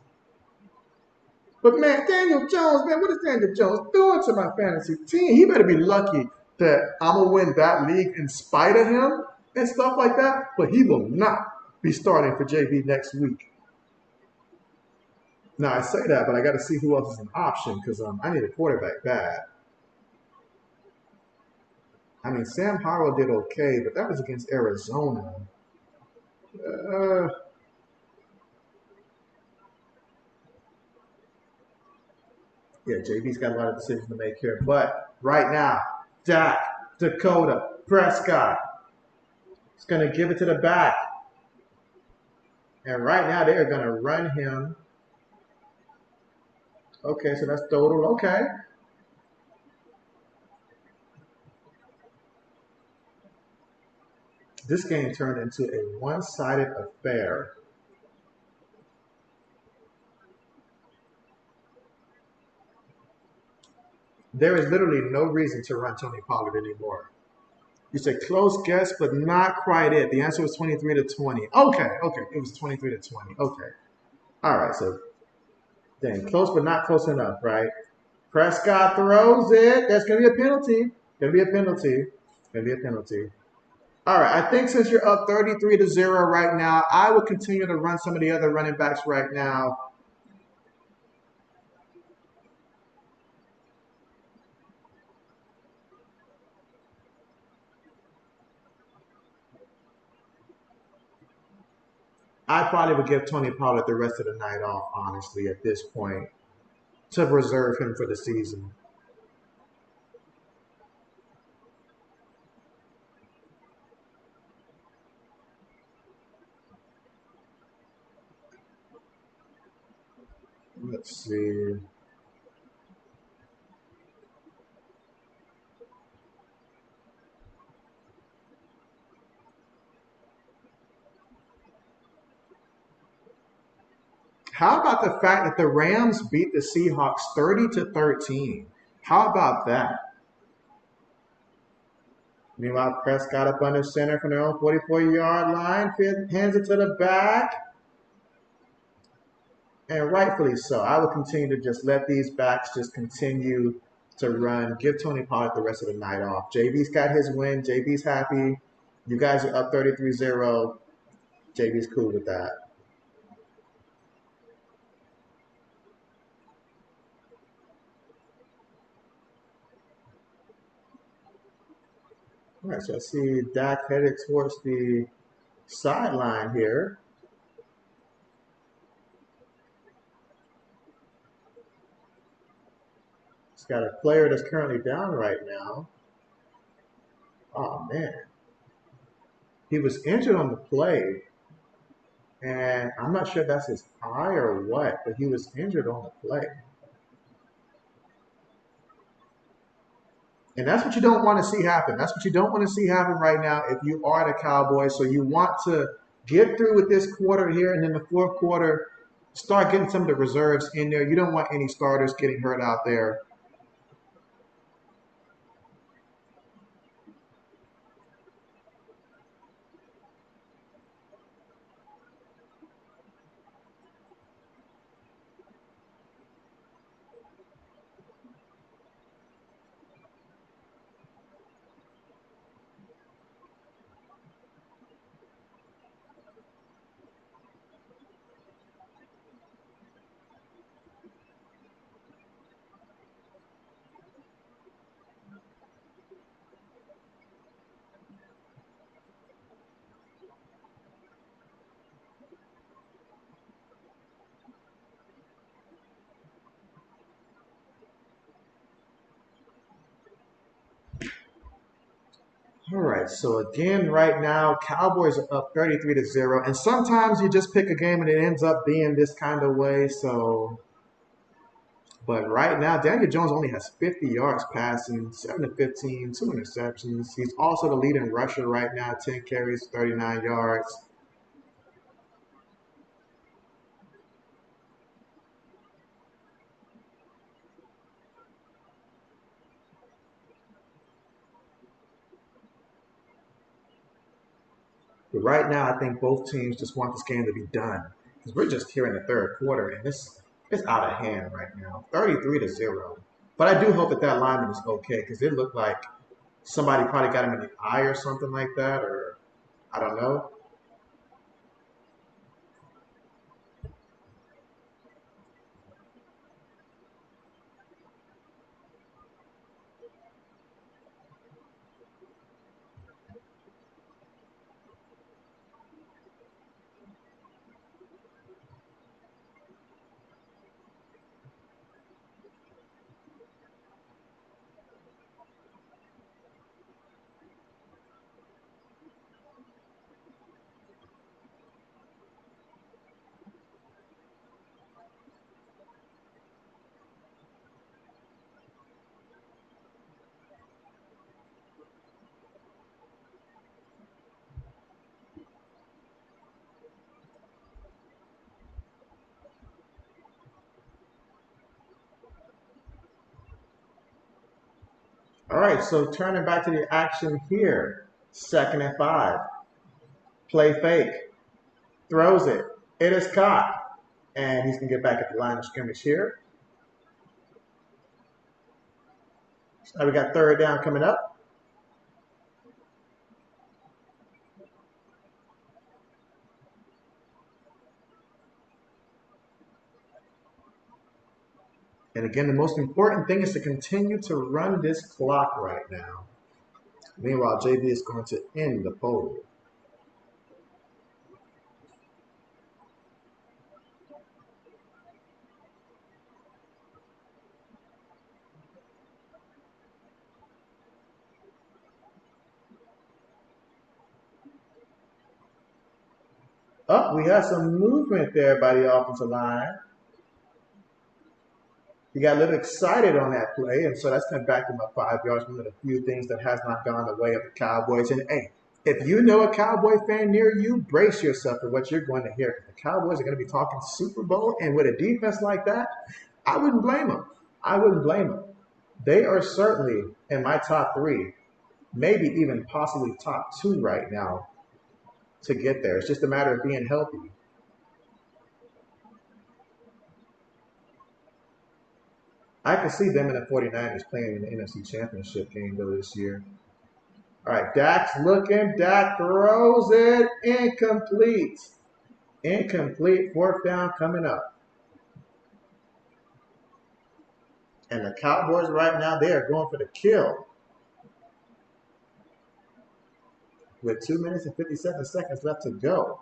A: But man, Daniel Jones, man, what is Daniel Jones doing to my fantasy team? He better be lucky that I'm going to win that league in spite of him and stuff like that. But he will not be starting for JB next week. Now, I say that, but I got to see who else is an option because I need a quarterback bad. I mean, Sam Howell did okay, but that was against Arizona. Yeah, JB's got a lot of decisions to make here. But right now, Dak, Dakota, Prescott, He's going to give it to the back. And right now, they are going to run him. Okay, so that's total. Okay. This game turned into a one-sided affair. There is literally no reason to run Tony Pollard anymore. You said close guess, but not quite it. The answer was 23 to 20. Okay, okay. It was 23 to 20. Okay. All right, so dang, close but not close enough, right? Prescott throws it. That's going to be a penalty. Going to be a penalty. Going to be a penalty. All right, I think since you're up 33 to 0 right now, I will continue to run some of the other running backs right now. I probably would give Tony Pollard the rest of the night off, honestly, at this point, to reserve him for the season. Let's see. How about the fact that the Rams beat the Seahawks 30 to 13? How about that? Meanwhile, Prescott up under center from their own 44-yard line, hands it to the back, and rightfully so. I will continue to just let these backs just continue to run. Give Tony Pollard the rest of the night off. JB's got his win. JB's happy. You guys are up 33-0. JB's cool with that. All right, so I see Dak headed towards the sideline here. He's got a player that's currently down right now. Oh, man. He was injured on the play, and I'm not sure if that's his eye or what, but he was injured on the play. And that's what you don't want to see happen. That's what you don't want to see happen right now if you are the Cowboys. So you want to get through with this quarter here, and then the fourth quarter, start getting some of the reserves in there. You don't want any starters getting hurt out there. All right, so again, right now, Cowboys are up 33 to 0. And sometimes you just pick a game and it ends up being this kind of way. So, but right now, Daniel Jones only has 50 yards passing, 7 to 15, 2 interceptions. He's also the leading rusher right now, 10 carries, 39 yards. But right now, I think both teams just want this game to be done because we're just here in the third quarter, and it's out of hand right now, 33 to 0. But I do hope that that lineman is okay because it looked like somebody probably got him in the eye or something like that, or I don't know. All right, so turning back to the action here. 2nd and 5. Play fake. Throws it. It is caught. And he's going to get back at the line of scrimmage here. Now we got 3rd down coming up. And again, the most important thing is to continue to run this clock right now. Meanwhile, JB is going to end the poll. Oh, we have some movement there by the offensive line. He got a little excited on that play, and so that's going to back him up 5 yards. One of the few things that has not gone the way of the Cowboys. And hey, if you know a Cowboy fan near you, brace yourself for what you're going to hear. The Cowboys are going to be talking Super Bowl, and with a defense like that, I wouldn't blame them. I wouldn't blame them. They are certainly in my top 3, maybe even possibly top 2 right now to get there. It's just a matter of being healthy. I could see them and the 49ers playing in the NFC Championship game, though, this year. All right, Dak's looking. Dak throws it. Incomplete. Incomplete. 4th down coming up. And the Cowboys right now, they are going for the kill. With 2 minutes and 57 seconds left to go.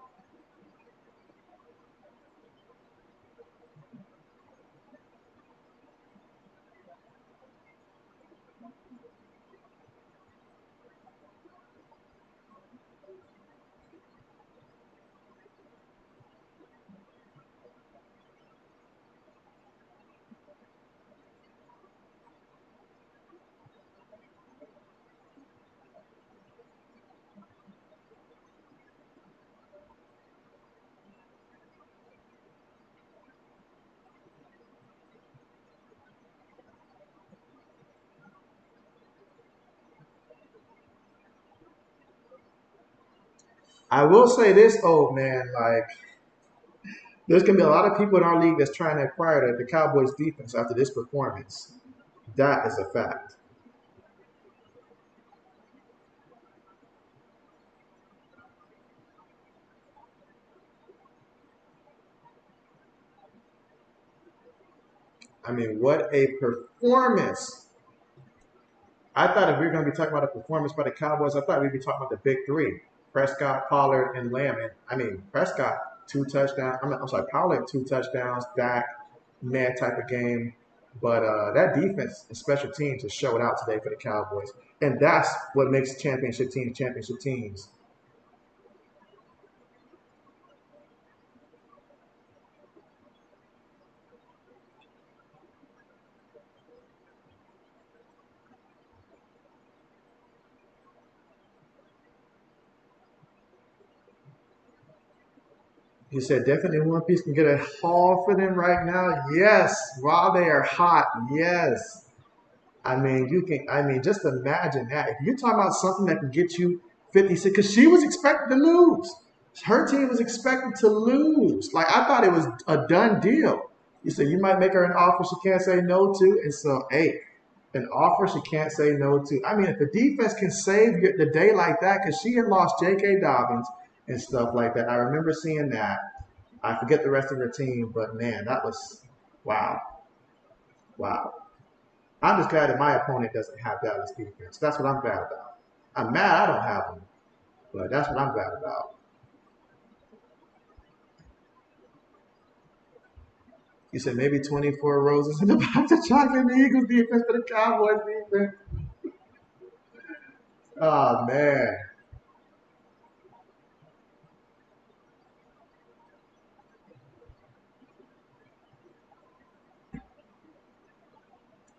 A: I will say this, old man, like, there's going to be a lot of people in our league that's trying to acquire the Cowboys defense after this performance. That is a fact. I mean, what a performance. I thought if we were going to be talking about a performance by the Cowboys, I thought we'd be talking about the big 3. Prescott, Pollard, and Lamb. And, I mean, Prescott, 2 touchdowns. I'm sorry, Pollard, 2 touchdowns. Dak, man type of game. But that defense and special teams has showed out today for the Cowboys. And that's what makes championship teams championship teams. You said definitely One Piece can get a haul for them right now. Yes, while they are hot. Yes. I mean, you can. I mean, just imagine that. If you're talking about something that can get you 56, because she was expected to lose. Her team was expected to lose. Like I thought it was a done deal. You said you might make her an offer she can't say no to, and so hey, an offer she can't say no to. I mean, if the defense can save the day like that, because she had lost J.K. Dobbins and stuff like that. I remember seeing that. I forget the rest of her team, but man, that was wow, wow. I'm just glad that my opponent doesn't have Dallas defense. That's what I'm glad about. I'm mad I don't have them, but that's what I'm glad about. You said maybe 24 roses in the box of chocolate, the Eagles defense for the Cowboys defense. Oh man.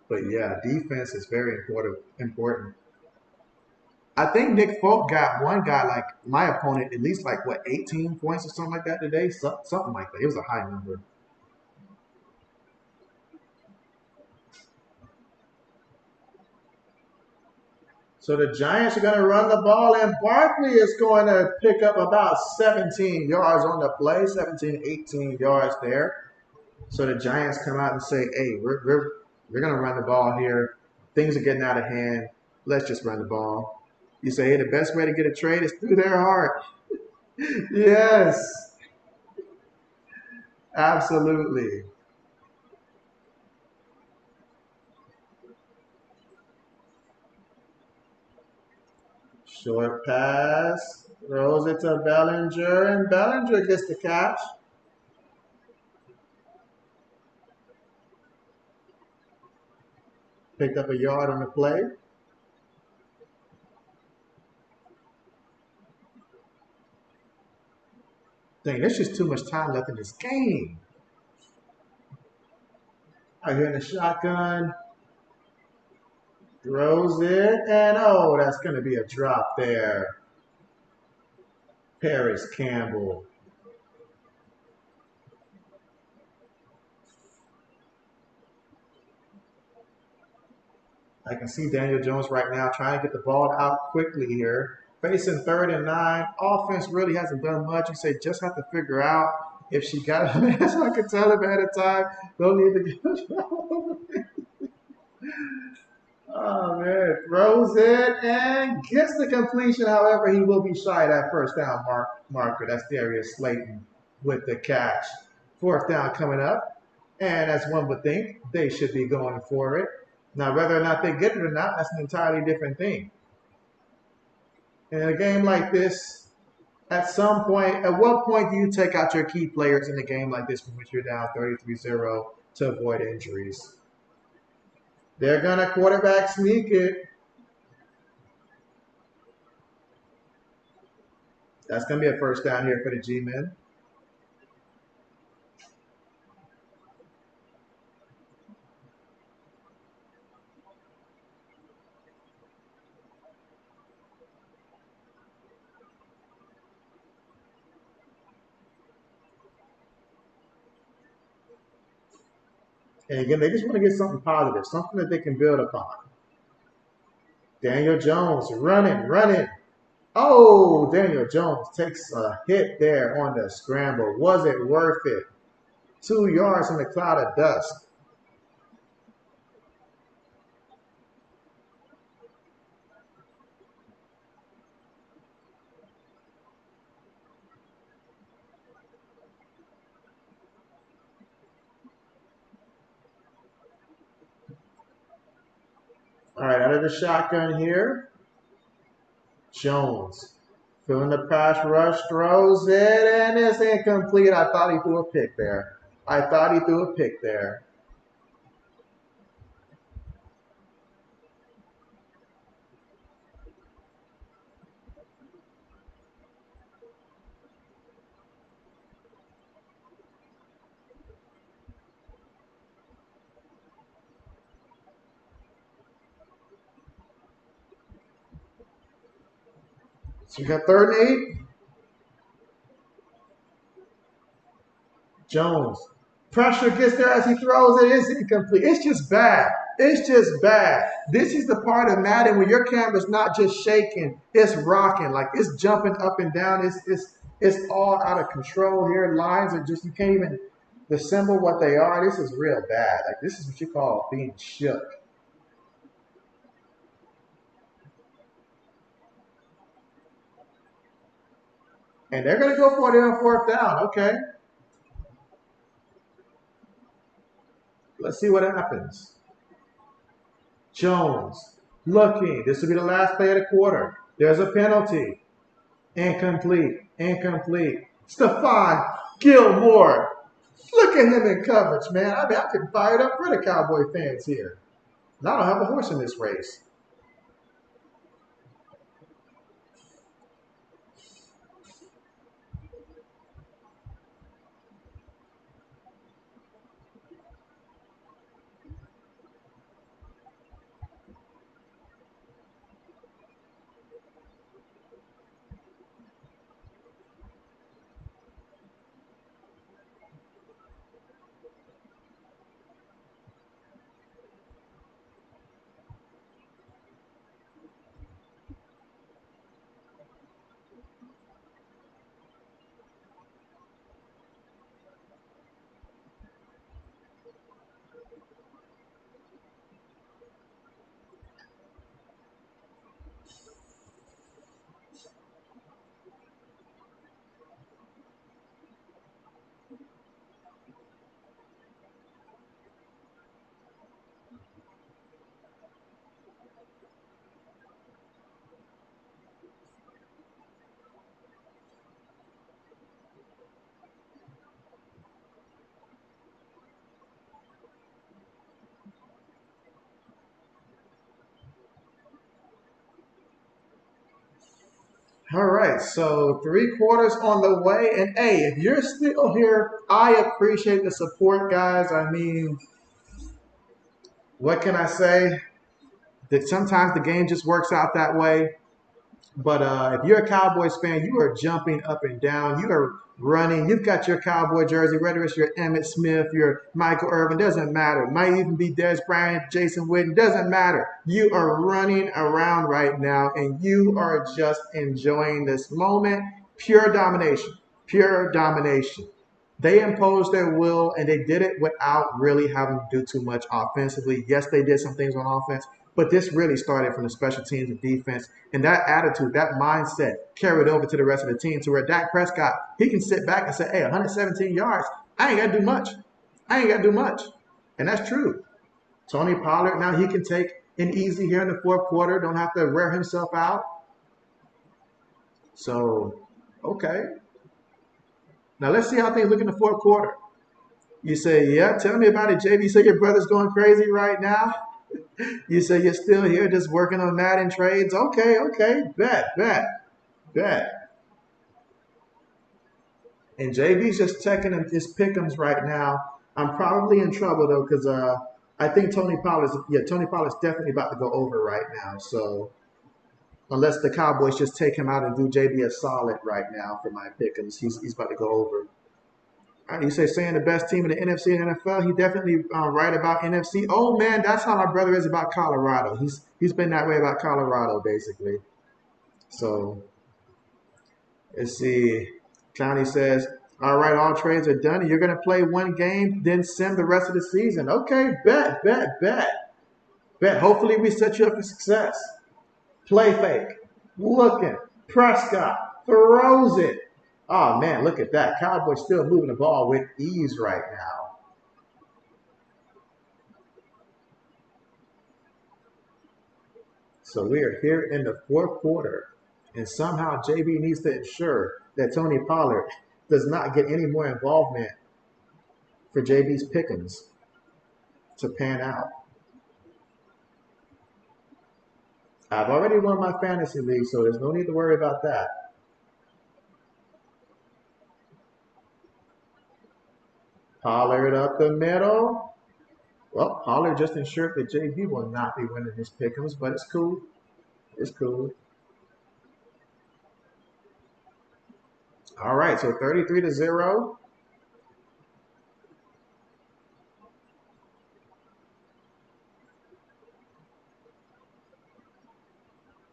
A: But yeah, defense is very important. I think Nick Folk got one guy like my opponent at least like what 18 points or something like that today, something like that. It was a high number. So the Giants are going to run the ball, and Barkley is going to pick up about 17 yards on the play, 17, 18 yards there. So the Giants come out and say, hey, we're going to run the ball here. Things are getting out of hand. Let's just run the ball. You say, hey, the best way to get a trade is through their heart. Yes, absolutely. Short pass, throws it to Bellinger, and Bellinger gets the catch. Picked up a yard on the play. Dang, there's just too much time left in this game. I hear in the shotgun, throws it, and oh, that's going to be a drop there. Paris Campbell. I can see Daniel Jones right now trying to get the ball out quickly here. Facing 3rd and 9. Offense really hasn't done much. You say just have to figure out if she got it. That's what I can tell him ahead of time. Don't need to get Oh man, throws it and gets the completion. However, he will be shy of that first down marker. That's Darius Slayton with the catch. 4th down coming up, and as one would think, they should be going for it. Now, whether or not they get it or not, that's an entirely different thing. In a game like this, at some point, at what point do you take out your key players in a game like this from which you're down 33-0 to avoid injuries? They're going to quarterback sneak it. That's going to be a first down here for the G-men. And again, they just want to get something positive, something that they can build upon. Daniel Jones running. Oh, Daniel Jones takes a hit there on the scramble. Was it worth it? 2 yards in the cloud of dust. All right, out of the shotgun here, Jones feeling the pass rush, throws it, and it's incomplete. I thought he threw a pick there. So we got 3rd and 8. Jones. Pressure gets there as he throws it. It's incomplete. It's just bad. It's just bad. This is the part of Madden where your camera's not just shaking, it's rocking. Like it's jumping up and down. It's all out of control here. Lines are just, you can't even dissemble what they are. This is real bad. Like this is what you call being shook. And they're going to go for it on 4th down. Okay. Let's see what happens. Jones looking. This will be the last play of the quarter. There's a penalty. Incomplete. Stephon Gilmore. Look at him in coverage, man. I mean, I can fire it up for the Cowboy fans here. And I don't have a horse in this race. All right, so 3/4 on the way. And hey, if you're still here, I appreciate the support, guys. I mean, what can I say? That sometimes the game just works out that way. But if you're a Cowboys fan, you are jumping up and down. You are running. You've got your Cowboy jersey, whether it's your Emmitt Smith, your Michael Irvin, doesn't matter. It might even be Des Bryant, Jason Witten, doesn't matter. You are running around right now, and you are just enjoying this moment. Pure domination. Pure domination. They imposed their will, and they did it without really having to do too much offensively. Yes, they did some things on offense, but this really started from the special teams and defense. And that attitude, that mindset carried over to the rest of the team to where Dak Prescott, he can sit back and say, hey, 117 yards, I ain't got to do much. I ain't got to do much. And that's true. Tony Pollard, now he can take an easy here in the 4/4, don't have to wear himself out. So, okay. Now let's see how things look in the 4/4. You say, yeah, tell me about it, JB. You say your brother's going crazy right now. You say you're still here just working on Madden trades. Okay, okay. Bet. And JB's just checking his pick'ems right now. I'm probably in trouble though, because I think Tony Pollard's definitely about to go over right now. So unless the Cowboys just take him out and do JB a solid right now for my pick'ems, he's about to go over. You say saying the best team in the NFC and NFL. He definitely right about NFC. Oh man, that's how my brother is about Colorado. He's been that way about Colorado basically. So let's see. Johnny says, "All right, all trades are done, and you're gonna play one game, then sim the rest of the season." Okay, bet. Hopefully, we set you up for success. Play fake, looking. Prescott throws it. Oh man, look at that. Cowboys still moving the ball with ease right now. So we are here in the 4/4, and somehow JB needs to ensure that Tony Pollard does not get any more involvement for JB's pickings to pan out. I've already won my fantasy league, so there's no need to worry about that. Pollard up the middle. Well, Pollard just ensured that JB will not be winning his pickings, but it's cool. It's cool. All right, so 33-0.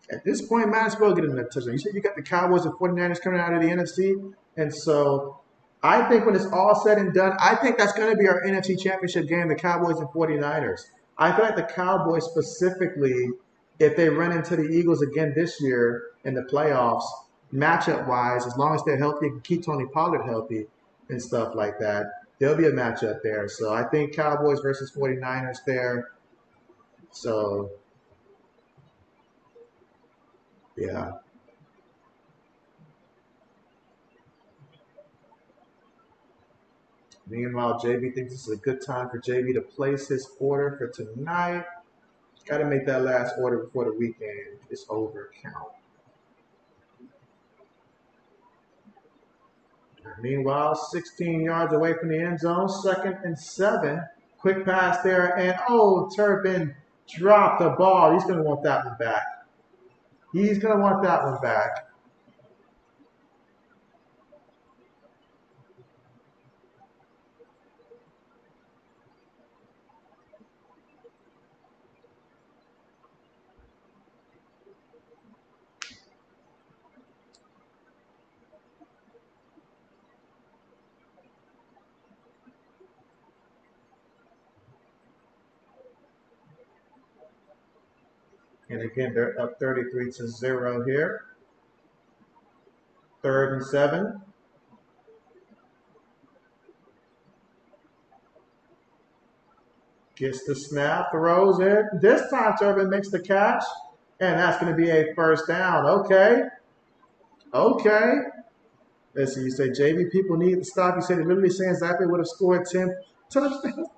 A: At this point, might as well get another touchdown. You said you got the Cowboys and 49ers coming out of the NFC. And so I think when it's all said and done, I think that's going to be our NFC Championship game, the Cowboys and 49ers. I feel like the Cowboys specifically, if they run into the Eagles again this year in the playoffs, matchup-wise, as long as they're healthy and keep Tony Pollard healthy and stuff like that, there'll be a matchup there. So I think Cowboys versus 49ers there. So, yeah. Meanwhile, JB thinks this is a good time for JB to place his order for tonight. Got to make that last order before the weekend is over. Count. Meanwhile, 16 yards away from the end zone, 2nd and 7. Quick pass there, and oh, Turpin dropped the ball. He's going to want that one back. He's going to want that one back. And again, they're up 33-0 here. 3rd and 7. Gets the snap, throws it. This time Turpin makes the catch. And that's going to be a first down. Okay. Okay. Listen, you say, JB, people need to stop. You said it literally saying Zappi would have scored 10 touchdowns.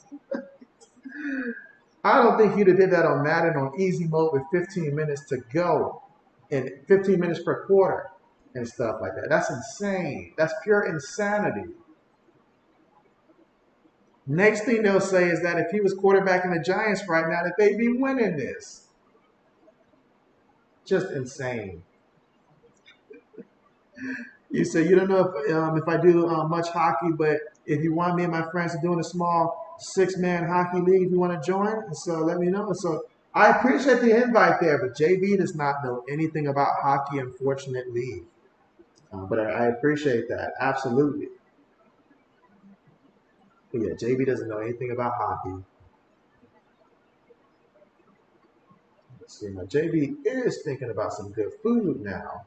A: I don't think he'd have did that on Madden on easy mode with 15 minutes to go and 15 minutes per quarter and stuff like that. That's insane. That's pure insanity. Next thing they'll say is that if he was quarterbacking the Giants right now, that they'd be winning this. Just insane. You say you don't know if I do much hockey, but if you want me and my friends to doing a small 6-man hockey league, if you want to join, so let me know. So I appreciate the invite there, but JB does not know anything about hockey, unfortunately. But I appreciate that, absolutely. But yeah, JB doesn't know anything about hockey. Let's see, now JB is thinking about some good food now.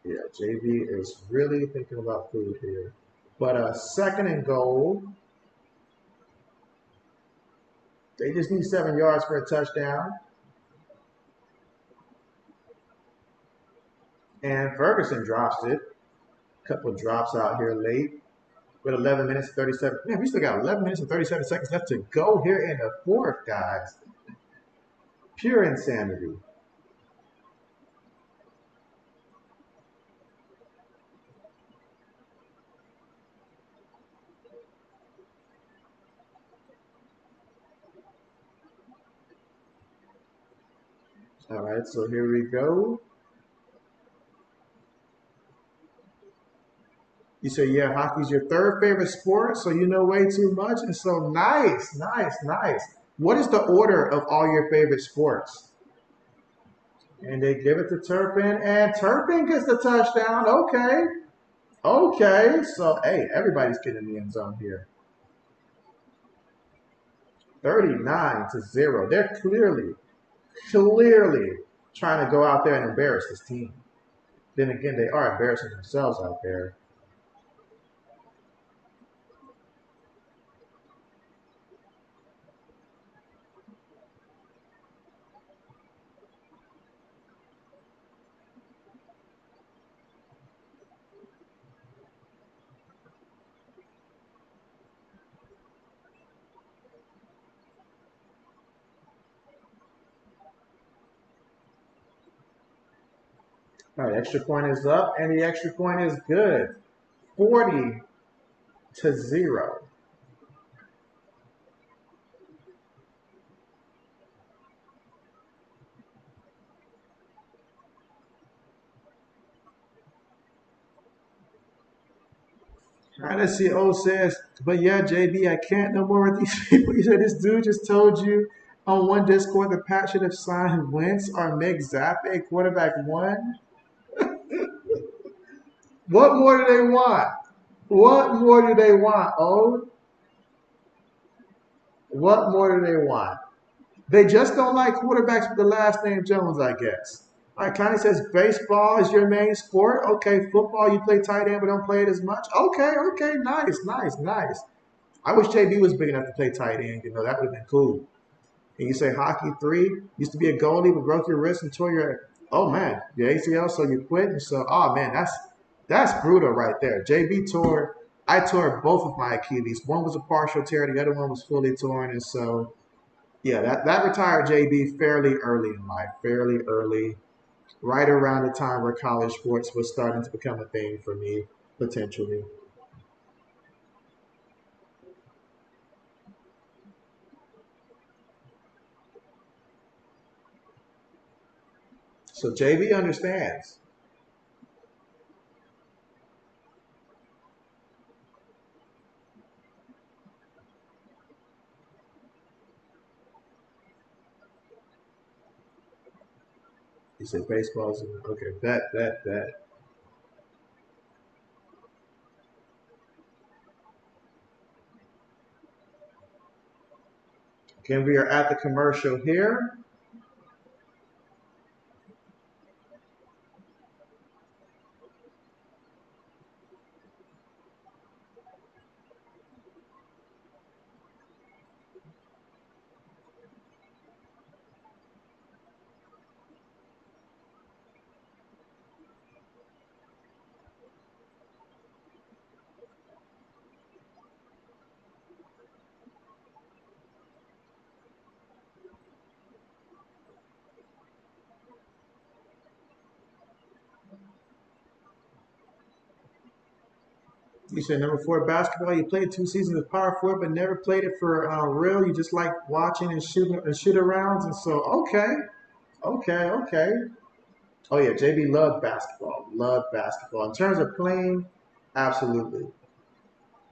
A: Yeah, JB is really thinking about food here. But 2nd and goal. They just need 7 yards for a touchdown. And Ferguson drops it. A couple of drops out here late. With 11 minutes and 37. Man, we still got 11 minutes and 37 seconds left to go here in the 4th, guys. Pure insanity. All right, so here we go. You say, yeah, hockey's your 3rd favorite sport, so you know way too much. And so nice, nice, nice. What is the order of all your favorite sports? And they give it to Turpin, and Turpin gets the touchdown. Okay. Okay. So, hey, everybody's getting in the end zone here. 39-0. They're clearly trying to go out there and embarrass this team. Then again, they are embarrassing themselves out there. All right, extra point is up, and the extra point is good. 40-0. Honestly, O says, but yeah, JB, I can't no more with these people. You said this dude just told you on one Discord the Pat should have signed Wentz or make Zappe quarterback 1. What more do they want? What more do they want, Oh? What more do they want? They just don't like quarterbacks with the last name Jones, I guess. All right, Connie says baseball is your main sport. Okay, football, you play tight end but don't play it as much. Okay, okay, nice, nice, nice. I wish JB was big enough to play tight end. You know, that would have been cool. And you say hockey 3, used to be a goalie but broke your wrist and tore your, oh man, your ACL, so you quit. And so, oh man, that's brutal right there. I tore both of my Achilles. One was a partial tear, the other one was fully torn. And so, yeah, that retired JB fairly early in life, fairly early, right around the time where college sports was starting to become a thing for me, potentially. So JB understands. You said baseball's okay. Bet. Again, we are at the commercial here. You said number 4 basketball. You played 2 seasons of power forward, but never played it for real. You just like watching and shooting and shoot arounds. And so, okay. Oh yeah, JB loved basketball. Loved basketball. In terms of playing, absolutely.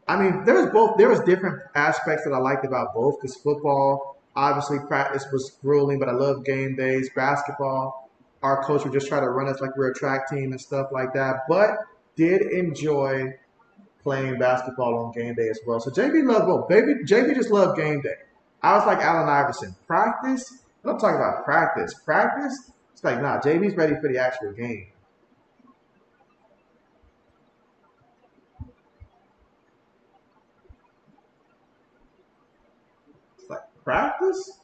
A: I mean, there was both. There was different aspects that I liked about both. Because football, obviously, practice was grueling, but I love game days. Basketball, our coach would just try to run us like we're a track team and stuff like that. But did enjoy playing basketball on game day as well. So JB loved both. Baby, JB just loved game day. I was like Allen Iverson. Practice? I'm talking about practice. Practice? It's like, nah, JB's ready for the actual game. It's like, practice?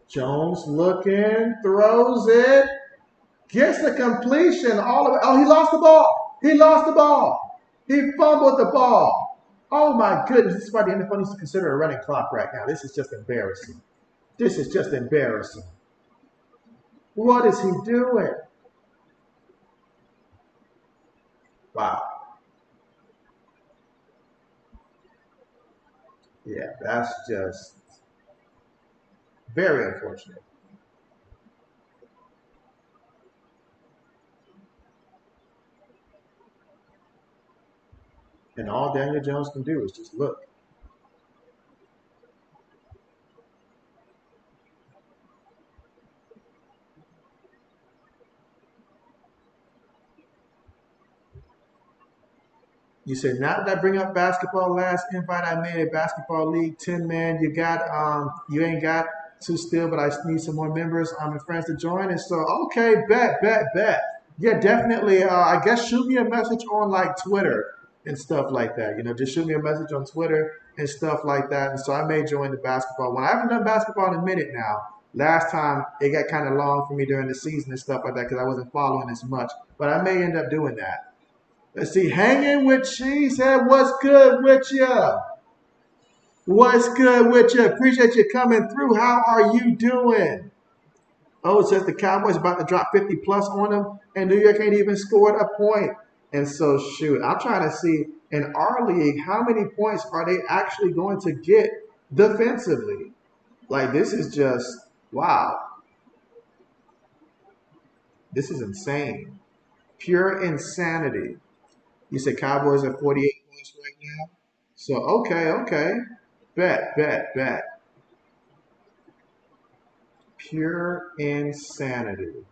A: Jones looking, throws it, gets the completion. All of it. Oh, he lost the ball. He lost the ball. He fumbled the ball. Oh my goodness. This is why the NFL needs to consider a running clock right now. This is just embarrassing. This is just embarrassing. What is he doing? Wow. Yeah, that's just very unfortunate. And all Daniel Jones can do is just look. You said, now that I bring up basketball, last invite I made a basketball league, 10 man. You ain't got two still, but I need some more members and friends to join. And so, okay, bet. Yeah, definitely. I guess shoot me a message on like Twitter and stuff like that. Just shoot me a message on Twitter and stuff like that. And so I may join the basketball one. I haven't done basketball in a minute now. Last time it got kind of long for me during the season and stuff like that because I wasn't following as much. But I may end up doing that. Let's see, hanging with she said, what's good with you? What's good with you? Appreciate you coming through. How are you doing? Oh, it says the Cowboys about to drop 50 plus on them, and New York ain't even scored a point. And so, shoot, I'm trying to see in our league how many points are they actually going to get defensively. Like, this is just, wow. This is insane. Pure insanity. You said Cowboys are 48 points right now? So, okay. Bet. Pure insanity.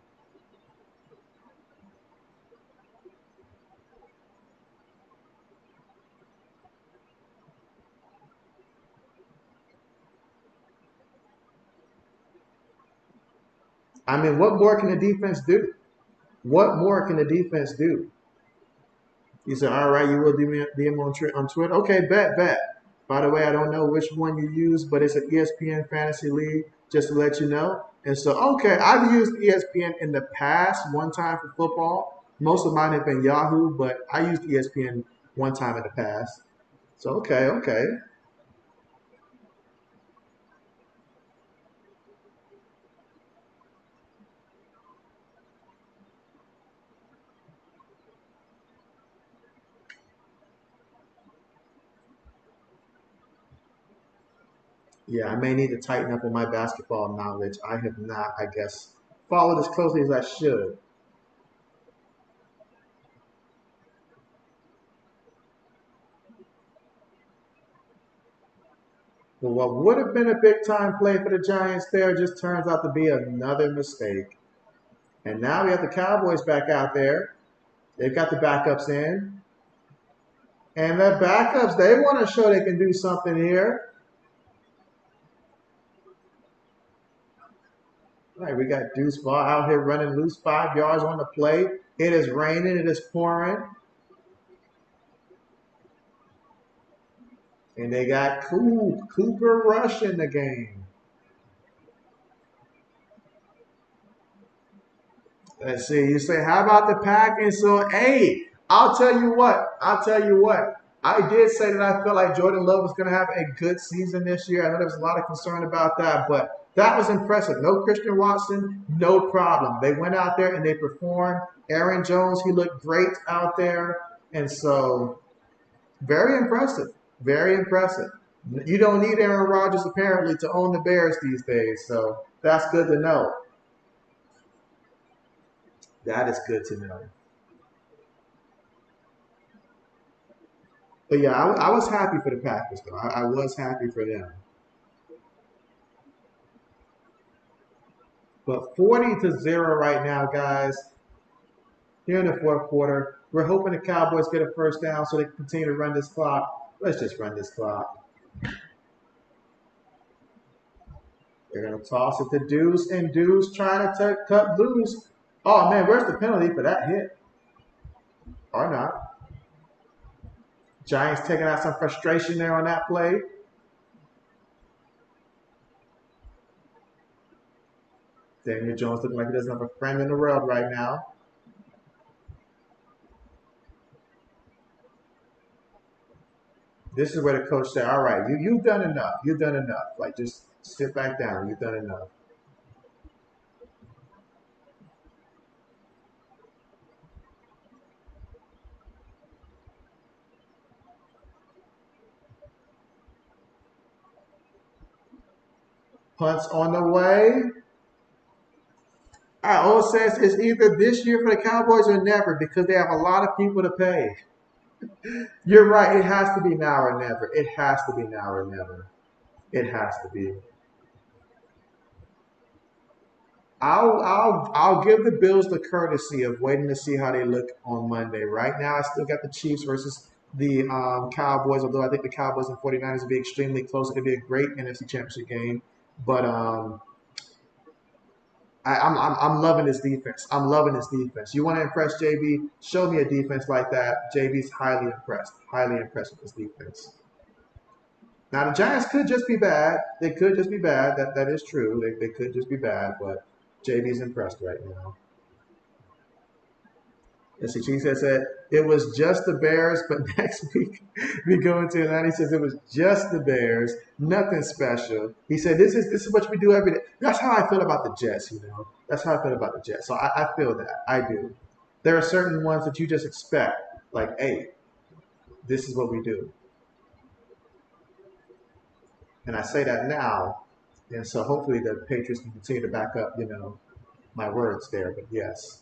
A: I mean, what more can the defense do? What more can the defense do? You said, all right, you will DM on Twitter. Okay, bet. By the way, I don't know which one you use, but it's an ESPN Fantasy League, just to let you know. And so, okay, I've used ESPN in the past, one time for football. Most of mine have been Yahoo, but I used ESPN one time in the past. So, okay. Yeah, I may need to tighten up on my basketball knowledge. I have not, I guess, followed as closely as I should. But what would have been a big time play for the Giants there just turns out to be another mistake. And now we have the Cowboys back out there. They've got the backups in. And the backups, they want to show they can do something here. All right, we got Deuce Ball out here running loose, 5 yards on the play. It is raining, it is pouring. And they got Cooper Rush in the game. Let's see. You say, how about the Packers? So, hey, I'll tell you what. I did say that I felt like Jordan Love was going to have a good season this year. I know there was a lot of concern about that, but that was impressive. No Christian Watson, no problem. They went out there and they performed. Aaron Jones, he looked great out there. And so, very impressive. Very impressive. You don't need Aaron Rodgers, apparently, to own the Bears these days. So, that's good to know. That is good to know. But yeah, I was happy for the Packers, though. I was happy for them. But 40-0 right now, guys. Here in the fourth quarter, we're hoping the Cowboys get a first down so they can continue to run this clock. Let's just run this clock. They're going to toss it to Deuce, and Deuce trying to cut loose. Oh, man, where's the penalty for that hit? Or not. Giants taking out some frustration there on that play. Daniel Jones looking like he doesn't have a friend in the world right now. This is where the coach said, all right, you've done enough. You've done enough. Like, just sit back down. You've done enough. Punts on the way. O says it's either this year for the Cowboys or never because they have a lot of people to pay. You're right. It has to be now or never. It has to be now or never. It has to be. I'll give the Bills the courtesy of waiting to see how they look on Monday. Right now, I still got the Chiefs versus the Cowboys, although I think the Cowboys and 49ers will be extremely close. It could be a great NFC Championship game. But I'm loving this defense. I'm loving this defense. You want to impress JB? Show me a defense like that. JB's highly impressed. Highly impressed with this defense. Now, the Giants could just be bad. They could just be bad. That is true. They could just be bad, but JB's impressed right now. Let's see, Chief said it was just the Bears, but next week we go into Atlanta. He says it was just the Bears, nothing special. He said this is what we do every day. That's how I feel about the Jets, you know. That's how I feel about the Jets. So I feel that. I do. There are certain ones that you just expect, like, hey, this is what we do. And I say that now, and so hopefully the Patriots can continue to back up, you know, my words there. But yes.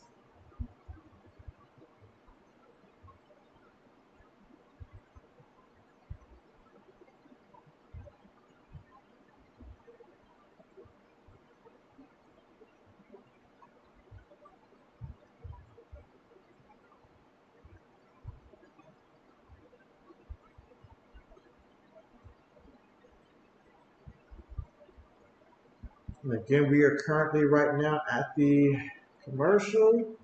A: And again, we are currently right now at the commercial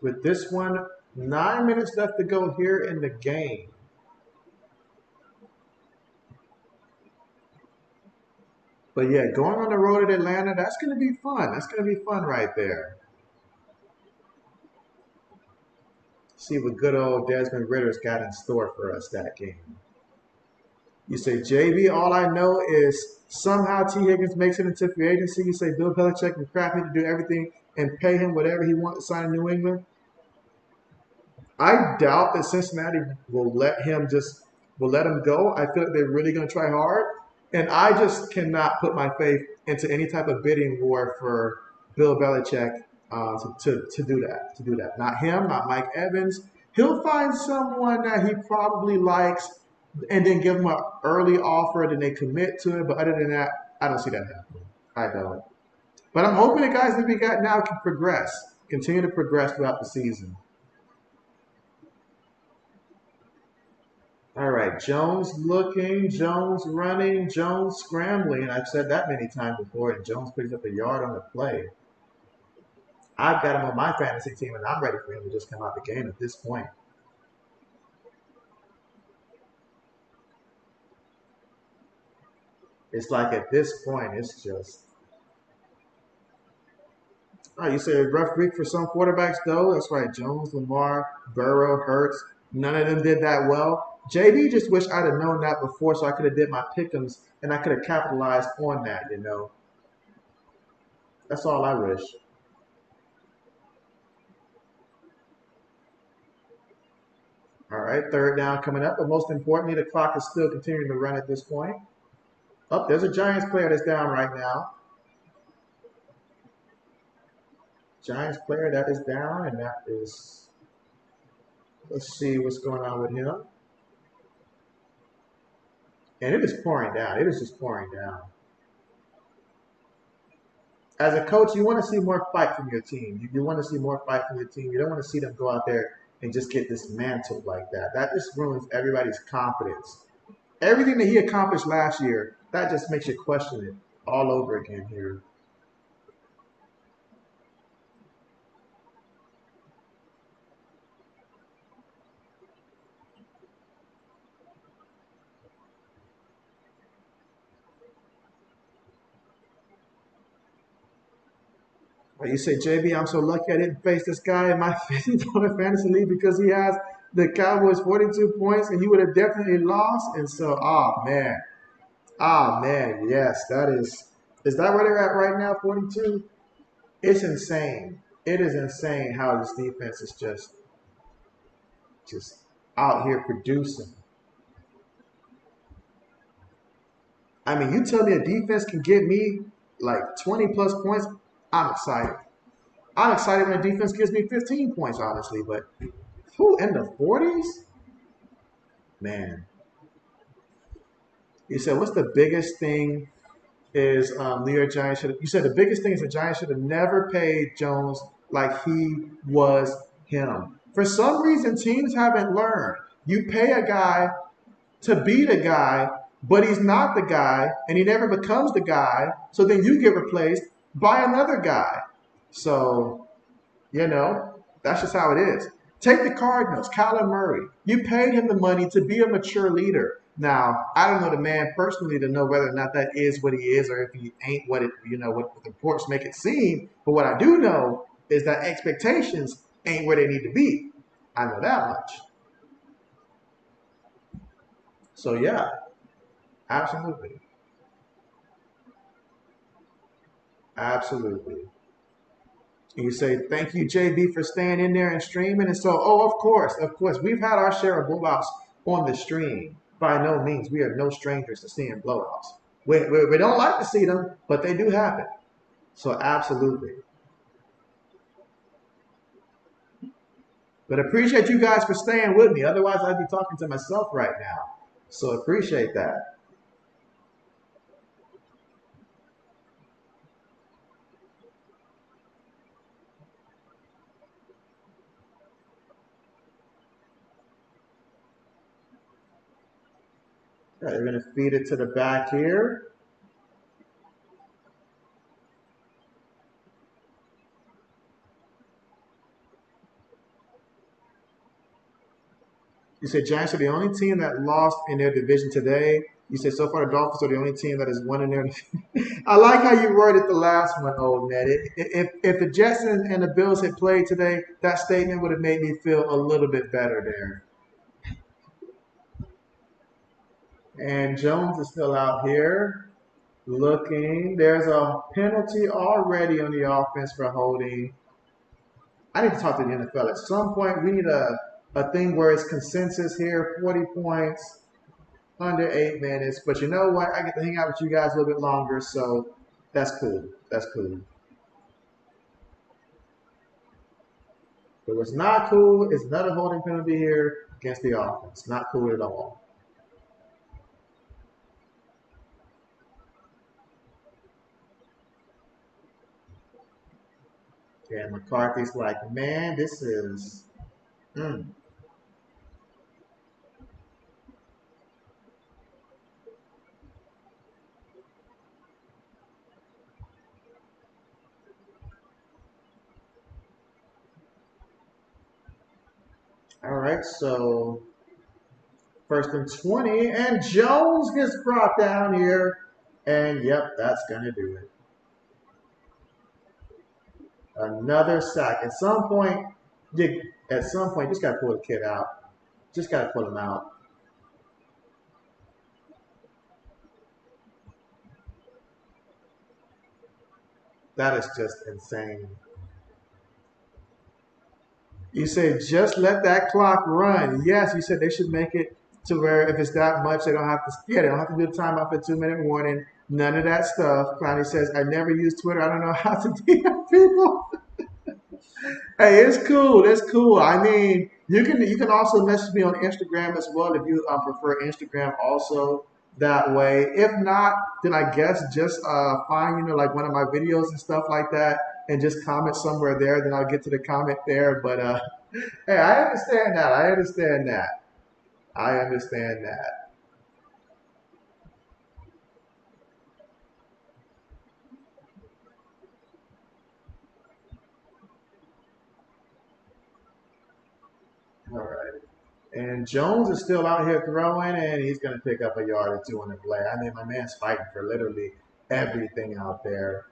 A: with this one. 9 minutes left to go here in the game. But yeah, going on the road at Atlanta, that's going to be fun. That's going to be fun right there. See what good old Desmond Ritter's got in store for us that game. You say, JB, all I know is somehow T. Higgins makes it into free agency. You say Bill Belichick and Kraft need to do everything and pay him whatever he wants to sign in New England. I doubt that Cincinnati will let him go. I feel like they're really going to try hard. And I just cannot put my faith into any type of bidding war for Bill Belichick to do that. Not him, not Mike Evans. He'll find someone that he probably likes and then give them an early offer, then they commit to it. But other than that, I don't see that happening. I don't. But I'm hoping the guys that we got now can progress, continue to progress throughout the season. All right, Jones looking, Jones running, Jones scrambling. I've said that many times before, and Jones picks up a yard on the play. I've got him on my fantasy team, and I'm ready for him to just come out the game at this point. It's like at this point, it's just. Oh, you say a rough week for some quarterbacks, though? That's right. Jones, Lamar, Burrow, Hurts. None of them did that well. JB just wish I'd have known that before so I could have did my pick'ems and I could have capitalized on that. That's all I wish. All right, third down coming up, but most importantly, the clock is still continuing to run at this point. Oh, there's a Giants player that's down right now. Giants player that is down, and that is, let's see what's going on with him. And it is pouring down. It is just pouring down. As a coach, you want to see more fight from your team. You want to see more fight from your team. You don't want to see them go out there and just get dismantled like that. That just ruins everybody's confidence. Everything that he accomplished last year, that just makes you question it all over again here. You say, JB, I'm so lucky I didn't face this guy in my $50 fantasy league because he has the Cowboys 42 points and he would have definitely lost. And so, yes, that is that where they're at right now, 42? It's insane. It is insane how this defense is just out here producing. I mean, you tell me a defense can get me like 20 plus points, I'm excited. I'm excited when a defense gives me 15 points, honestly, but who in the 40s? Man. You said, what's the biggest thing is New York Giants should have, you said the biggest thing is the Giants should have never paid Jones like he was him. For some reason, teams haven't learned. You pay a guy to be the guy, but he's not the guy, and he never becomes the guy. So then you get replaced by another guy. So, that's just how it is. Take the Cardinals, Kyler Murray. You paid him the money to be a mature leader. Now, I don't know the man personally to know whether or not that is what he is or if he ain't what what the reports make it seem. But what I do know is that expectations ain't where they need to be. I know that much. So yeah, absolutely. Absolutely. And you say, thank you, JB, for staying in there and streaming. And so, of course. We've had our share of blowouts on the stream. By no means. We are no strangers to seeing blowouts. We don't like to see them, but they do happen. So absolutely. But appreciate you guys for staying with me. Otherwise, I'd be talking to myself right now. So appreciate that. All right, we're going to feed it to the back here. You said Giants are the only team that lost in their division today. You said so far the Dolphins are the only team that has won in their. I like how you worded the last one, old man. If the Jets and the Bills had played today, that statement would have made me feel a little bit better there. And Jones is still out here looking. There's a penalty already on the offense for holding. I need to talk to the NFL. At some point, we need a thing where it's consensus here, 40 points, under 8 minutes. But you know what? I get to hang out with you guys a little bit longer, so that's cool. That's cool. But what's not cool is another holding penalty here against the offense. Not cool at all. And McCarthy's like, man, this is. Mm. All right, so 1st and 20, and Jones gets brought down here. And yep, that's going to do it. Another sack. At some point, you just got to pull the kid out. Just got to pull him out. That is just insane. You say just let that clock run. Yes, you said they should make it to where if it's that much, they don't have to. Yeah, they don't have to do the timeout for 2-minute warning. None of that stuff. Clowney says, "I never use Twitter. I don't know how to DM people." Hey, it's cool. It's cool. I mean, you can also message me on Instagram as well if you prefer Instagram also that way. If not, then I guess just find like one of my videos and stuff like that and just comment somewhere there. Then I'll get to the comment there. But hey, I understand that. I understand that. I understand that. All right. And Jones is still out here throwing, and he's going to pick up a yard or two on the play. I mean, my man's fighting for literally everything out there.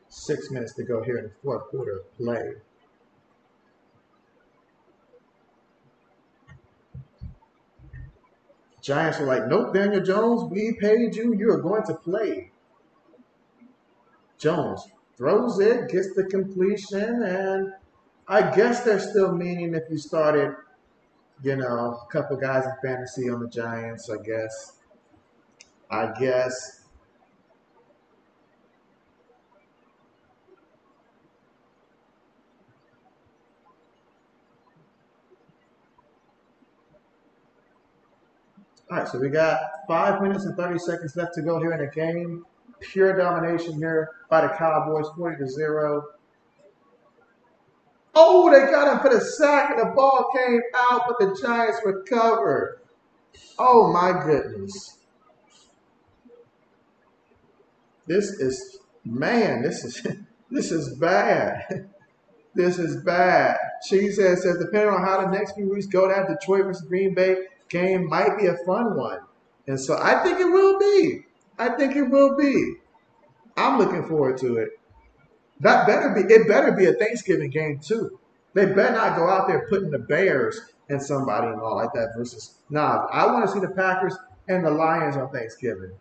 A: 6 minutes to go here in the fourth quarter of play. Giants are like, nope, Daniel Jones, we paid you. You are going to play. Jones throws it, gets the completion, and I guess they're still meaning if you started, a couple guys in fantasy on the Giants, I guess. I guess. All right, so we got 5 minutes and 30 seconds left to go here in the game. Pure domination here by the Cowboys, 40-0. Oh, they got him for the sack, and the ball came out, but the Giants recovered. Oh, my goodness. This is, man, this is this is bad. This is bad. Cheese says, depending on how the next few weeks go, that Detroit versus Green Bay game might be a fun one. And so I think it will be. I think it will be. I'm looking forward to it. It better be a Thanksgiving game too. They better not go out there putting the Bears and somebody and all like that versus I want to see the Packers and the Lions on Thanksgiving.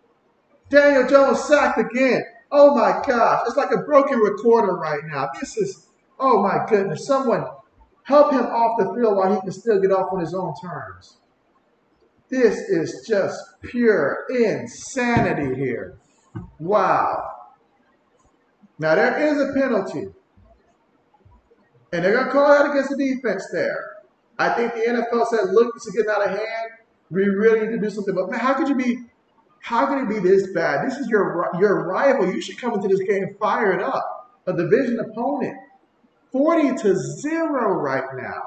A: Daniel Jones sacked again. Oh my gosh. It's like a broken recorder right now. This is, oh my goodness. Someone help him off the field while he can still get off on his own terms. This is just pure insanity here. Wow. Now there is a penalty. And they're going to call out against the defense there. I think the NFL said, look, this is getting out of hand. We really need to do something. But man, how could it be this bad? This is your rival. You should come into this game fired up. A division opponent. 40-0 right now.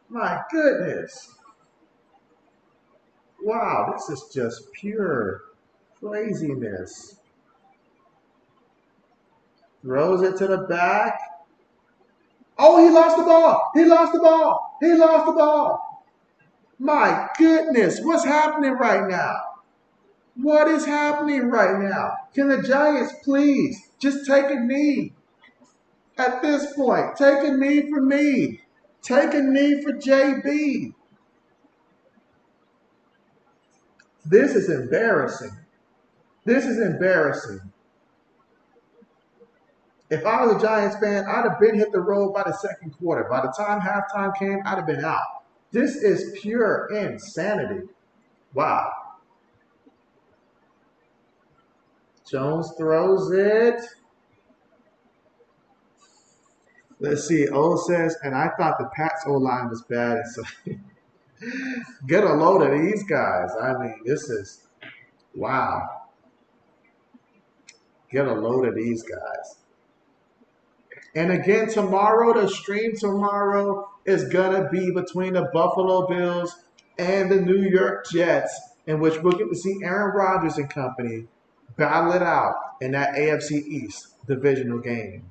A: My goodness. Wow, this is just pure craziness. Throws it to the back. Oh, he lost the ball. He lost the ball. He lost the ball. My goodness, what's happening right now? What is happening right now? Can the Giants please just take a knee? At this point, take a knee for me. Take a knee for JB. This is embarrassing. This is embarrassing. If I was a Giants fan, I'd have been hit the road by the second quarter. By the time halftime came, I'd have been out. This is pure insanity. Wow. Jones throws it. Let's see. O says, and I thought the Pats O-line was bad. And so Get a load of these guys. I mean, this is wow. Get a load of these guys. And again, tomorrow, the stream tomorrow is going to be between the Buffalo Bills and the New York Jets, in which we'll get to see Aaron Rodgers and company battle it out in that AFC East divisional game.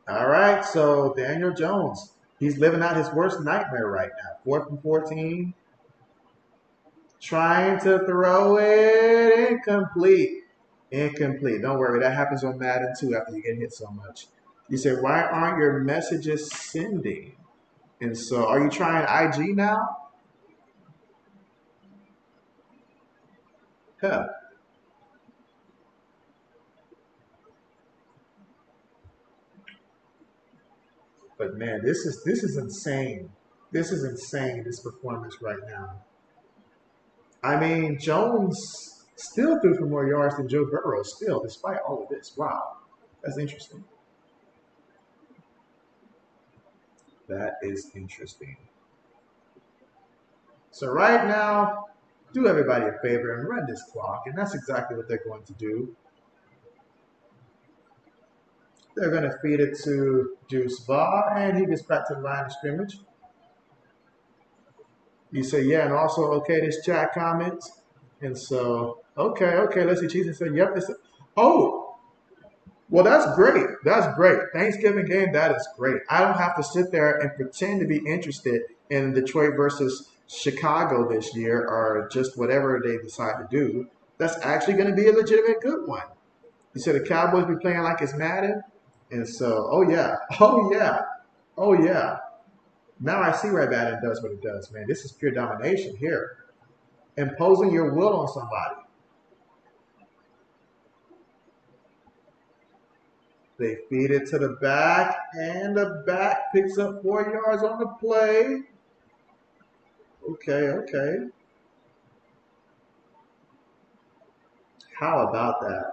A: All right, so Daniel Jones, he's living out his worst nightmare right now. 4th and 14, trying to throw it incomplete. Incomplete. Don't worry, that happens on Madden too after you get hit so much. You say, why aren't your messages sending? And so, are you trying IG now? Huh. But man, this is insane. This is insane. This performance right now. I mean, Jones still threw for more yards than Joe Burrow. Still, despite all of this. Wow, that's interesting. That is interesting. So right now, do everybody a favor and run this clock, and that's exactly what they're going to do. They're going to feed it to Jflocka, and he gets back to the line of scrimmage. You say, yeah, and also, okay, this chat comments. And so, okay, let's see. Jesus said, yep. Oh, well, that's great. That's great. Thanksgiving game, that is great. I don't have to sit there and pretend to be interested in Detroit versus Chicago this year or just whatever they decide to do. That's actually going to be a legitimate good one. You said the Cowboys be playing like it's Madden. And so, oh yeah. Now I see why Madden does what it does, man. This is pure domination here. Imposing your will on somebody. They feed it to the back, and the back picks up 4 yards on the play. Okay. How about that?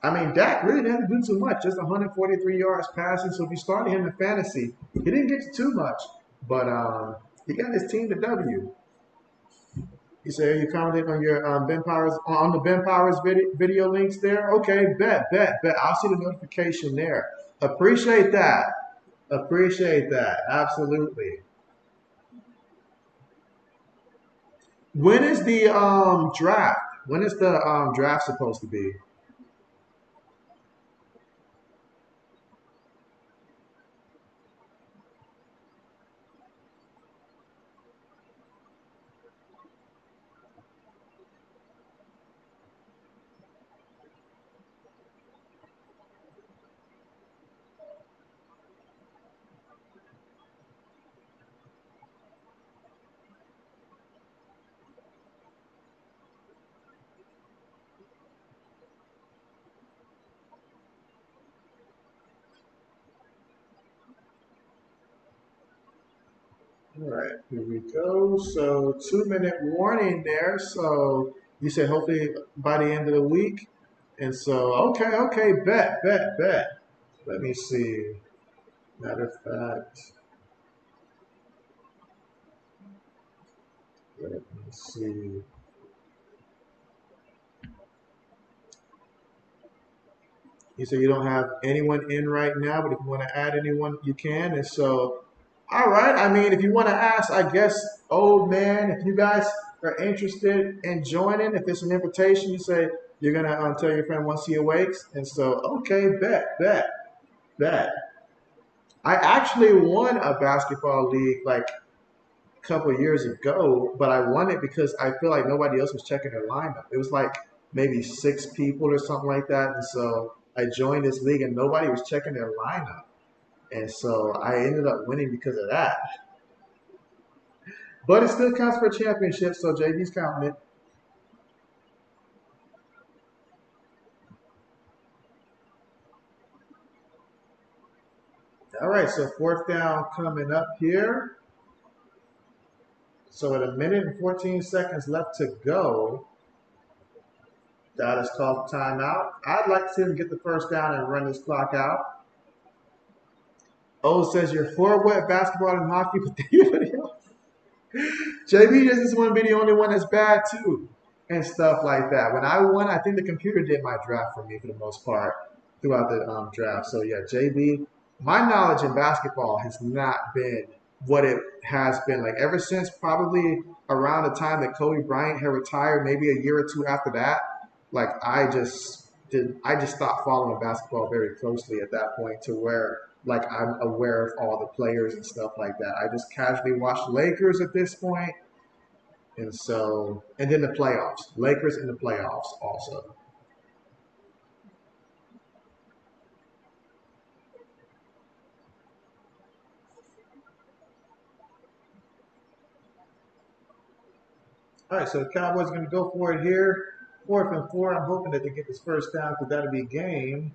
A: I mean, Dak really didn't do too much, just 143 yards passing. So if you started him in fantasy, he didn't get too much, but he got his team the W. You say you commented on your Ben Powers on the Ben Powers video links there. Okay, bet. I'll see the notification there. Appreciate that. Absolutely. When is the draft? When is the draft supposed to be? All right, here we go. So 2 minute warning there. So you said hopefully by the end of the week. And so okay, bet. Let me see. Matter of fact, let me see. You say you don't have anyone in right now, but if you want to add anyone, you can. And so, all right. I mean, if you want to ask, I guess, old man, if you guys are interested in joining, if it's an invitation, you say you're gonna tell your friend once he awakes. And so, okay, bet. I actually won a basketball league like a couple of years ago, but I won it because I feel like nobody else was checking their lineup. It was like maybe 6 people or something like that. And so I joined this league and nobody was checking their lineup. And so I ended up winning because of that. But it still counts for a championship, so JB's counting it. All right, so 4th down coming up here. So at 1 minute and 14 seconds left to go, that is called timeout. I'd like to see him get the first down and run this clock out. O says you're for what? Basketball and hockey, but anybody else? JB doesn't want to be the only one that's bad too, and stuff like that. When I won, I think the computer did my draft for me for the most part throughout the draft. So yeah, JB, my knowledge in basketball has not been what it has been like ever since probably around the time that Kobe Bryant had retired, maybe a year or two after that. Like I just stopped following basketball very closely at that point to where like I'm aware of all the players and stuff like that. I just casually watch Lakers at this point, and so and then the playoffs, Lakers in the playoffs also. All right, so the Cowboys are going to go for it here. 4th and 4. I'm hoping that they get this first down because that'll be game.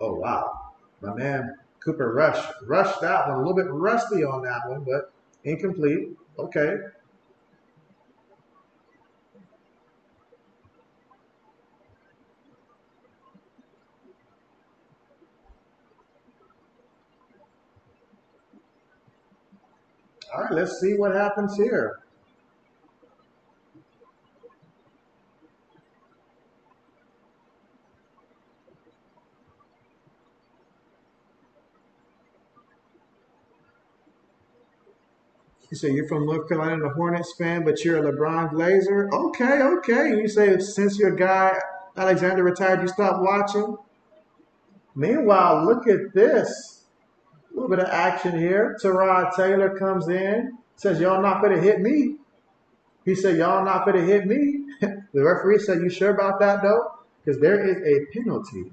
A: Oh wow, my man Cooper rushed that one a little bit rusty on that one, but incomplete. Okay. All right, let's see what happens here. You say you're from North Carolina and a Hornets fan, but you're a LeBron Glazer. Okay, okay. You say since your guy Alexander retired, you stopped watching. Meanwhile, look at this. A little bit of action here. Terod Taylor comes in, says, y'all not going to hit me. He said, y'all not going to hit me. The referee said, you sure about that, though? Because there is a penalty.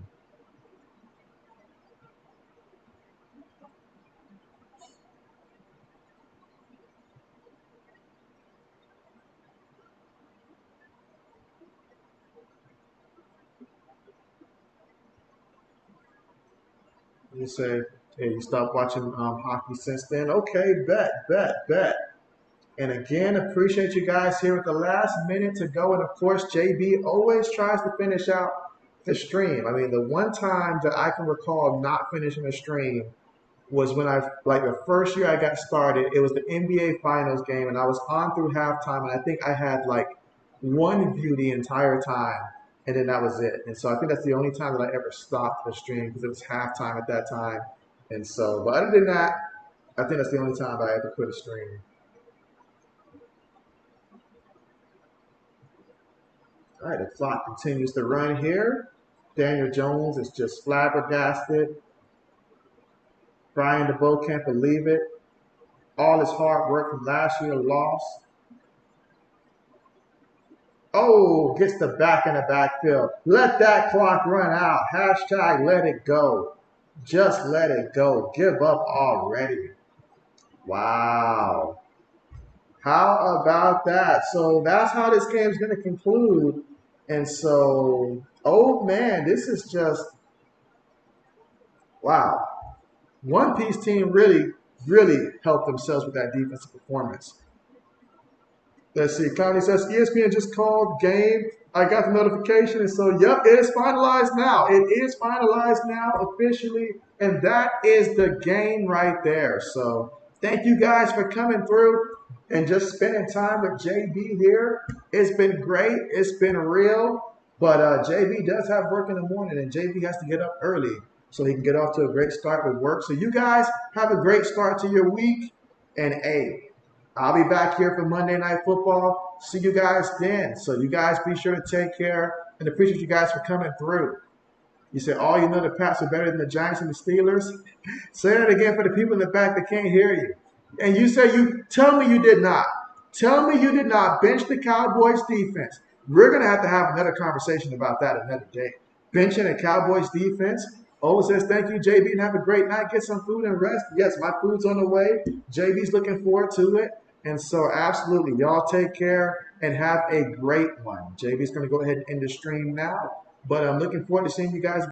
A: You say, hey, you stopped watching hockey since then? Okay, bet. And again, appreciate you guys here with the last minute to go. And of course, JB always tries to finish out the stream. I mean, the one time that I can recall not finishing a stream was when like the first year I got started, it was the NBA Finals game, and I was on through halftime, and I think I had like one view the entire time, and then that was it. And so I think that's the only time that I ever stopped the stream because it was halftime at that time. And so, but other than that, I think that's the only time I ever quit a stream. All right, the clock continues to run here. Daniel Jones is just flabbergasted. Brian DeBoe can't believe it. All his hard work from last year lost. Oh, gets the back in the backfield. Let that clock run out. Hashtag let it go. Just let it go. Give up already. Wow. How about that? So that's how this game's going to conclude. And so, oh man, this is just, wow. One Piece team really helped themselves with that defensive performance. Let's see. Connie says ESPN just called game. I got the notification, and so yep, it is finalized now. It is finalized now officially, and that is the game right there. So thank you guys for coming through and just spending time with JB here. It's been great. It's been real. But JB does have work in the morning, and JB has to get up early so he can get off to a great start with work. So you guys have a great start to your week, and A. I'll be back here for Monday Night Football. See you guys then. So you guys be sure to take care and appreciate you guys for coming through. You said, oh, you know the Pats are better than the Giants and the Steelers? Say that again for the people in the back that can't hear you. And you say, tell me you did not. Tell me you did not bench the Cowboys defense. We're going to have another conversation about that another day. Benching a Cowboys defense. O says, thank you, JB, and have a great night. Get some food and rest. Yes, my food's on the way. JB's looking forward to it. And so, absolutely, y'all take care and have a great one. JB's going to go ahead and end the stream now. But I'm looking forward to seeing you guys